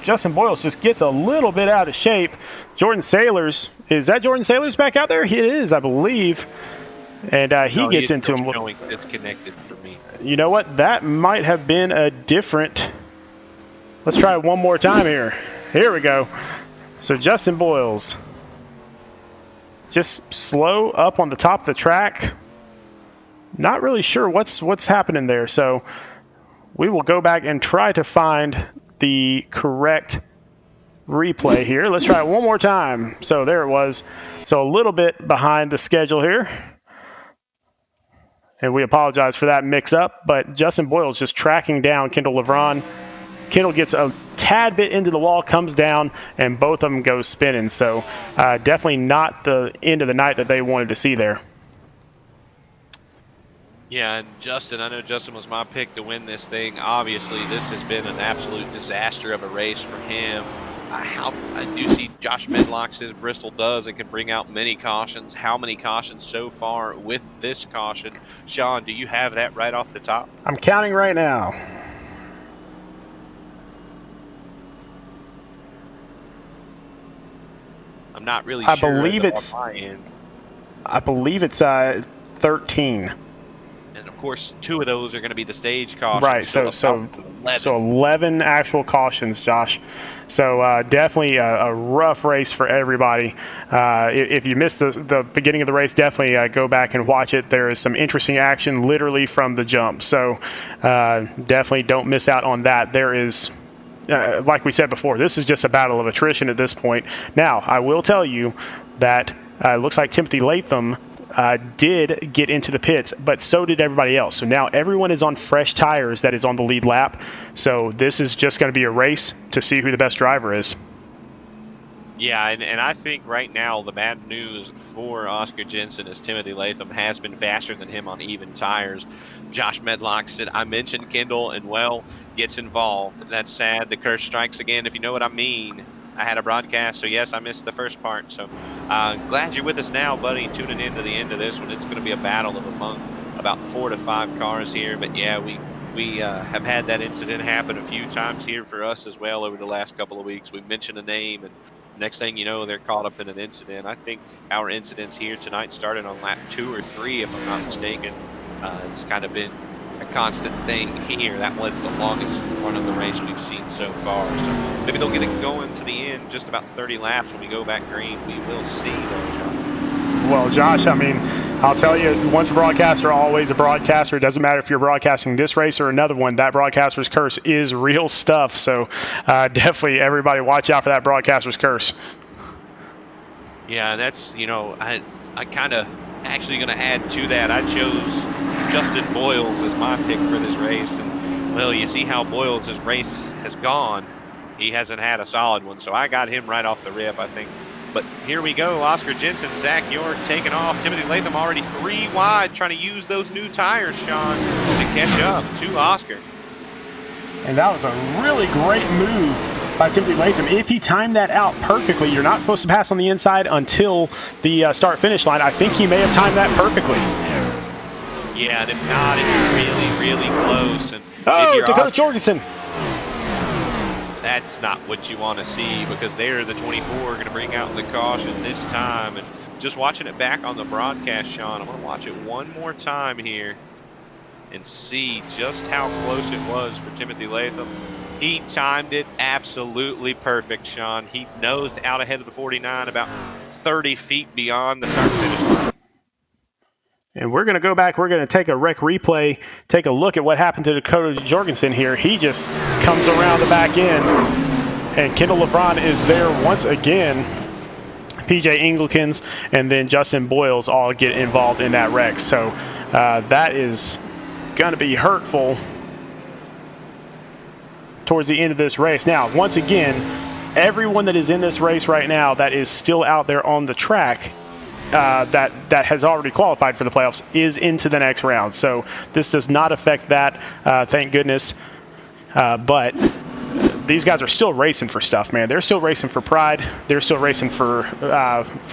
Justin Boyles just gets a little bit out of shape. Jordan Sailors, is that Jordan Sailors back out there? It is, I believe. And he gets into him. Showing disconnected for me. You know what? That might have been a different. Let's try it one more time here. Here we go. So Justin Boyles just slow up on the top of the track. Not really sure what's happening there. So we will go back and try to find the correct replay here. Let's try it one more time. So there it was. So a little bit behind the schedule here. And we apologize for that mix-up, but Justin Boyles just tracking down Kendall LeBron. Kendall gets a tad bit into the wall, comes down, and both of them go spinning. So definitely not the end of the night that they wanted to see there. Yeah, and Justin, I know Justin was my pick to win this thing. Obviously, this has been an absolute disaster of a race for him. I do see Josh Medlock says Bristol does and can bring out many cautions. How many cautions so far with this caution? Sean, do you have that right off the top? I'm counting right now. I'm not really I sure. I believe it's 13. And Of course, 2 of those are going to be the stage cautions. Right. So 11 actual cautions, Josh. So definitely a rough race for everybody. If you missed the beginning of the race, definitely go back and watch it. There is some interesting action literally from the jump. So definitely don't miss out on that. There is. Like we said before, this is just a battle of attrition at this point. Now, I will tell you that it looks like Timothy Latham did get into the pits, but so did everybody else. So now everyone is on fresh tires that is on the lead lap. So this is just going to be a race to see who the best driver is. Yeah, and I think right now the bad news for Oscar Jensen is Timothy Latham has been faster than him on even tires. Josh Medlock said, I mentioned Kendall, and well, gets involved. That's sad. The curse strikes again, if you know what I mean. I had a broadcast, so yes, I missed the first part. So glad you're with us now, buddy, tuning in to the end of this one. It's going to be a battle of among about 4 to 5 cars here. But yeah, we have had that incident happen a few times here for us as well over the last couple of weeks. We mentioned a name, and next thing you know, they're caught up in an incident. I think our incidents here tonight started on lap 2 or 3, if I'm not mistaken. It's kind of been a constant thing here. That was the longest run of the race we've seen so far. So maybe they'll get it going to the end, just about 30 laps when we go back green. We will see those. Well, Josh, I mean, I'll tell you, once a broadcaster, always a broadcaster. It doesn't matter if you're broadcasting this race or another one. That broadcaster's curse is real stuff. So definitely everybody watch out for that broadcaster's curse. Yeah, that's, I kind of actually going to add to that. I chose Justin Boyles as my pick for this race. And, well, you see how Boyles' race has gone. He hasn't had a solid one. So I got him right off the rip, I think. But here we go. Oscar Jensen, Zach York taking off. Timothy Latham already 3 wide, trying to use those new tires, Sean, to catch up to Oscar. And that was a really great move by Timothy Latham. If he timed that out perfectly, you're not supposed to pass on the inside until the start-finish line. I think he may have timed that perfectly. Yeah, and if not, it's really, really close. And Dakota Jorgensen. That's not what you want to see, because they're the 24 going to bring out the caution this time. And just watching it back on the broadcast, Sean, I'm going to watch it one more time here and see just how close it was for Timothy Latham. He timed it absolutely perfect, Sean. He nosed out ahead of the 49 about 30 feet beyond the start-finish line. And we're going to go back. We're going to take a rec replay, take a look at what happened to Dakota Jorgensen here. He just comes around the back end, and Kendall LeBron is there once again. PJ Engelkins and then Justin Boyles all get involved in that wreck. So that is going to be hurtful towards the end of this race. Now, once again, everyone that is in this race right now that is still out there on the track that has already qualified for the playoffs is into the next round. So this does not affect that, thank goodness. But these guys are still racing for stuff, man. They're still racing for pride. They're still racing for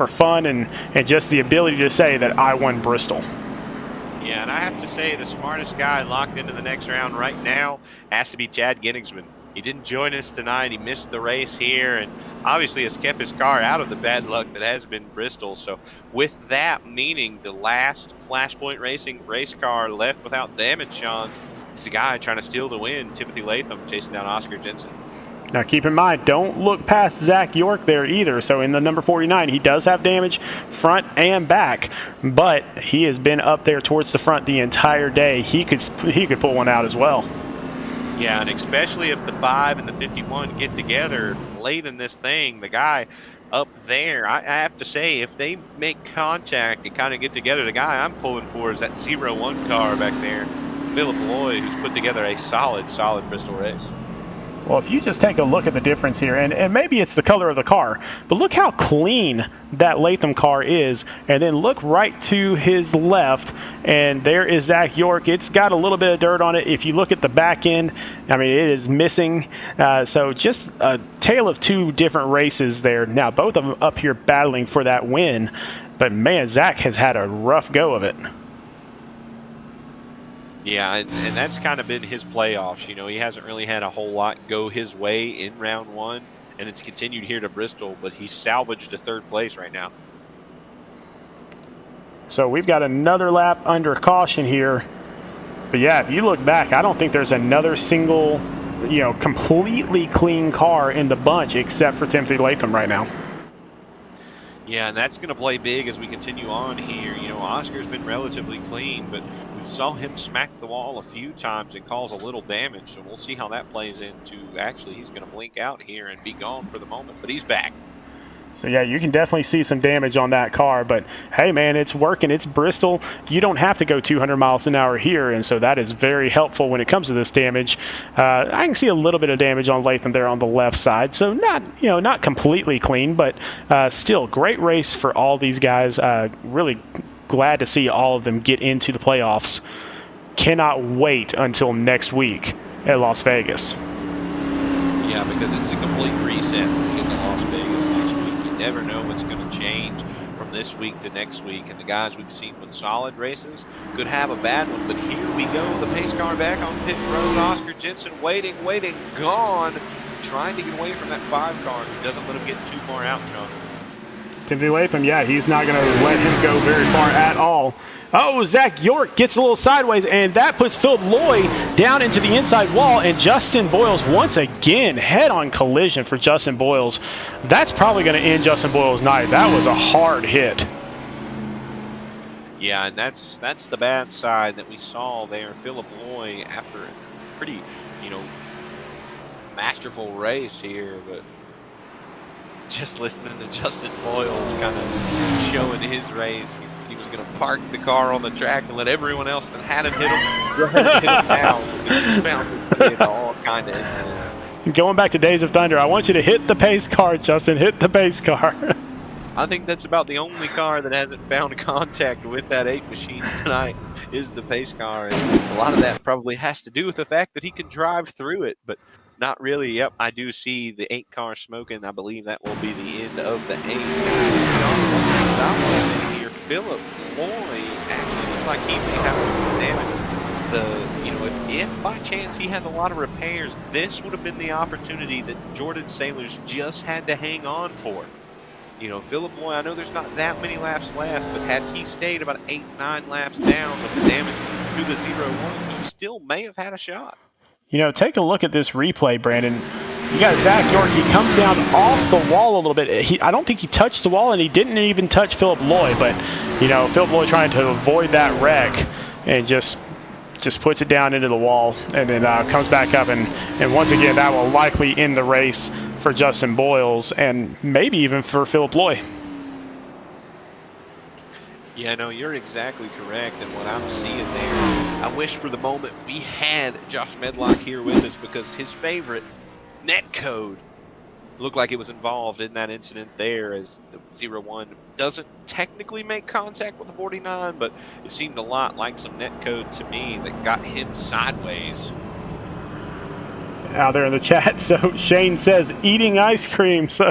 fun and just the ability to say that I won Bristol. Yeah, and I have to say the smartest guy locked into the next round right now has to be Chad Genningsman. He didn't join us tonight. He missed the race here, and obviously has kept his car out of the bad luck that has been Bristol. So with that meaning the last Flashpoint Racing race car left without damage, Sean, is the guy trying to steal the win, Timothy Latham, chasing down Oscar Jensen. Now keep in mind, don't look past Zach York there either. So in the number 49, he does have damage front and back, but he has been up there towards the front the entire day. He could pull one out as well. Yeah, and especially if the 5 and the 51 get together late in this thing, the guy up there, I have to say, if they make contact and kind of get together, the guy I'm pulling for is that 0-1 car back there, Philip Lloyd, who's put together a solid Bristol race. Well, if you just take a look at the difference here, and maybe it's the color of the car, but look how clean that Latham car is, and then look right to his left, and there is Zach York. It's got a little bit of dirt on it. If you look at the back end, I mean, it is missing. So just a tale of two different races there. Now, both of them up here battling for that win, but man, Zach has had a rough go of it. Yeah, and that's kind of been his playoffs. You know, he hasn't really had a whole lot go his way in round one, and it's continued here to Bristol, but he's salvaged a 3rd place right now. So we've got another lap under caution here. But yeah, if you look back, I don't think there's another single, completely clean car in the bunch except for Timothy Latham right now. Yeah, and that's going to play big as we continue on here. Oscar's been relatively clean, but we saw him smack the wall a few times and cause a little damage. So we'll see how that plays into, actually, he's going to blink out here and be gone for the moment, but he's back. So, yeah, you can definitely see some damage on that car. But, hey, man, it's working. It's Bristol. You don't have to go 200 miles an hour here, and so that is very helpful when it comes to this damage. I can see a little bit of damage on Latham there on the left side. So not completely clean, but still great race for all these guys. Really glad to see all of them get into the playoffs. Cannot wait until next week at Las Vegas. Yeah, because it's a complete reset when we get to Las Vegas next week. You never know what's going to change from this week to next week. And the guys we've seen with solid races could have a bad one. But here we go. The pace car back on pit road. Oscar Jensen waiting, gone. Trying to get away from that 5 car. Who doesn't let him get too far out, Sean. Timothy Latham, yeah, he's not going to let him go very far at all. Oh, Zach York gets a little sideways, and that puts Philip Loy down into the inside wall, and Justin Boyles once again, head-on collision for Justin Boyles. That's probably going to end Justin Boyles' night. That was a hard hit. Yeah, and that's the bad side that we saw there. Philip Loy, after a pretty, masterful race here, but just listening to Justin Boyles kind of showing his race. He was going to park the car on the track and let everyone else that had him hit him, go ahead and hit him now. He just found it all kind of incident. Going back to Days of Thunder, I want you to hit the pace car, Justin. Hit the pace car. I think that's about the only car that hasn't found contact with that 8 machine tonight is the pace car. And a lot of that probably has to do with the fact that he can drive through it, but not really. Yep, I do see the 8 car smoking. I believe that will be the end of the 8. That was in here. Philip Loy actually looks like he may have some damage. If by chance he has a lot of repairs, this would have been the opportunity that Jordan Sailors just had to hang on for. Philip Loy, I know there's not that many laps left, but had he stayed about 8-9 laps down with the damage to the 0-1, he still may have had a shot. Take a look at this replay, Brandon. You got Zach York. He comes down off the wall a little bit. I don't think he touched the wall, and he didn't even touch Philip Loy. But, Philip Loy trying to avoid that wreck and just puts it down into the wall and then comes back up. And once again, that will likely end the race for Justin Boyles and maybe even for Philip Loy. Yeah, no, you're exactly correct. And what I'm seeing there, I wish for the moment we had Josh Medlock here with us because his favorite netcode looked like it was involved in that incident there as the 0-1 doesn't technically make contact with the 49, but it seemed a lot like some netcode to me that got him sideways. Out there in the chat, so Shane says eating ice cream, so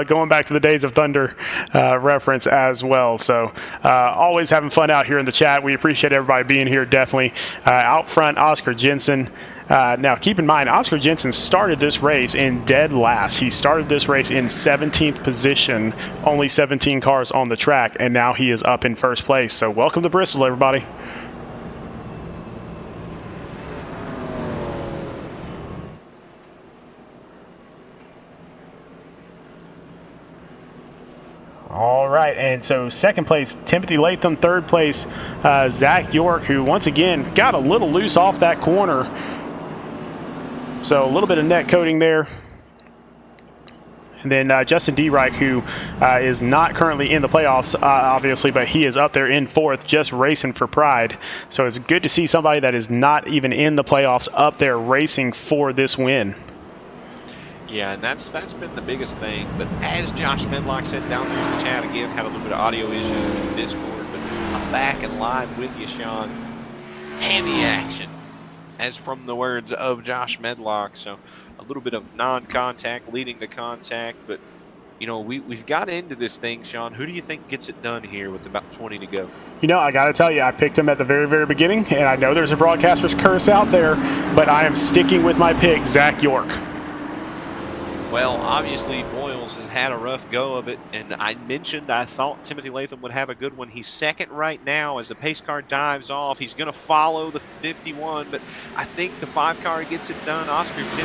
going back to the Days of Thunder reference as well. So always having fun out here in the chat. We appreciate everybody being here. Definitely out front, Oscar Jensen. Now keep in mind, Oscar Jensen started this race in dead last. He started this race in 17th position, only 17 cars on the track, and now he is up in first place. So welcome to Bristol, everybody. All right, and so second place, Timothy Latham. Third place, Zach York, who once again got a little loose off that corner. So a little bit of net coating there. And then Justin D-Reich, who is not currently in the playoffs, obviously, but he is up there in fourth, just racing for pride. So it's good to see somebody that is not even in the playoffs up there racing for this win. Yeah, and that's been the biggest thing. But as Josh Medlock said down there in the chat, again, had a little bit of audio issues in Discord, but I'm back and live with you, Sean. Handy action, as from the words of Josh Medlock. So a little bit of non-contact leading to contact, but we've got into this thing, Sean. Who do you think gets it done here with about 20 to go? I got to tell you, I picked him at the very, very beginning, and I know there's a broadcaster's curse out there, but I am sticking with my pick, Zach York. Well, obviously, Boyles Daniels has had a rough go of it, and I mentioned I thought Timothy Latham would have a good one. He's second right now as the pace car dives off. He's going to follow the 51, but I think the 5 car gets it done. Oscar Jensen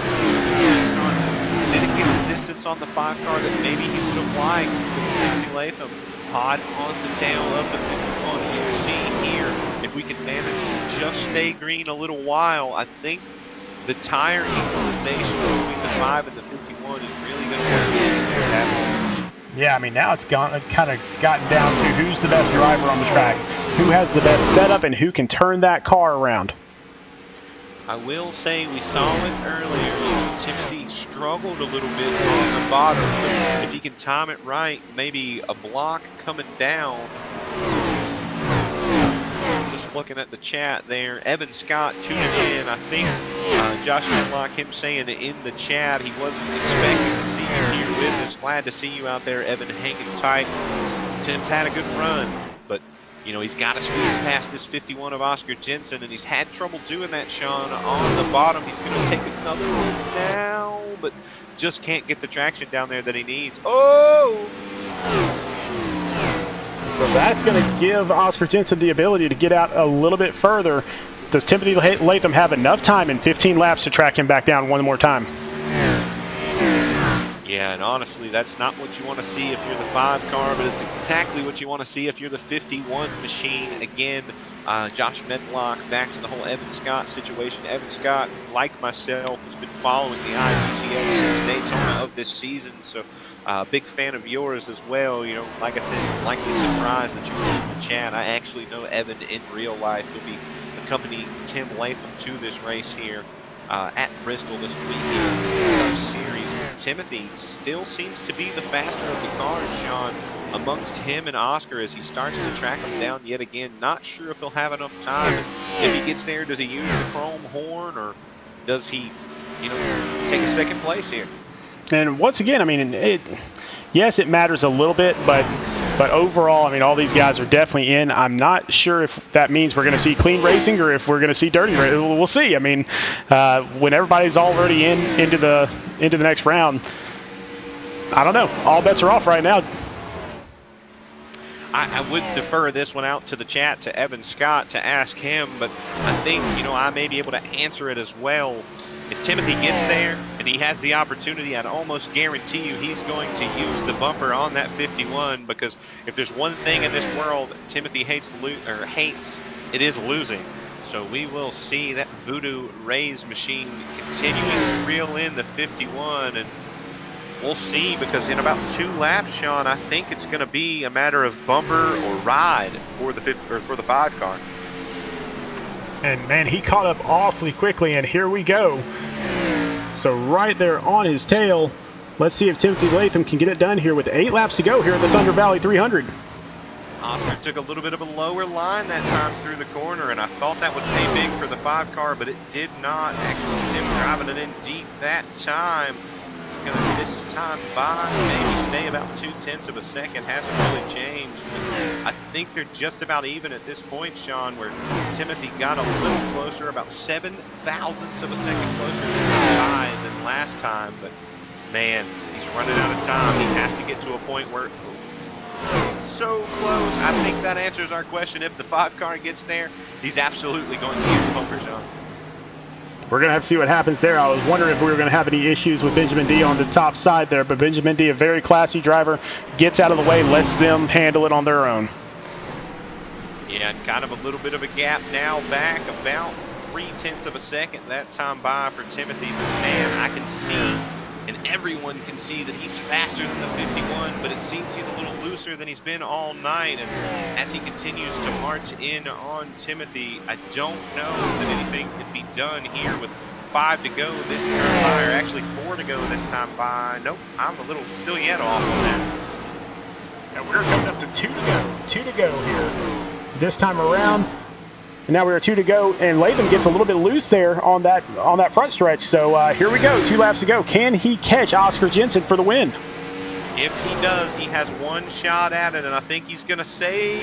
didn't get the distance on the 5 car that maybe he would have liked. It's Timothy Latham hot on the tail of the 51. You see here, if we can manage to just stay green a little while, I think the tire equalization between the 5 and the 51 is really going to happen. Yeah, I mean, now it's kind of gotten down to who's the best driver on the track, who has the best setup, and who can turn that car around. I will say we saw it earlier. Timothy struggled a little bit on the bottom, but if he can time it right, maybe a block coming down. Just looking at the chat there, Evan Scott tuning in. I think Josh Medlock, him saying in the chat he wasn't expecting to see you here with us. Glad to see you out there, Evan, hanging tight. Tim's had a good run, but you know, he's got to squeeze past this 51 of Oscar Jensen, and he's had trouble doing that, Sean. On the bottom, he's going to take another one now, but just can't get the traction down there that he needs. Oh! So that's going to give Oscar Jensen the ability to get out a little bit further. Does Timothy Latham have enough time in 15 laps to track him back down one more time? Yeah, and honestly, that's not what you want to see if you're the 5 car, but it's exactly what you want to see if you're the 51 machine. Again, Josh Medlock back to the whole Evan Scott situation. Evan Scott, like myself, has been following the IVCS since Daytona of this season, so big fan of yours as well. You know, like I said, likely surprised that you were in the chat. I actually know Evan in real life. He'll be accompanying Tim Latham to this race here at Bristol this weekend. Series. Timothy still seems to be the faster of the cars, Sean, amongst him and Oscar as he starts to track him down yet again. Not sure if he'll have enough time. If he gets there, does he use the chrome horn, or does he, you know, take a second place here? And once again, I mean, yes, it matters a little bit, but overall, I mean, all these guys are definitely in. I'm not sure if that means we're going to see clean racing or if we're going to see dirty racing. We'll see. I mean, when everybody's already into the next round, I don't know. All bets are off right now. I would defer this one out to the chat to Evan Scott to ask him, but I think, you know, I may be able to answer it as well. If Timothy gets there and he has the opportunity, I'd almost guarantee you he's going to use the bumper on that 51, because if there's one thing in this world Timothy hates, it is losing. So we will see that Voodoo Rays machine continuing to reel in the 51, and we'll see, because in about 2 laps, Sean, I think it's going to be a matter of bumper or ride for the 5 car. And man, he caught up awfully quickly, and here we go. So right there on his tail. Let's see if Timothy Latham can get it done here with 8 laps to go here at the Thunder Valley 300. Oscar took a little bit of a lower line that time through the corner, and I thought that would pay big for the 5 car, but it did not. Actually, Tim driving it in deep that time. It's going to this time by, maybe stay about 0.2 of a second. Hasn't really changed. I think they're just about even at this point, Sean, where Timothy got a little closer, about 0.7 of a second closer this time than last time. But man, he's running out of time. He has to get to a point where it's so close. I think that answers our question. If the 5 car gets there, he's absolutely going to use the bumper, Sean. We're going to have to see what happens there. I was wondering if we were going to have any issues with Benjamin D on the top side there, but Benjamin D, a very classy driver, gets out of the way, lets them handle it on their own. Yeah, and kind of a little bit of a gap now back, about 0.3 of a second that time by for Timothy. But man, I can see, and everyone can see, that he's faster than the 51, but it seems he's a little looser than he's been all night. And as he continues to march in on Timothy, I don't know that anything can be done here with 5 to go this time by, or actually 4 to go this time by. Nope, I'm a little still yet off on that. And we're coming up to 2 to go. 2 to go here this time around. And now we're 2 to go, and Latham gets a little bit loose there on that front stretch. So here we go, 2 laps to go. Can he catch Oscar Jensen for the win? If he does, he has 1 shot at it, and I think he's going to say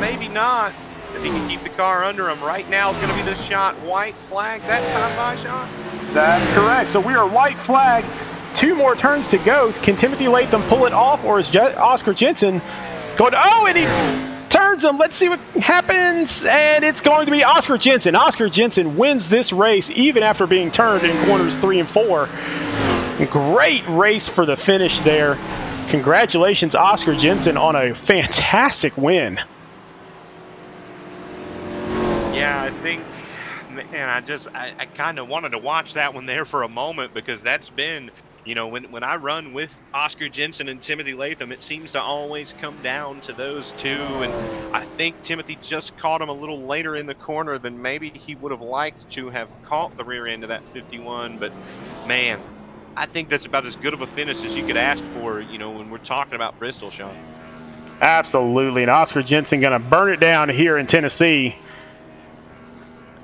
maybe not. If he can keep the car under him, right now is going to be the shot. White flag that time by, Sean? That's correct. So we are white flag 2 more turns to go. Can Timothy Latham pull it off, or is Oscar Jensen going? Oh, and he turns him. Let's see what happens, and it's going to be Oscar Jensen. Oscar Jensen wins this race even after being turned in corners 3 and 4. Great race for the finish there. Congratulations, Oscar Jensen, on a fantastic win. Yeah, I think, man, I kind of wanted to watch that one there for a moment, because that's been, you know, when I run with Oscar Jensen and Timothy Latham, it seems to always come down to those two. And I think Timothy just caught him a little later in the corner than maybe he would have liked to have caught the rear end of that 51. But, man, I think that's about as good of a finish as you could ask for, you know, when we're talking about Bristol, Sean. Absolutely. And Oscar Jensen going to burn it down here in Tennessee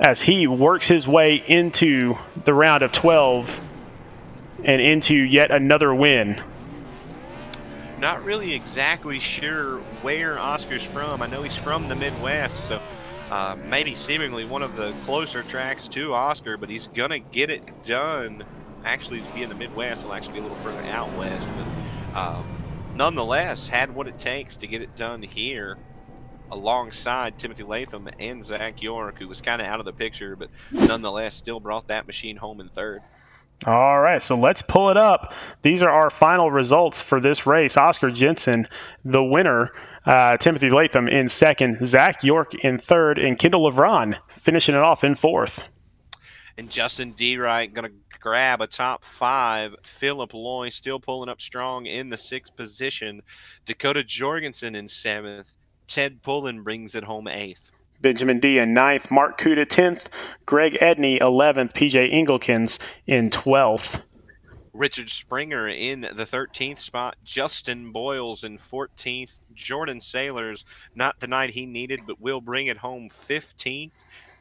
as he works his way into the round of 12 and into yet another win. Not really exactly sure where Oscar's from. I know he's from the Midwest, so maybe seemingly one of the closer tracks to Oscar, but he's going to get it done. Actually, to be in the Midwest, he'll actually be a little further out west, but nonetheless, had what it takes to get it done here alongside Timothy Latham and Zach York, who was kind of out of the picture, but nonetheless still brought that machine home in third. All right, so let's pull it up. These are our final results for this race. Oscar Jensen, the winner. Timothy Latham in second. Zach York in third. And Kendall Levron finishing it off in fourth. And Justin D. Wright going to grab a top 5. Philip Loy still pulling up strong in the 6th position. Dakota Jorgensen in 7th. Ted Pullen brings it home 8th. Benjamin D in 9th, Mark Kuda 10th, Greg Edney 11th, PJ Engelkins in 12th. Richard Springer in the 13th spot, Justin Boyles in 14th, Jordan Sailors, not the night he needed, but will bring it home 15th,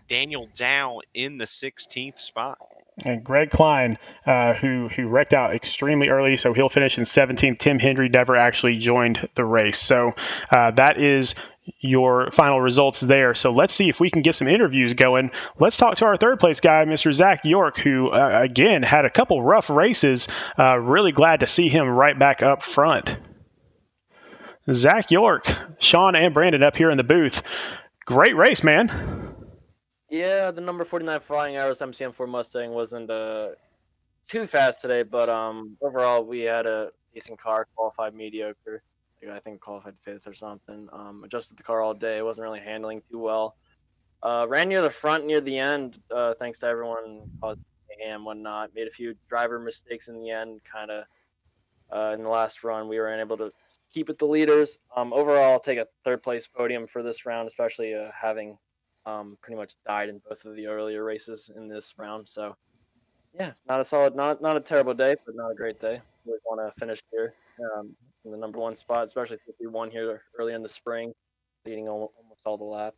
Daniel Dow in the 16th spot. And Greg Klein, who wrecked out extremely early, so he'll finish in 17th. Tim Hendry never actually joined the race. So that is your final results there. So let's see if we can get some interviews going. Let's talk to our third place guy, Mr. Zach York, who, again, had a couple rough races. Really glad to see him right back up front. Zach York, Sean and Brandon up here in the booth. Great race, man. Yeah, the number 49 Flying Arrows MCM4 Mustang wasn't too fast today, but overall we had a decent car, qualified mediocre. I think qualified 5th or something. Adjusted the car all day, wasn't really handling too well. Ran near the front near the end, thanks to everyone causing and whatnot. Made a few driver mistakes in the end, kind of in the last run. We were unable to keep it the leaders. Overall, I'll take a 3rd place podium for this round, especially having pretty much died in both of the earlier races in this round. So yeah, not a terrible day, but not a great day. We want to finish here in the number 1 spot, especially since we won here early in the spring, leading almost all the laps.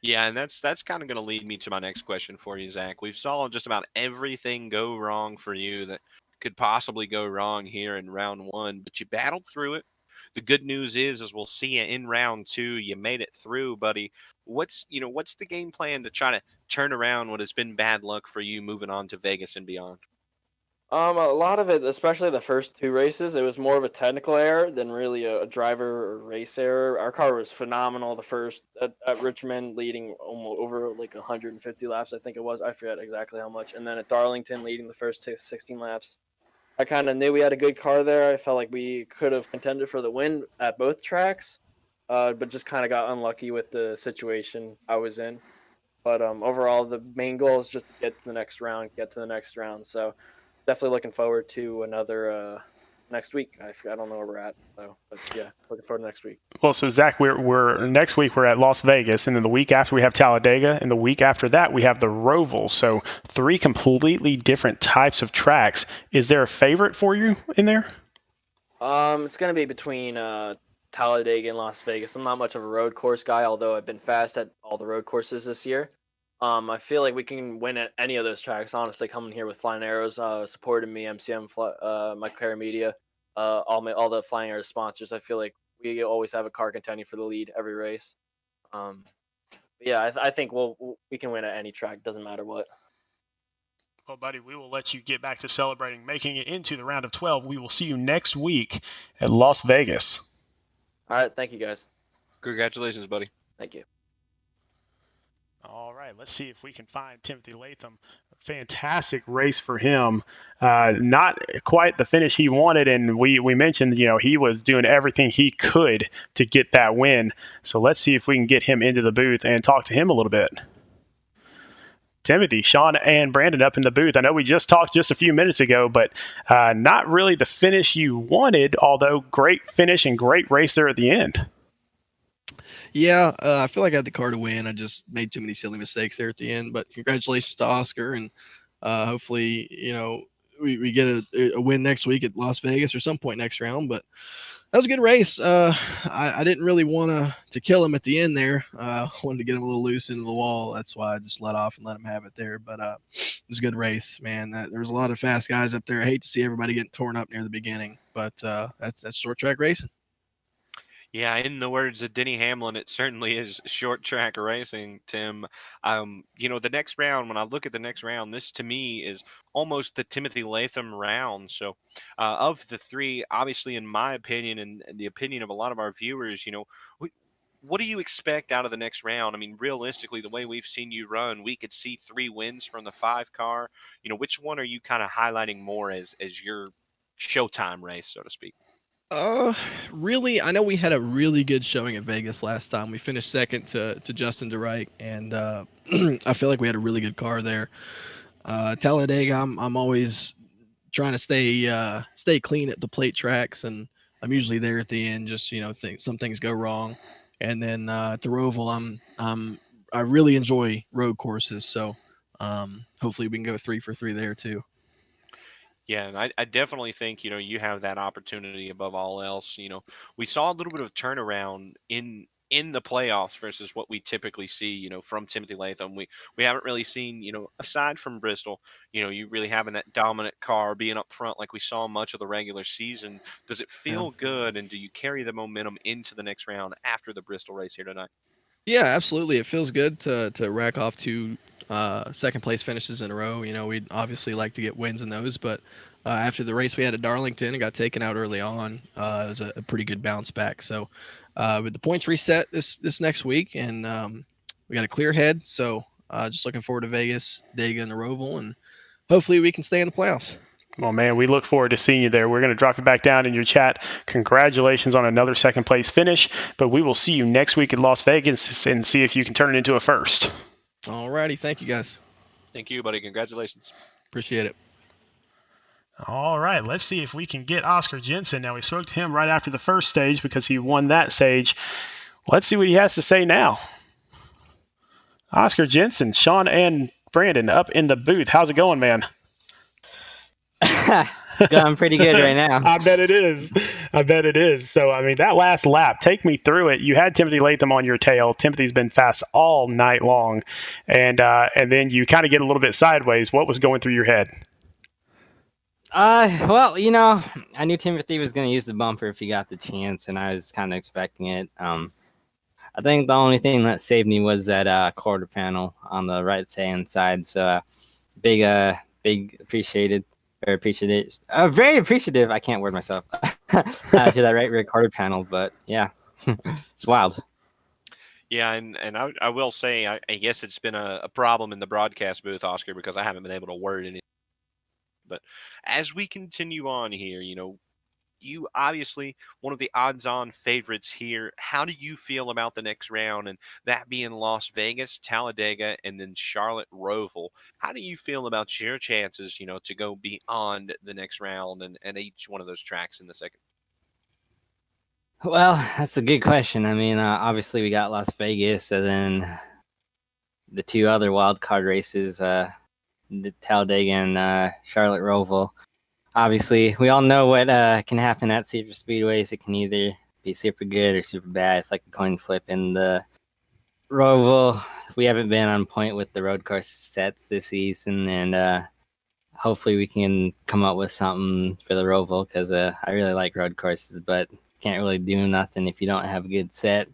Yeah, and that's kind of going to lead me to my next question for you, Zach. We've saw just about everything go wrong for you that could possibly go wrong here in round 1, but you battled through it. The good news is we'll see you in round 2. You made it through, buddy. What's the game plan to try to turn around what has been bad luck for you moving on to Vegas and beyond? A lot of it, especially the first 2 races, it was more of a technical error than really a driver or race error. Our car was phenomenal the first at Richmond, leading almost over like 150 laps, I think it was. I forget exactly how much. And then at Darlington, leading the first 16 laps. I kind of knew we had a good car there. I felt like we could have contended for the win at both tracks, but just kind of got unlucky with the situation I was in. But overall, the main goal is just to get to the next round, So definitely looking forward to another next week. I don't know where we're at, so but yeah, looking forward to next week. Well, so Zach, we're next week we're at Las Vegas, and then the week after we have Talladega, and the week after that we have the Roval. So 3 completely different types of tracks. Is there a favorite for you in there? It's gonna be between Talladega and Las Vegas. I'm not much of a road course guy, although I've been fast at all the road courses this year. I feel like we can win at any of those tracks. Honestly, coming here with Flying Arrows, supporting me, MCM, my Care Media, all the Flying Arrows sponsors. I feel like we always have a car contending for the lead every race. Yeah, I think we can win at any track. Doesn't matter what. Well, buddy, we will let you get back to celebrating, making it into the round of 12. We will see you next week at Las Vegas. All right, thank you guys. Congratulations, buddy. Thank you. All right, let's see if we can find Timothy Latham. Fantastic race for him. Not quite the finish he wanted, and we mentioned, he was doing everything he could to get that win. So let's see if we can get him into the booth and talk to him a little bit. Timothy, Sean, and Brandon up in the booth. I know we just talked just a few minutes ago, but not really the finish you wanted, although great finish and great race there at the end. Yeah, I feel like I had the car to win. I just made too many silly mistakes there at the end. But congratulations to Oscar, and hopefully, we get a win next week at Las Vegas or some point next round. But that was a good race. I didn't really want to kill him at the end there. I wanted to get him a little loose into the wall. That's why I just let off and let him have it there. But it was a good race, man. There was a lot of fast guys up there. I hate to see everybody getting torn up near the beginning, but that's short track racing. Yeah, in the words of Denny Hamlin, it certainly is short track racing, Tim. The next round, when I look at the next round, this to me is almost the Timothy Latham round. So of the three, obviously, in my opinion and the opinion of a lot of our viewers, what do you expect out of the next round? I mean, realistically, the way we've seen you run, we could see 3 wins from the 5 car. Which one are you kind of highlighting more as your showtime race, so to speak? Really, I know we had a really good showing at Vegas last time. We finished second to Justin DeRike, and I feel like we had a really good car there. Talladega, I'm always trying to stay clean at the plate tracks, and I'm usually there at the end. Just some things go wrong, and then at the Roval, I really enjoy road courses, so hopefully we can go 3 for 3 there too. Yeah, and I definitely think, you have that opportunity above all else. We saw a little bit of turnaround in the playoffs versus what we typically see, from Timothy Latham. We haven't really seen, aside from Bristol, you really having that dominant car being up front like we saw much of the regular season. Does it feel good, and do you carry the momentum into the next round after the Bristol race here tonight? Yeah, absolutely. It feels good to rack off 2 second place finishes in a row. We'd obviously like to get wins in those, but after the race we had at Darlington and got taken out early on, it was a pretty good bounce back. So with the points reset this next week, and we got a clear head, so just looking forward to Vegas, Dega, and the Roval, and hopefully we can stay in the playoffs. Well, man, we look forward to seeing you there. We're going to drop it back down in your chat. Congratulations on another second place finish, but we will see you next week at Las Vegas and see if you can turn it into a first. All righty. Thank you, guys. Thank you, buddy. Congratulations. Appreciate it. All right, let's see if we can get Oscar Jensen. Now, we spoke to him right after the first stage because he won that stage. Let's see what he has to say now. Oscar Jensen, Sean, and Brandon up in the booth. How's it going, man? Going pretty good right now. I bet it is. So, that last lap, take me through it. You had Timothy Latham on your tail. Timothy's been fast all night long. And then you kind of get a little bit sideways. What was going through your head? Well, I knew Timothy was going to use the bumper if he got the chance, and I was kind of expecting it. I think the only thing that saved me was that quarter panel on the right-hand side. So, big appreciated. Very appreciative. I can't word myself to that right rear quarter panel, but yeah, it's wild. Yeah, and I will say, I guess it's been a problem in the broadcast booth, Oscar, because I haven't been able to word anything. But as we continue on here, you obviously one of the odds-on favorites here. How do you feel about the next round, and that being Las Vegas, Talladega, and then Charlotte Roval? How do you feel about your chances, to go beyond the next round and each one of those tracks in the second? Well, that's a good question. Obviously we got Las Vegas, and then the 2 other wild card races, the Talladega and Charlotte Roval. Obviously, we all know what can happen at super speedways. It can either be super good or super bad. It's like a coin flip. In the Roval, we haven't been on point with the road course sets this season, and hopefully we can come up with something for the Roval, because I really like road courses, but can't really do nothing if you don't have a good set.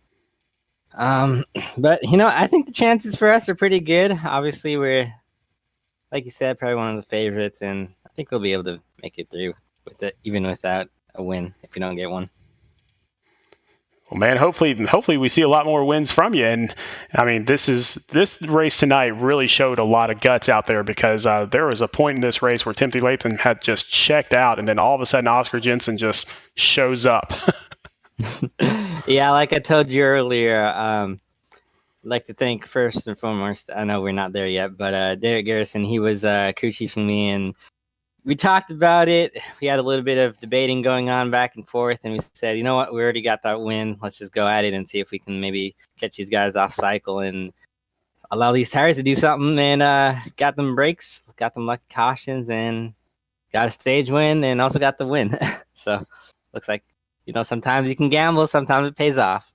But I think the chances for us are pretty good. Obviously, we're like you said, probably one of the favorites, and I think we'll be able to make it through with it, even without a win if we don't get one. Well, man, hopefully we see a lot more wins from you. And I mean, this race tonight really showed a lot of guts out there, because there was a point in this race where Timothy Latham had just checked out, and then all of a sudden Oscar Jensen just shows up. Yeah, like I told you earlier, I'd like to thank first and foremost, I know we're not there yet, but Derek Garrison, he was crew chiefing me, and we talked about it. We had a little bit of debating going on back and forth, and we said, you know what, we already got that win. Let's just go at it and see if we can maybe catch these guys off cycle and allow these tires to do something. And got them brakes, got them lucky cautions, and got a stage win, and also got the win. So looks like, sometimes you can gamble, sometimes it pays off.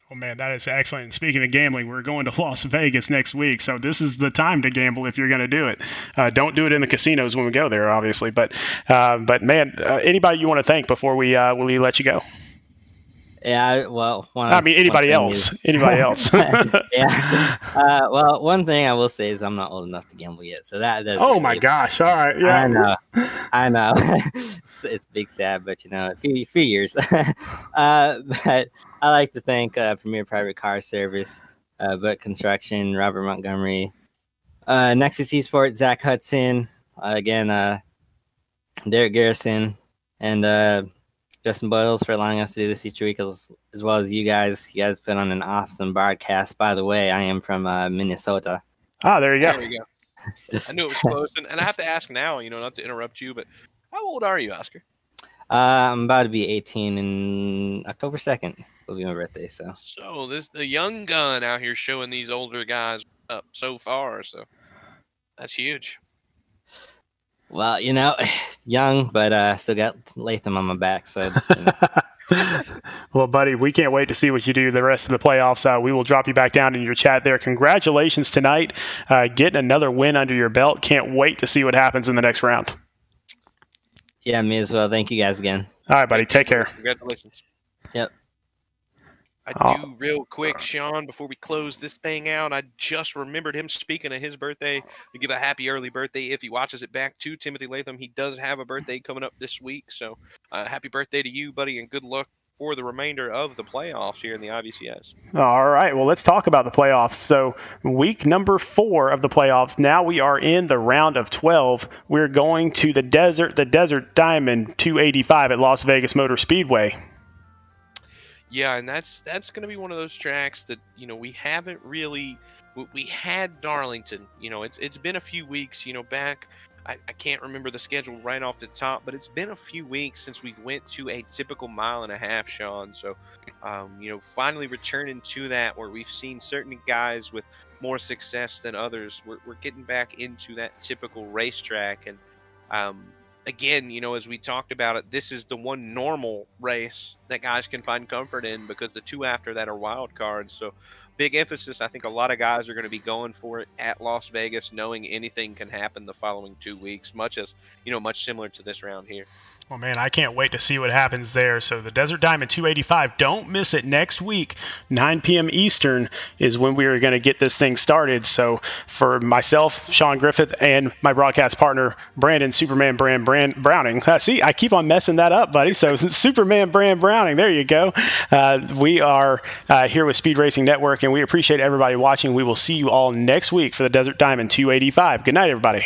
Oh, man, that is excellent. And speaking of gambling, we're going to Las Vegas next week, so this is the time to gamble if you're going to do it. Don't do it in the casinos when we go there, obviously. But man, anybody you want to thank before we let you go? Yeah, well, anybody else. Anybody else. Yeah. Well, one thing I will say is I'm not old enough to gamble yet, so that doesn't. Oh my gosh! All right, yeah. I know. It's big sad, but a few years. But I like to thank Premier Private Car Service, Butt Construction, Robert Montgomery, Nexus Esports, Zach Hudson, again, Derek Garrison, and Justin Boyles for allowing us to do this each week, as well as you guys. You guys put on an awesome broadcast. By the way, I am from Minnesota. Ah, there you go. There you go. I knew it was close. And I have to ask now, not to interrupt you, but how old are you, Oscar? I'm about to be 18 in October 2nd. Will be my birthday. So the young gun out here showing these older guys up so far. So that's huge. Well, young, but still got Latham on my back. So, Well, buddy, we can't wait to see what you do the rest of the playoffs. We will drop you back down in your chat there. Congratulations tonight. Getting another win under your belt. Can't wait to see what happens in the next round. Yeah, me as well. Thank you guys again. All right, buddy. Take care. Congratulations. Yep. I do real quick, Sean, before we close this thing out, I just remembered him speaking of his birthday. We give a happy early birthday if he watches it back to Timothy Latham. He does have a birthday coming up this week, so happy birthday to you, buddy, and good luck for the remainder of the playoffs here in the IVCS. All right, well, let's talk about the playoffs. So week number 4 of the playoffs. Now we are in the round of 12. We're going to the Desert Diamond 285 at Las Vegas Motor Speedway. Yeah, and that's going to be one of those tracks that, we haven't really – we had Darlington. It's been a few weeks, back – I can't remember the schedule right off the top, but it's been a few weeks since we went to a typical mile and a half, Sean. So, finally returning to that where we've seen certain guys with more success than others. We're getting back into that typical racetrack. And again, as we talked about it, this is the one normal race that guys can find comfort in, because the two after that are wild cards. So big emphasis. I think a lot of guys are going to be going for it at Las Vegas, knowing anything can happen the following 2 weeks, much similar to this round here. Well, man, I can't wait to see what happens there. So the Desert Diamond 285, don't miss it. Next week, 9 p.m. Eastern is when we are going to get this thing started. So for myself, Sean Griffith, and my broadcast partner, Brandon Superman Brand Browning. See, I keep on messing that up, buddy. So Superman Brand Browning, there you go. We are here with Speed Racing Network, and we appreciate everybody watching. We will see you all next week for the Desert Diamond 285. Good night, everybody.